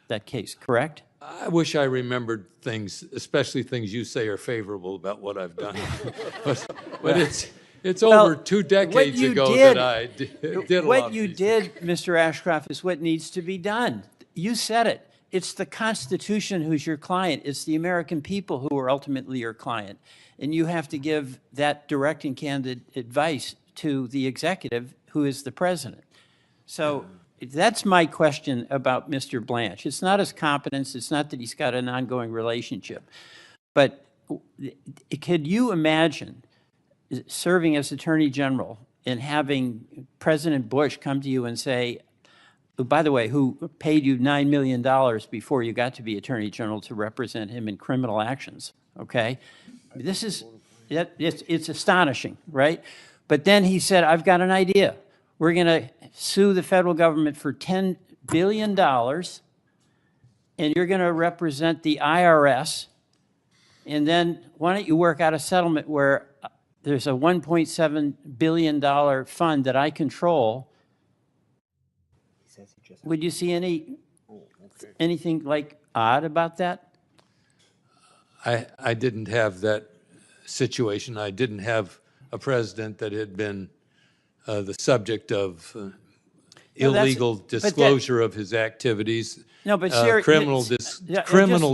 Speaker 17: that case, correct?
Speaker 7: I wish I remembered things, especially things you say are favorable about what I've done. but it's over 2 decades ago that I did a lot
Speaker 17: What
Speaker 7: of
Speaker 17: you
Speaker 7: these
Speaker 17: did, Mr. Ashcroft, is what needs to be done. You said it. It's the Constitution who's your client. It's the American people who are ultimately your client. And you have to give that direct and candid advice to the executive, who is the president. So that's my question about Mr. Blanche. It's not his competence. It's not that he's got an ongoing relationship. But could you imagine serving as Attorney General and having President Bush come to you and say, who, by the way, who paid you $9 million before you got to be Attorney General to represent him in criminal actions, okay? This is, it's astonishing, right? But then he said, I've got an idea. We're going to sue the federal government for $10 billion, and you're going to represent the IRS, and then why don't you work out a settlement where there's a $1.7 billion fund that I control. Would you see anything like odd about that?
Speaker 7: I didn't have that situation. I didn't have a president that had been the subject of illegal disclosure of his activities.
Speaker 17: No, but
Speaker 7: criminal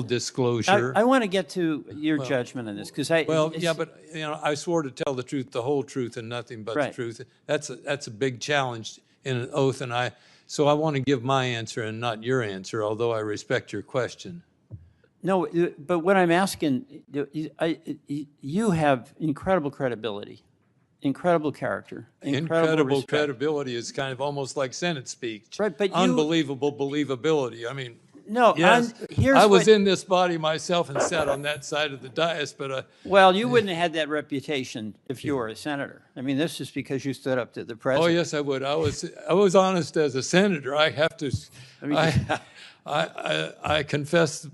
Speaker 7: disclosure.
Speaker 17: I want to get to your judgment on this because
Speaker 7: but I swore to tell the truth, the whole truth, and nothing but the truth. That's a big challenge in an oath, and so I want to give my answer and not your answer, although I respect your question.
Speaker 17: No, but what I'm asking, you have incredible credibility, incredible character,
Speaker 7: incredible credibility is kind of almost like Senate speak.
Speaker 17: Right, but
Speaker 7: unbelievable believability. I mean,
Speaker 17: no,
Speaker 7: yes, I was in this body myself and sat on that side of the dais, but
Speaker 17: well, you wouldn't have had that reputation if you were a senator. I mean, this is because you stood up to the president.
Speaker 7: Oh yes, I would. I was honest as a senator. I have to. I confess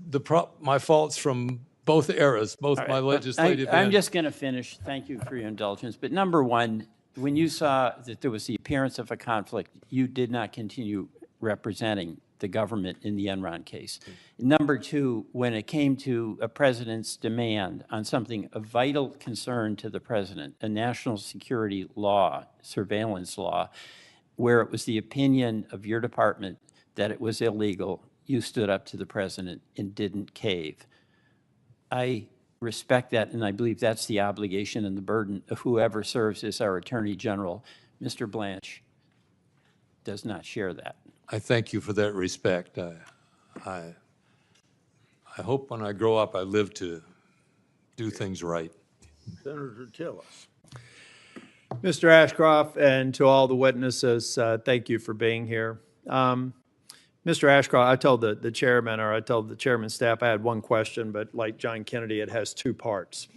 Speaker 7: my faults from both eras, both my legislative.
Speaker 17: I'm just going to finish. Thank you for your indulgence. But number one, when you saw that there was the appearance of a conflict, you did not continue representing the government in the Enron case. Number two, when it came to a president's demand on something of vital concern to the president, a national security law, surveillance law, where it was the opinion of your department that it was illegal, you stood up to the president and didn't cave. I respect that, and I believe that's the obligation and the burden of whoever serves as our Attorney General. Mr. Blanche does not share that.
Speaker 7: I thank you for that respect. I hope when I grow up I live to do things right.
Speaker 1: Senator Tillis.
Speaker 18: Mr. Ashcroft, and to all the witnesses, thank you for being here. Mr. Ashcroft, I told the chairman, or I told the chairman's staff I had one question, but like John Kennedy, it has two parts.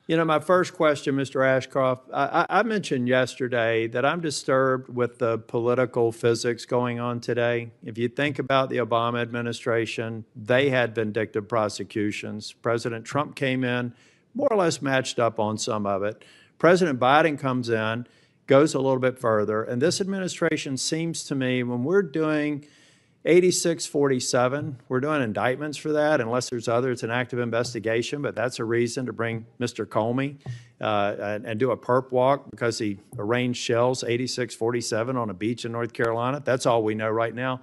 Speaker 18: My first question, Mr. Ashcroft, I mentioned yesterday that I'm disturbed with the political physics going on today. If you think about the Obama administration, they had vindictive prosecutions. President Trump came in, more or less matched up on some of it. President Biden comes in, goes a little bit further, and this administration seems to me, when we're doing 8647, we're doing indictments for that, unless there's it's an active investigation, but that's a reason to bring Mr. Comey and do a perp walk because he arranged shells 8647 on a beach in North Carolina. That's all we know right now.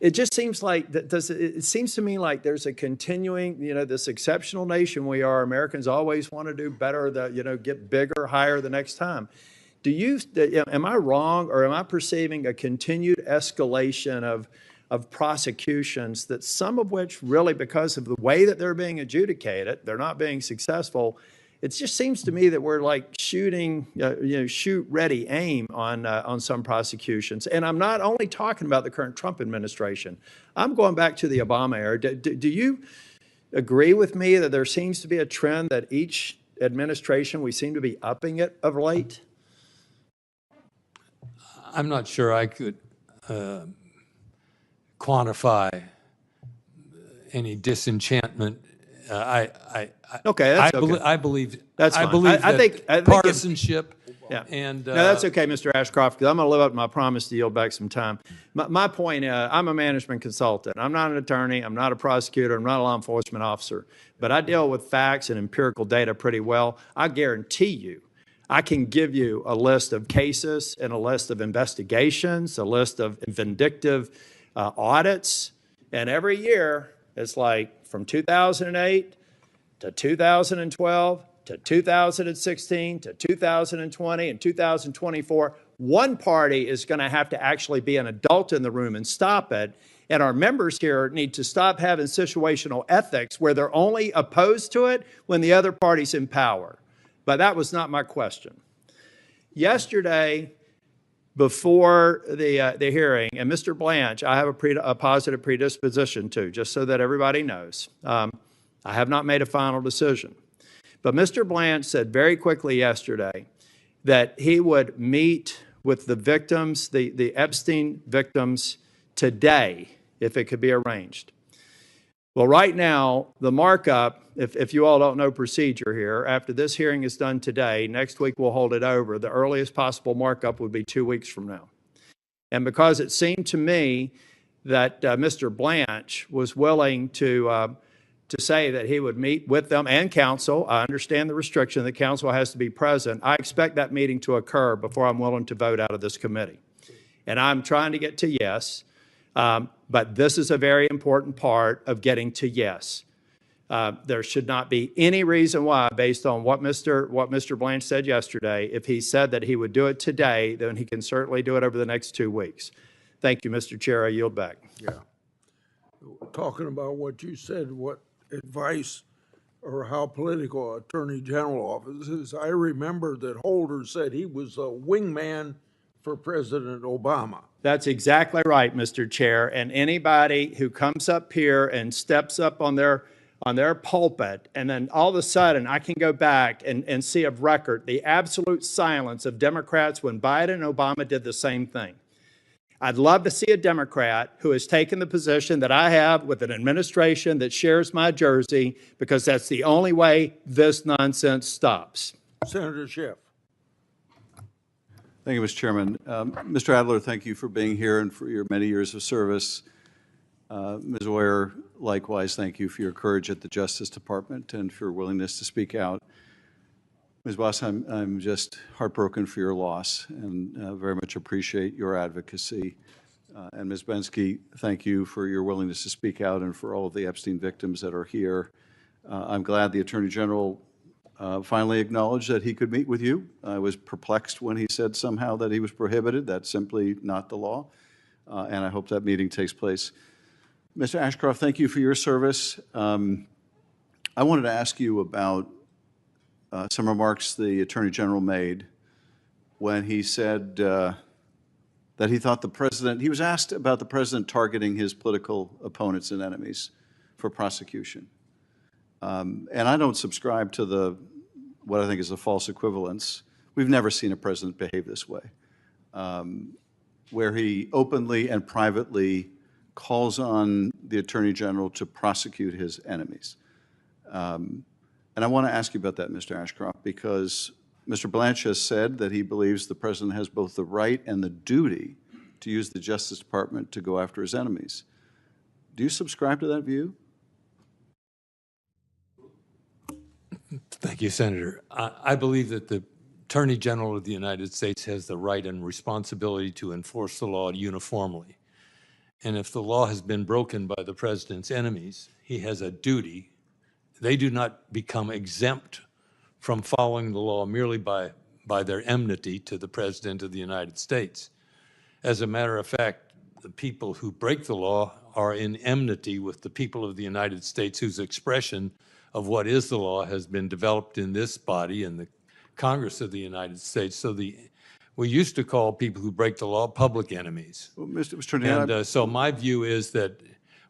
Speaker 18: It just seems like, it seems to me like there's a continuing, this exceptional nation we are. Americans always want to do better, get bigger, higher the next time. Am I wrong, or am I perceiving a continued escalation of prosecutions, that some of which really, because of the way that they're being adjudicated, they're not being successful? it just seems to me that we're like shooting, shoot, ready, aim on some prosecutions. And I'm not only talking about the current Trump administration. I'm going back to the Obama era. Do you agree with me that there seems to be a trend that each administration, we seem to be upping it of late?
Speaker 7: I'm not sure I could quantify any disenchantment.
Speaker 18: Okay, that's okay.
Speaker 7: I believe
Speaker 18: That's
Speaker 7: I
Speaker 18: fine.
Speaker 7: believe
Speaker 18: I
Speaker 7: that
Speaker 18: think
Speaker 7: partisanship.
Speaker 18: Yeah.
Speaker 7: And
Speaker 18: no, that's okay, Mr. Ashcroft, because I'm going to live up to my promise to yield back some time. My point, I'm a management consultant. I'm not an attorney. I'm not a prosecutor. I'm not a law enforcement officer. But I deal with facts and empirical data pretty well. I guarantee you, I can give you a list of cases and a list of investigations, a list of vindictive audits. And every year, it's like from 2008 to 2012 to 2016 to 2020 and 2024, one party is going to have to actually be an adult in the room and stop it. And our members here need to stop having situational ethics where they're only opposed to it when the other party's in power. But that was not my question. Yesterday, before the hearing, and Mr. Blanche, I have a positive predisposition to, just so that everybody knows. I have not made a final decision. But Mr. Blanche said very quickly yesterday that he would meet with the victims, the Epstein victims, today, if it could be arranged. Well, right now, the markup, if you all don't know procedure here, after this hearing is done today, next week we'll hold it over. The earliest possible markup would be 2 weeks from now. And because it seemed to me that Mr. Blanche was willing to say that he would meet with them and counsel. I understand the restriction that counsel has to be present. I expect that meeting to occur before I'm willing to vote out of this committee. And I'm trying to get to yes, but this is a very important part of getting to yes. There should not be any reason why, based on what Mr. Blanche said yesterday, if he said that he would do it today, then he can certainly do it over the next 2 weeks. Thank you, Mr. Chair. I yield back.
Speaker 1: Yeah. Talking about what you said, what advice or how political Attorney General office is, I remember that Holder said he was a wingman for President Obama.
Speaker 18: That's exactly right, Mr. Chair. And anybody who comes up here and steps up on their pulpit, and then all of a sudden I can go back and see of record the absolute silence of Democrats when Biden and Obama did the same thing. I'd love to see a Democrat who has taken the position that I have with an administration that shares my jersey, because that's the only way this nonsense stops.
Speaker 1: Senator Schiff.
Speaker 19: Thank you, Mr. Chairman. Mr. Adler, thank you for being here and for your many years of service. Ms. Oyer, likewise, thank you for your courage at the Justice Department and for your willingness to speak out. Ms. Boss, I'm just heartbroken for your loss and very much appreciate your advocacy. And Ms. Bensky, thank you for your willingness to speak out and for all of the Epstein victims that are here. I'm glad the Attorney General finally acknowledged that he could meet with you. I was perplexed when he said somehow that he was prohibited. That's simply not the law. And I hope that meeting takes place. Mr. Ashcroft, thank you for your service. I wanted to ask you about some remarks the Attorney General made when he said that he thought the President, he was asked about the President targeting his political opponents and enemies for prosecution. And I don't subscribe to what I think is a false equivalence. We've never seen a President behave this way, where he openly and privately calls on the Attorney General to prosecute his enemies. And I want to ask you about that, Mr. Ashcroft, because Mr. Blanche has said that he believes the President has both the right and the duty to use the Justice Department to go after his enemies. Do you subscribe to that view?
Speaker 7: Thank you, Senator. I believe that the Attorney General of the United States has the right and responsibility to enforce the law uniformly. And if the law has been broken by the President's enemies, he has a duty. They do not become exempt from following the law merely by their enmity to the President of the United States. As a matter of fact, the people who break the law are in enmity with the people of the United States whose expression of what is the law has been developed in this body, in the Congress of the United States. So we used to call people who break the law public enemies.
Speaker 19: Well, Mr. Attorney,
Speaker 7: And so my view is that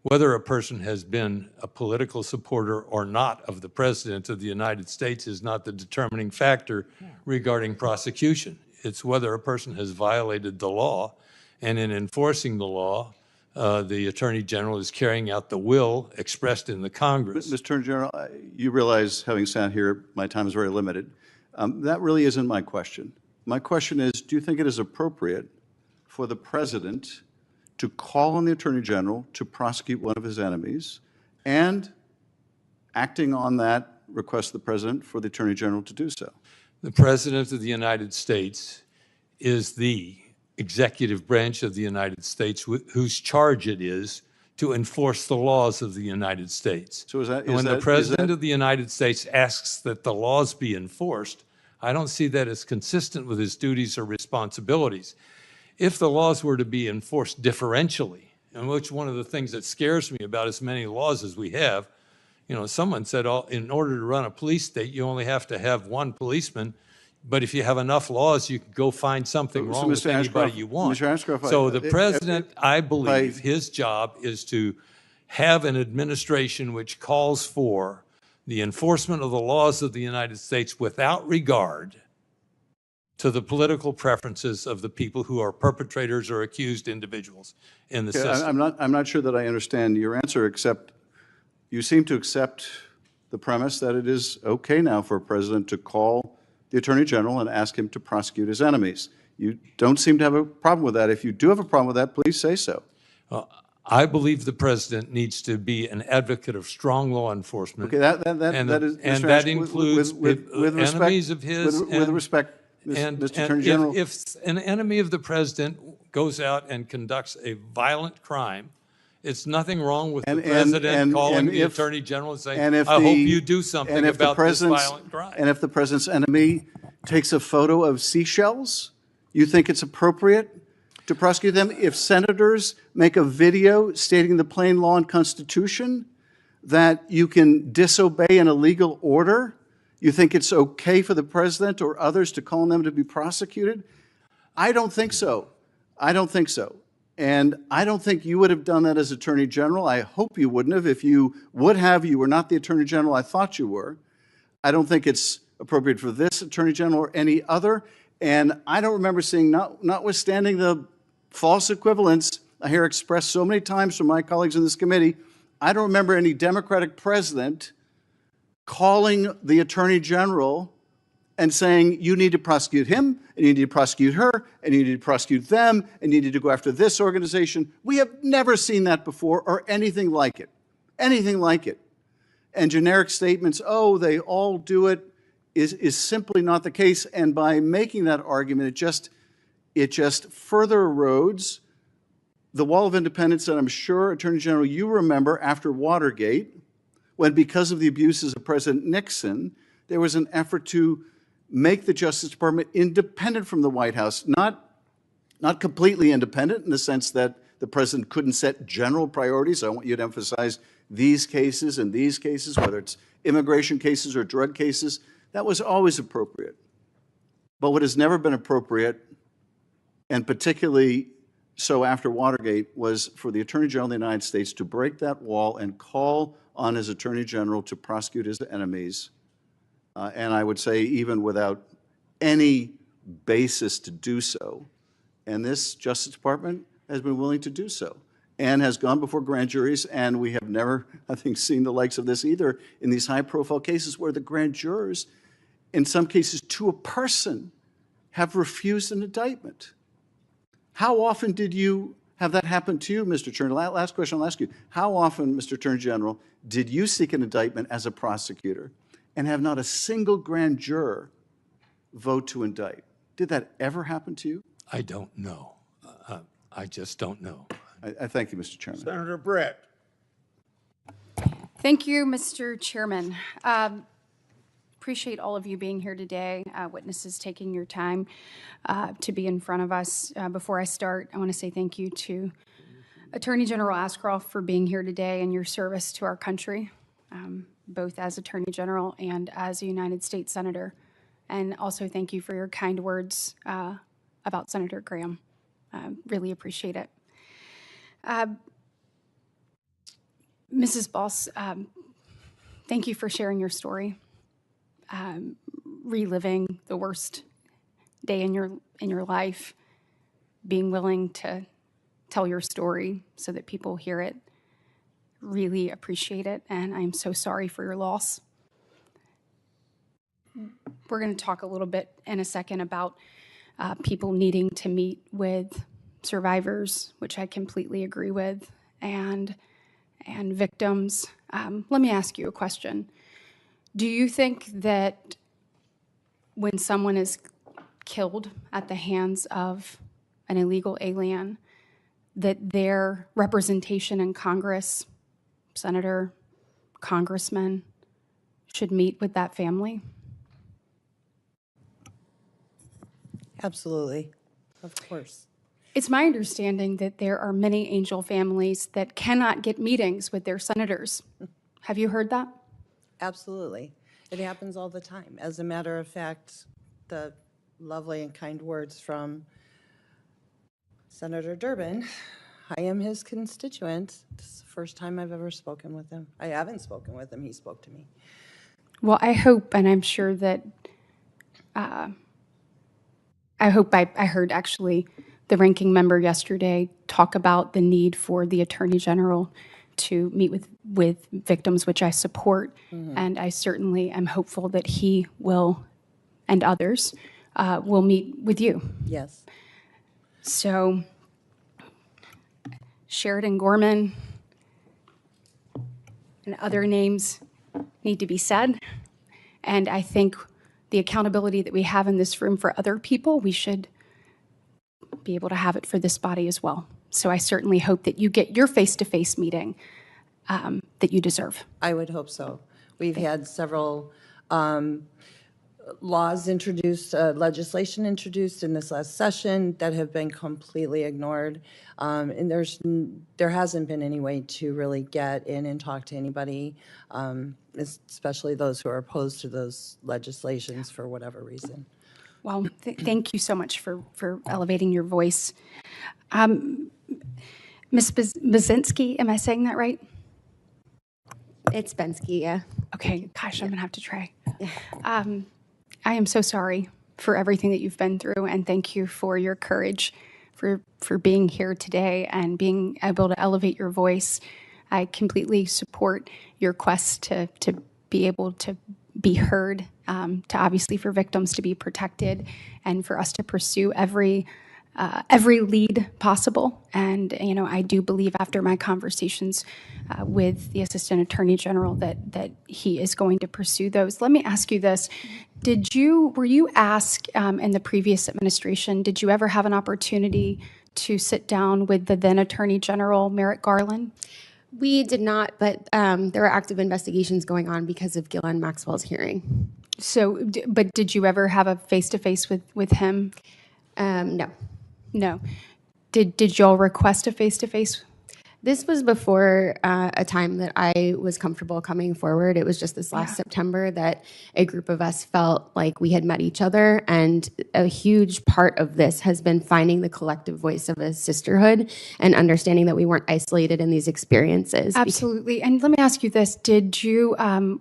Speaker 7: whether a person has been a political supporter or not of the President of the United States is not the determining factor regarding prosecution. It's whether a person has violated the law, and in enforcing the law, the Attorney General is carrying out the will expressed in the Congress.
Speaker 19: Mr. Attorney General, you realize, having sat here, my time is very limited. That really isn't my question. My question is, do you think it is appropriate for the President to call on the Attorney General to prosecute one of his enemies, and acting on that, request the President for the Attorney General to do so?
Speaker 7: The President of the United States is the executive branch of the United States whose charge it is to enforce the laws of the United States.
Speaker 19: So
Speaker 7: when the President of the United States asks that the laws be enforced, I don't see that as consistent with his duties or responsibilities. If the laws were to be enforced differentially, and which one of the things that scares me about as many laws as we have, you know, someone said, in order to run a police state, you only have to have one policeman, but if you have enough laws, you can go find something wrong with anybody you want.
Speaker 19: Mr. Ashcroft,
Speaker 7: So the President, I believe, his job is to have an administration which calls for the enforcement of the laws of the United States without regard to the political preferences of the people who are perpetrators or accused individuals in the system.
Speaker 19: I'm not sure that I understand your answer, except you seem to accept the premise that it is okay now for a president to call the Attorney General and ask him to prosecute his enemies. You don't seem to have a problem with that. If you do have a problem with that, please say so.
Speaker 7: I believe the President needs to be an advocate of strong law enforcement.
Speaker 19: Okay, that is,
Speaker 7: and
Speaker 19: Mr.
Speaker 7: that
Speaker 19: Ashcroft,
Speaker 7: includes enemies of his.
Speaker 19: With respect, Mr. Attorney General.
Speaker 7: If an enemy of the President goes out and conducts a violent crime, it's nothing wrong with the President calling the Attorney General and saying, I hope you do something about this violent crime.
Speaker 19: And if the President's enemy takes a photo of seashells, you think it's appropriate to prosecute them? If senators make a video stating the plain law and Constitution that you can disobey an illegal order, you think it's okay for the President or others to call on them to be prosecuted? I don't think so. I don't think so. And I don't think you would have done that as Attorney General. I hope you wouldn't have. If you would have, you were not the Attorney General I thought you were. I don't think it's appropriate for this Attorney General or any other. And I don't remember seeing, notwithstanding the false equivalence I hear expressed so many times from my colleagues in this committee, I don't remember any Democratic president calling the Attorney General and saying, you need to prosecute him, and you need to prosecute her, and you need to prosecute them, and you need to go after this organization. We have never seen that before or anything like it. Anything like it. And generic statements, oh, they all do it, is simply not the case. And by making that argument, it just further erodes the wall of independence that I'm sure, Attorney General, you remember after Watergate, when because of the abuses of President Nixon, there was an effort to make the Justice Department independent from the White House, not completely independent in the sense that the President couldn't set general priorities. I want you to emphasize these cases and these cases, whether it's immigration cases or drug cases. That was always appropriate. But what has never been appropriate, and particularly so after Watergate, was for the Attorney General of the United States to break that wall and call on his Attorney General to prosecute his enemies. And I would say even without any basis to do so. And this Justice Department has been willing to do so and has gone before grand juries, and we have never, I think, seen the likes of this either in these high-profile cases where the grand jurors, in some cases to a person, have refused an indictment. How often did you have that happen to you, Mr. Attorney? Last question I'll ask you. How often, Mr. Attorney General, did you seek an indictment as a prosecutor and have not a single grand juror vote to indict? Did that ever happen to you?
Speaker 7: I don't know. I just don't know.
Speaker 19: I thank you, Mr. Chairman.
Speaker 1: Senator Brett.
Speaker 20: Thank you, Mr. Chairman. Appreciate all of you being here today, witnesses taking your time to be in front of us. Before I start, I want to say thank you to Attorney General Ashcroft for being here today and your service to our country. both as Attorney General and as a United States Senator. And also thank you for your kind words about Senator Graham. Really appreciate it. Mrs. Boss, thank you for sharing your story, reliving the worst day in your life, being willing to tell your story so that people hear it. Really appreciate it, and I'm so sorry for your loss. We're going to talk a little bit in a second about people needing to meet with survivors, which I completely agree with, and victims. Let me ask you a question. Do you think that when someone is killed at the hands of an illegal alien, that their representation in Congress, senator, congressman, should meet with that family?
Speaker 9: Absolutely, of course.
Speaker 20: It's my understanding that there are many angel families that cannot get meetings with their senators. Have you heard that?
Speaker 9: Absolutely. It happens all the time. As a matter of fact, the lovely and kind words from Senator Durbin, I am his constituent. This is the first time I've ever spoken with him. I haven't spoken with him. He spoke to me.
Speaker 20: Well, I hope, and I'm sure that, I heard actually the ranking member yesterday talk about the need for the Attorney General to meet with victims, which I support. And I certainly am hopeful that he will, and others, will meet with you.
Speaker 9: Yes.
Speaker 20: So, Sheridan Gorman and other names need to be said. And I think the accountability that we have in this room for other people, we should be able to have it for this body as well. So I certainly hope that you get your face-to-face meeting that you deserve.
Speaker 9: I would hope so. We've had several laws introduced, legislation introduced in this last session that have been completely ignored. And there hasn't been any way to really get in and talk to anybody, especially those who are opposed to those legislations for whatever reason.
Speaker 20: Well, thank you so much for elevating your voice. Ms. Bazinski, am I saying that right?
Speaker 8: It's Bensky, yeah.
Speaker 20: Okay, gosh, I'm gonna have to try. I am so sorry for everything that you've been through, and thank you for your courage, for being here today and being able to elevate your voice. I completely support your quest to be able to be heard, to obviously for victims to be protected, and for us to pursue every lead possible. And, you know, I do believe after my conversations with the Assistant Attorney General that he is going to pursue those. Let me ask you this. Were you asked in the previous administration, did you ever have an opportunity to sit down with the then Attorney General, Merrick Garland?
Speaker 8: We did not, but there were active investigations going on because of Ghislaine Maxwell's hearing.
Speaker 20: So, but did you ever have a face-to-face with him?
Speaker 8: No.
Speaker 20: No. Did y'all request a face-to-face?
Speaker 8: This was before a time that I was comfortable coming forward. It was just this last September that a group of us felt like we had met each other, and a huge part of this has been finding the collective voice of a sisterhood and understanding that we weren't isolated in these experiences.
Speaker 20: Absolutely. And let me ask you this. Did you,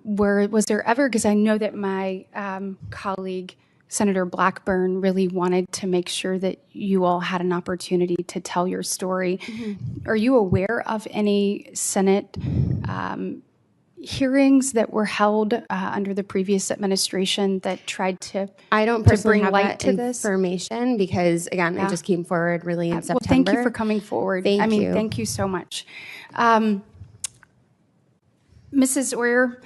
Speaker 20: was there ever, because I know that my colleague, Senator Blackburn, really wanted to make sure that you all had an opportunity to tell your story. Mm-hmm. Are you aware of any Senate hearings that were held under the previous administration that tried to
Speaker 8: I don't personally
Speaker 20: bring
Speaker 8: have
Speaker 20: light
Speaker 8: that
Speaker 20: to this
Speaker 8: information because, again, it just came forward really in September.
Speaker 20: Well, thank you for coming forward.
Speaker 8: Thank you.
Speaker 20: Thank you so much. Mrs. Oyer,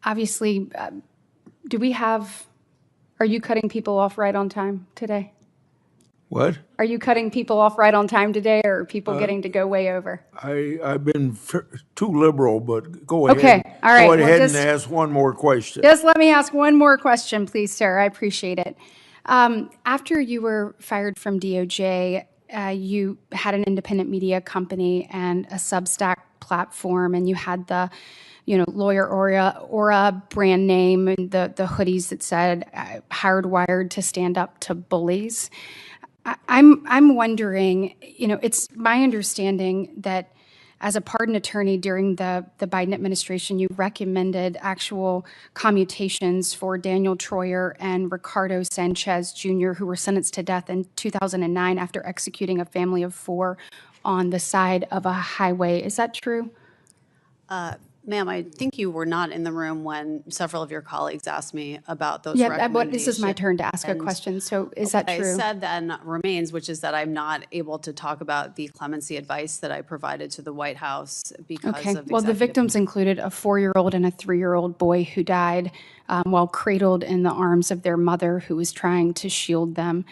Speaker 20: obviously, are you cutting people off right on time today?
Speaker 1: What?
Speaker 20: Are you cutting people off right on time today, or are people getting to go way over?
Speaker 1: I've been too liberal, but go ahead.
Speaker 20: Okay, all right.
Speaker 1: Go ahead and ask one more question.
Speaker 20: Just let me ask one more question, please, sir. I appreciate it. After you were fired from DOJ, you had an independent media company and a Substack platform, and you had the, Lawyer Aura brand name, and the hoodies that said hardwired to stand up to bullies. I'm wondering, it's my understanding that as a pardon attorney during the Biden administration, you recommended actual commutations for Daniel Troyer and Ricardo Sanchez Jr., who were sentenced to death in 2009 after executing a family of 4 on the side of a highway. Is that true?
Speaker 10: Ma'am, I think you were not in the room when several of your colleagues asked me about those
Speaker 20: Yeah,
Speaker 10: recommendations.
Speaker 20: but this is my turn to ask a question. So is that
Speaker 10: What
Speaker 20: true?
Speaker 10: I said then remains, which is that I'm not able to talk about the clemency advice that I provided to the White House because
Speaker 20: Okay.
Speaker 10: of
Speaker 20: Well, the
Speaker 10: executive.
Speaker 20: victims included a 4-year-old and a 3-year-old boy who died while cradled in the arms of their mother, who was trying to shield them.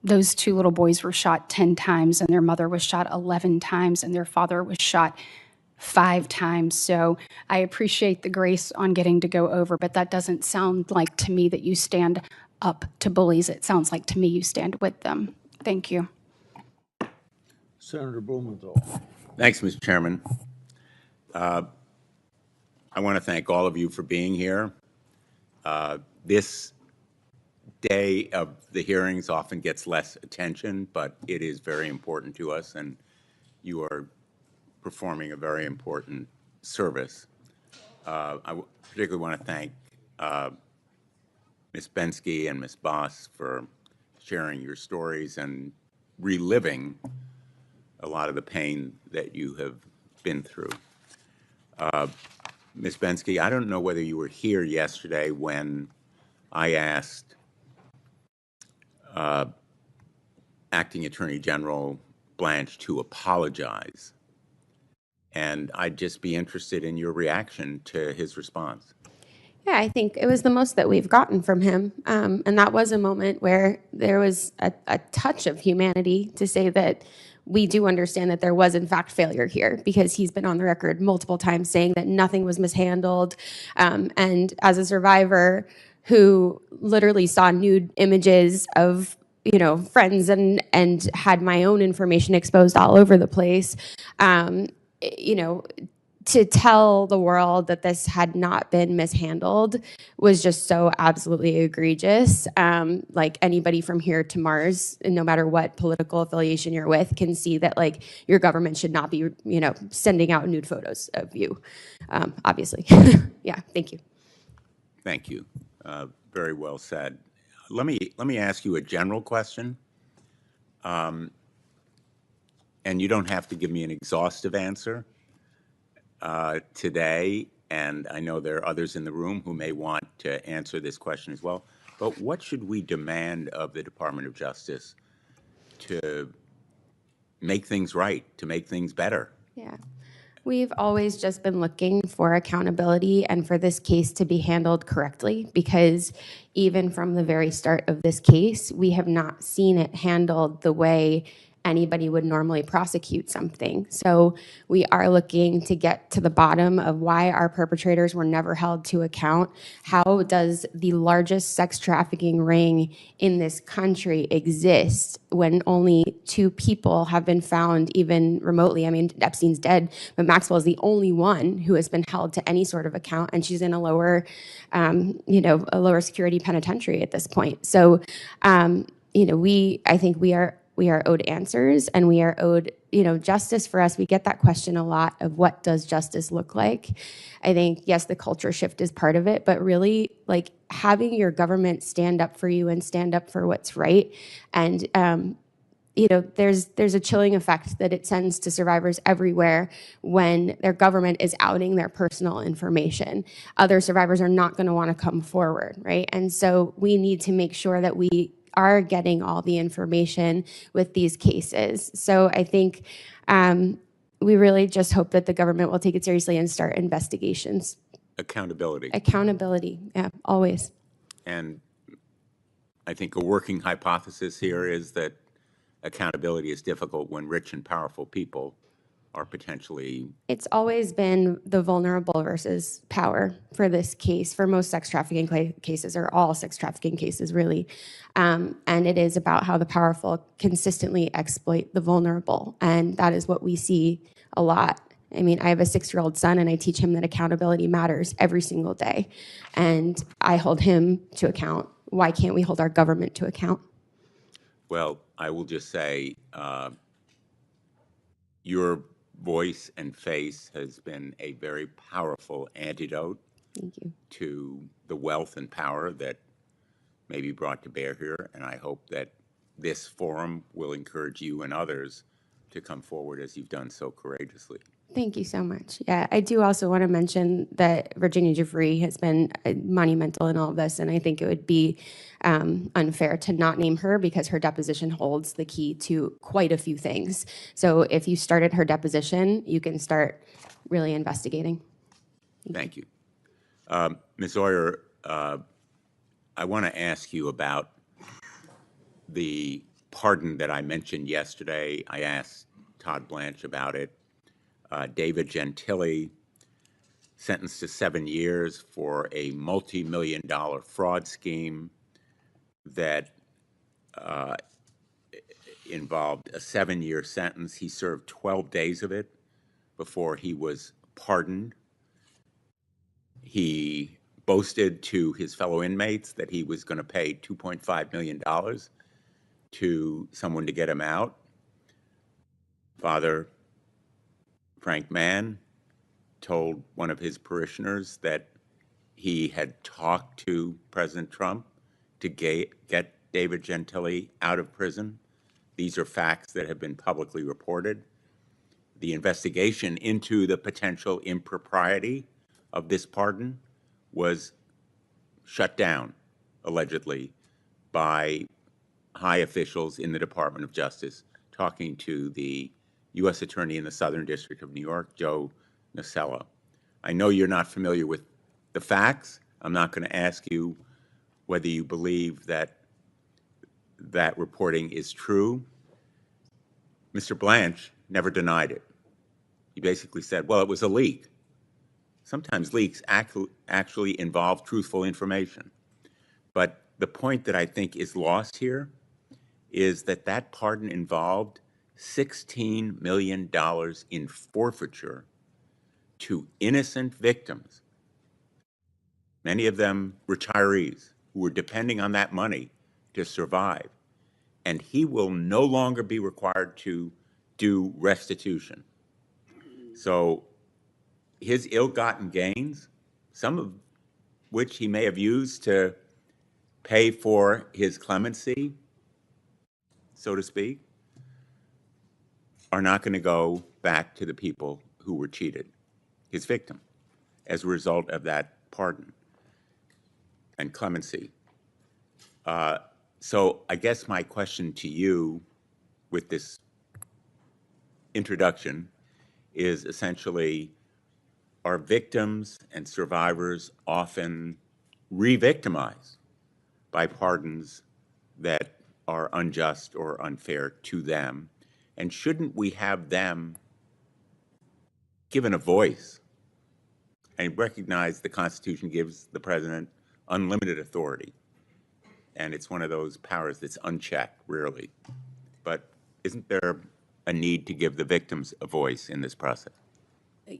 Speaker 20: Those 2 little boys were shot 10 times, and their mother was shot 11 times, and their father was shot 5 times. So I appreciate the grace on getting to go over, but that doesn't sound like to me that you stand up to bullies. It sounds like to me you stand with them. Thank you.
Speaker 1: Senator Blumenthal.
Speaker 21: Thanks, Mr. Chairman. I want to thank all of you for being here. This day of the hearings often gets less attention, but it is very important to us, and you are performing a very important service. I particularly want to thank Ms. Bensky and Ms. Boss for sharing your stories and reliving a lot of the pain that you have been through. Ms. Bensky, I don't know whether you were here yesterday when I asked Acting Attorney General Blanche to apologize. And I'd just be interested in your reaction to his response.
Speaker 8: Yeah, I think it was the most that we've gotten from him. And that was a moment where there was a touch of humanity to say that we do understand that there was, in fact, failure here, because he's been on the record multiple times saying that nothing was mishandled. And as a survivor who literally saw nude images of friends and had my own information exposed all over the place, to tell the world that this had not been mishandled was just so absolutely egregious. Like anybody from here to Mars, and no matter what political affiliation you're with, can see that like your government should not be, sending out nude photos of you, obviously. Yeah, thank you.
Speaker 21: Thank you. Very well said. Let me ask you a general question. And you don't have to give me an exhaustive answer today, and I know there are others in the room who may want to answer this question as well, but what should we demand of the Department of Justice to make things right, to make things better?
Speaker 8: Yeah. We've always just been looking for accountability and for this case to be handled correctly, because even from the very start of this case, we have not seen it handled the way anybody would normally prosecute something. So we are looking to get to the bottom of why our perpetrators were never held to account. How does the largest sex trafficking ring in this country exist when only 2 people have been found even remotely? I mean, Epstein's dead, but Maxwell is the only one who has been held to any sort of account, and she's in a lower, a lower security penitentiary at this point. So, I think we are owed answers, and we are owed, justice. For us, we get that question a lot of what does justice look like? I think, yes, the culture shift is part of it, but really like having your government stand up for you and stand up for what's right. And, there's a chilling effect that it sends to survivors everywhere when their government is outing their personal information. Other survivors are not going to want to come forward, right? And so we need to make sure that we are getting all the information with these cases. So I think we really just hope that the government will take it seriously and start investigations.
Speaker 21: Accountability.
Speaker 8: Accountability, yeah, always.
Speaker 21: And I think a working hypothesis here is that accountability is difficult when rich and powerful people are potentially...
Speaker 8: It's always been the vulnerable versus power for this case, for most sex trafficking cases, or all sex trafficking cases, really. And it is about how the powerful consistently exploit the vulnerable. And that is what we see a lot. I mean, I have a 6-year-old son, and I teach him that accountability matters every single day. And I hold him to account. Why can't we hold our government to account?
Speaker 21: Well, I will just say your voice and face has been a very powerful antidote to the wealth and power that may be brought to bear here. And I hope that this forum will encourage you and others to come forward as you've done so courageously.
Speaker 8: Thank you so much. Yeah, I do also want to mention that Virginia Giuffre has been monumental in all of this, and I think it would be unfair to not name her because her deposition holds the key to quite a few things. So if you started her deposition, you can start really investigating.
Speaker 21: Thank you. Ms. Oyer, I want to ask you about the pardon that I mentioned yesterday. I asked Todd Blanche about it. David Gentili, sentenced to 7 years for a multi-million-dollar fraud scheme that involved a 7-year sentence. He served 12 days of it before he was pardoned. He boasted to his fellow inmates that he was going to pay $2.5 million to someone to get him out. Father Frank Mann told one of his parishioners that he had talked to President Trump to get David Gentili out of prison. These are facts that have been publicly reported. The investigation into the potential impropriety of this pardon was shut down, allegedly, by high officials in the Department of Justice, talking to the U.S. Attorney in the Southern District of New York, Joe Nocella. I know you're not familiar with the facts. I'm not going to ask you whether you believe that that reporting is true. Mr. Blanche never denied it. He basically said, well, it was a leak. Sometimes leaks actually involve truthful information. But the point that I think is lost here is that that pardon involved $16 million in forfeiture to innocent victims, many of them retirees who were depending on that money to survive. And he will no longer be required to do restitution. So his ill-gotten gains, some of which he may have used to pay for his clemency, so to speak, are not going to go back to the people who were cheated, his victim, as a result of that pardon and clemency. So I guess my question to you with this introduction is essentially, are victims and survivors often re-victimized by pardons that are unjust or unfair to them? And shouldn't we have them given a voice and recognize the Constitution gives the president unlimited authority? And it's one of those powers that's unchecked, rarely. But isn't there a need to give the victims a voice in this process?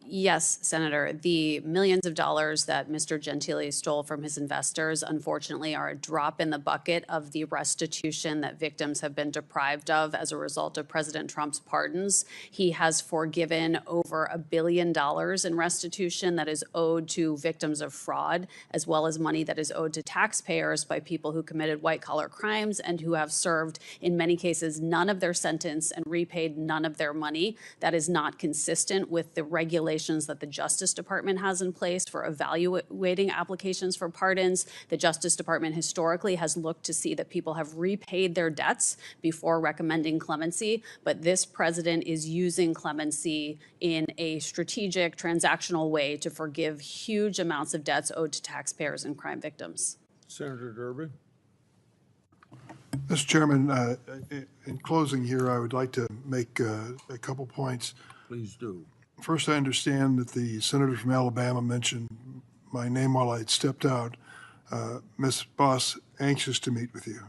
Speaker 10: Yes, Senator. The millions of dollars that Mr. Gentili stole from his investors, unfortunately, are a drop in the bucket of the restitution that victims have been deprived of as a result of President Trump's pardons. He has forgiven over $1 billion in restitution that is owed to victims of fraud, as well as money that is owed to taxpayers by people who committed white-collar crimes and who have served, in many cases, none of their sentence and repaid none of their money. That is not consistent with the regulations that the Justice Department has in place for evaluating applications for pardons. The Justice Department historically has looked to see that people have repaid their debts before recommending clemency, but this president is using clemency in a strategic, transactional way to forgive huge amounts of debts owed to taxpayers and crime victims.
Speaker 1: Senator Durbin.
Speaker 2: Mr. Chairman, in closing here, I would like to make a couple points.
Speaker 1: Please do.
Speaker 2: First, I understand that the senator from Alabama mentioned my name while I had stepped out. Ms. Boss, anxious to meet with you.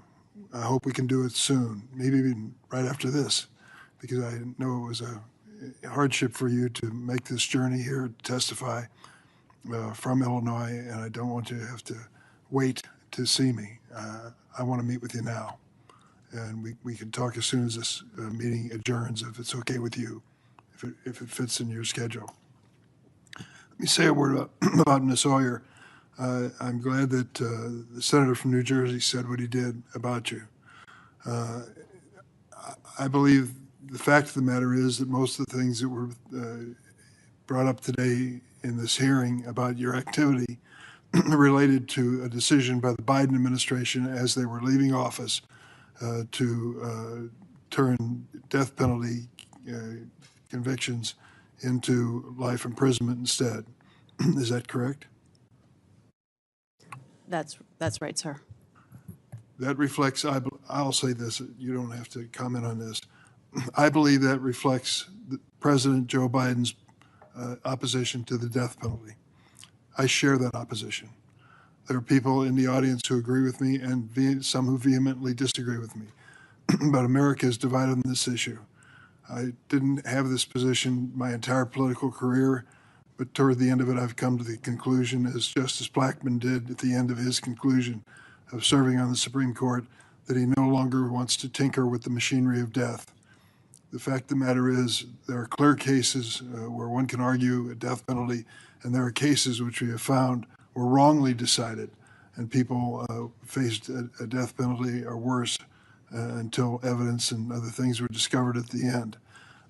Speaker 2: I hope we can do it soon, maybe even right after this, because I know it was hardship for you to make this journey here to testify from Illinois, and I don't want you to have to wait to see me. I want to meet with you now, and we can talk as soon as this meeting adjourns, if it's okay with you, if it fits in your schedule. Let me say a word about Ms. Oyer. I'm glad that the senator from New Jersey said what he did about you. I believe the fact of the matter is that most of the things that were brought up today in this hearing about your activity related to a decision by the Biden administration as they were leaving office to turn death penalty convictions into life imprisonment instead. Is that correct?
Speaker 10: That's right, sir.
Speaker 2: That reflects, I'll say this, you don't have to comment on this. I believe that reflects President Joe Biden's opposition to the death penalty. I share that opposition. There are people in the audience who agree with me and some who vehemently disagree with me. But America is divided on this issue. I didn't have this position my entire political career, but toward the end of it, I've come to the conclusion, as Justice Blackmun did at the end of his conclusion of serving on the Supreme Court, that he no longer wants to tinker with the machinery of death. The fact of the matter is, there are clear cases where one can argue a death penalty, and there are cases which we have found were wrongly decided, and people faced a death penalty or worse until evidence and other things were discovered at the end.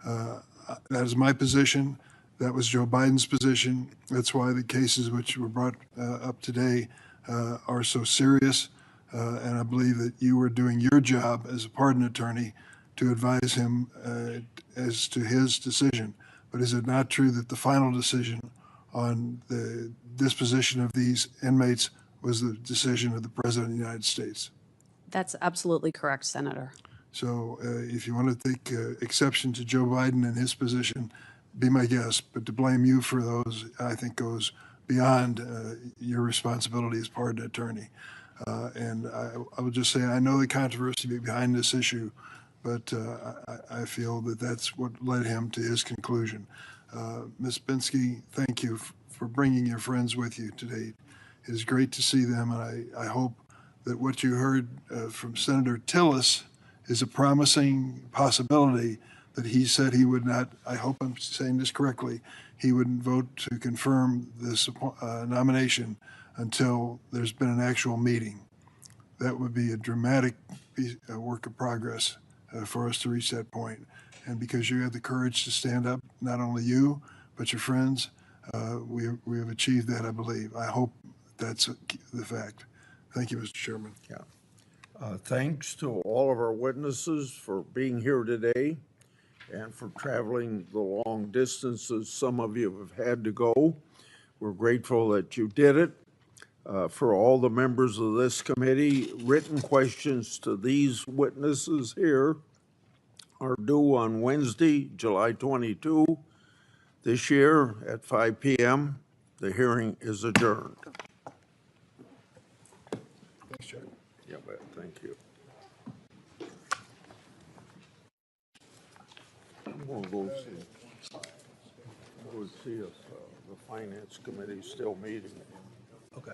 Speaker 2: That is my position. That was Joe Biden's position. That's why the cases which were brought up today are so serious. And I believe that you were doing your job as a pardon attorney to advise him as to his decision. But is it not true that the final decision on the disposition of these inmates was the decision of the President of the United States?
Speaker 10: That's absolutely correct, Senator.
Speaker 2: So if you want to take exception to Joe Biden and his position, be my guest. But to blame you for those, I think, goes beyond your responsibility as pardon attorney. And I would just say I know the controversy behind this issue, but I feel that that's what led him to his conclusion. Ms. Binsky, thank you for bringing your friends with you today. It is great to see them, and I hope that what you heard from Senator Tillis is a promising possibility that he said he would not, I hope I'm saying this correctly, he wouldn't vote to confirm this nomination until there's been an actual meeting. That would be a dramatic work of progress for us to reach that point. And because you had the courage to stand up, not only you, but your friends, we have achieved that, I believe. I hope that's the fact. Thank you, Mr. Chairman.
Speaker 1: Yeah. Thanks to all of our witnesses for being here today and for traveling the long distances some of you have had to go. We're grateful that you did it. For all the members of this committee, written questions to these witnesses here are due on Wednesday, July 22 this year at 5 p.m. The hearing is adjourned.
Speaker 2: Thanks, Chairman.
Speaker 1: Yeah, thank you. I'm going to go see if the Finance Committee is still meeting.
Speaker 3: Okay.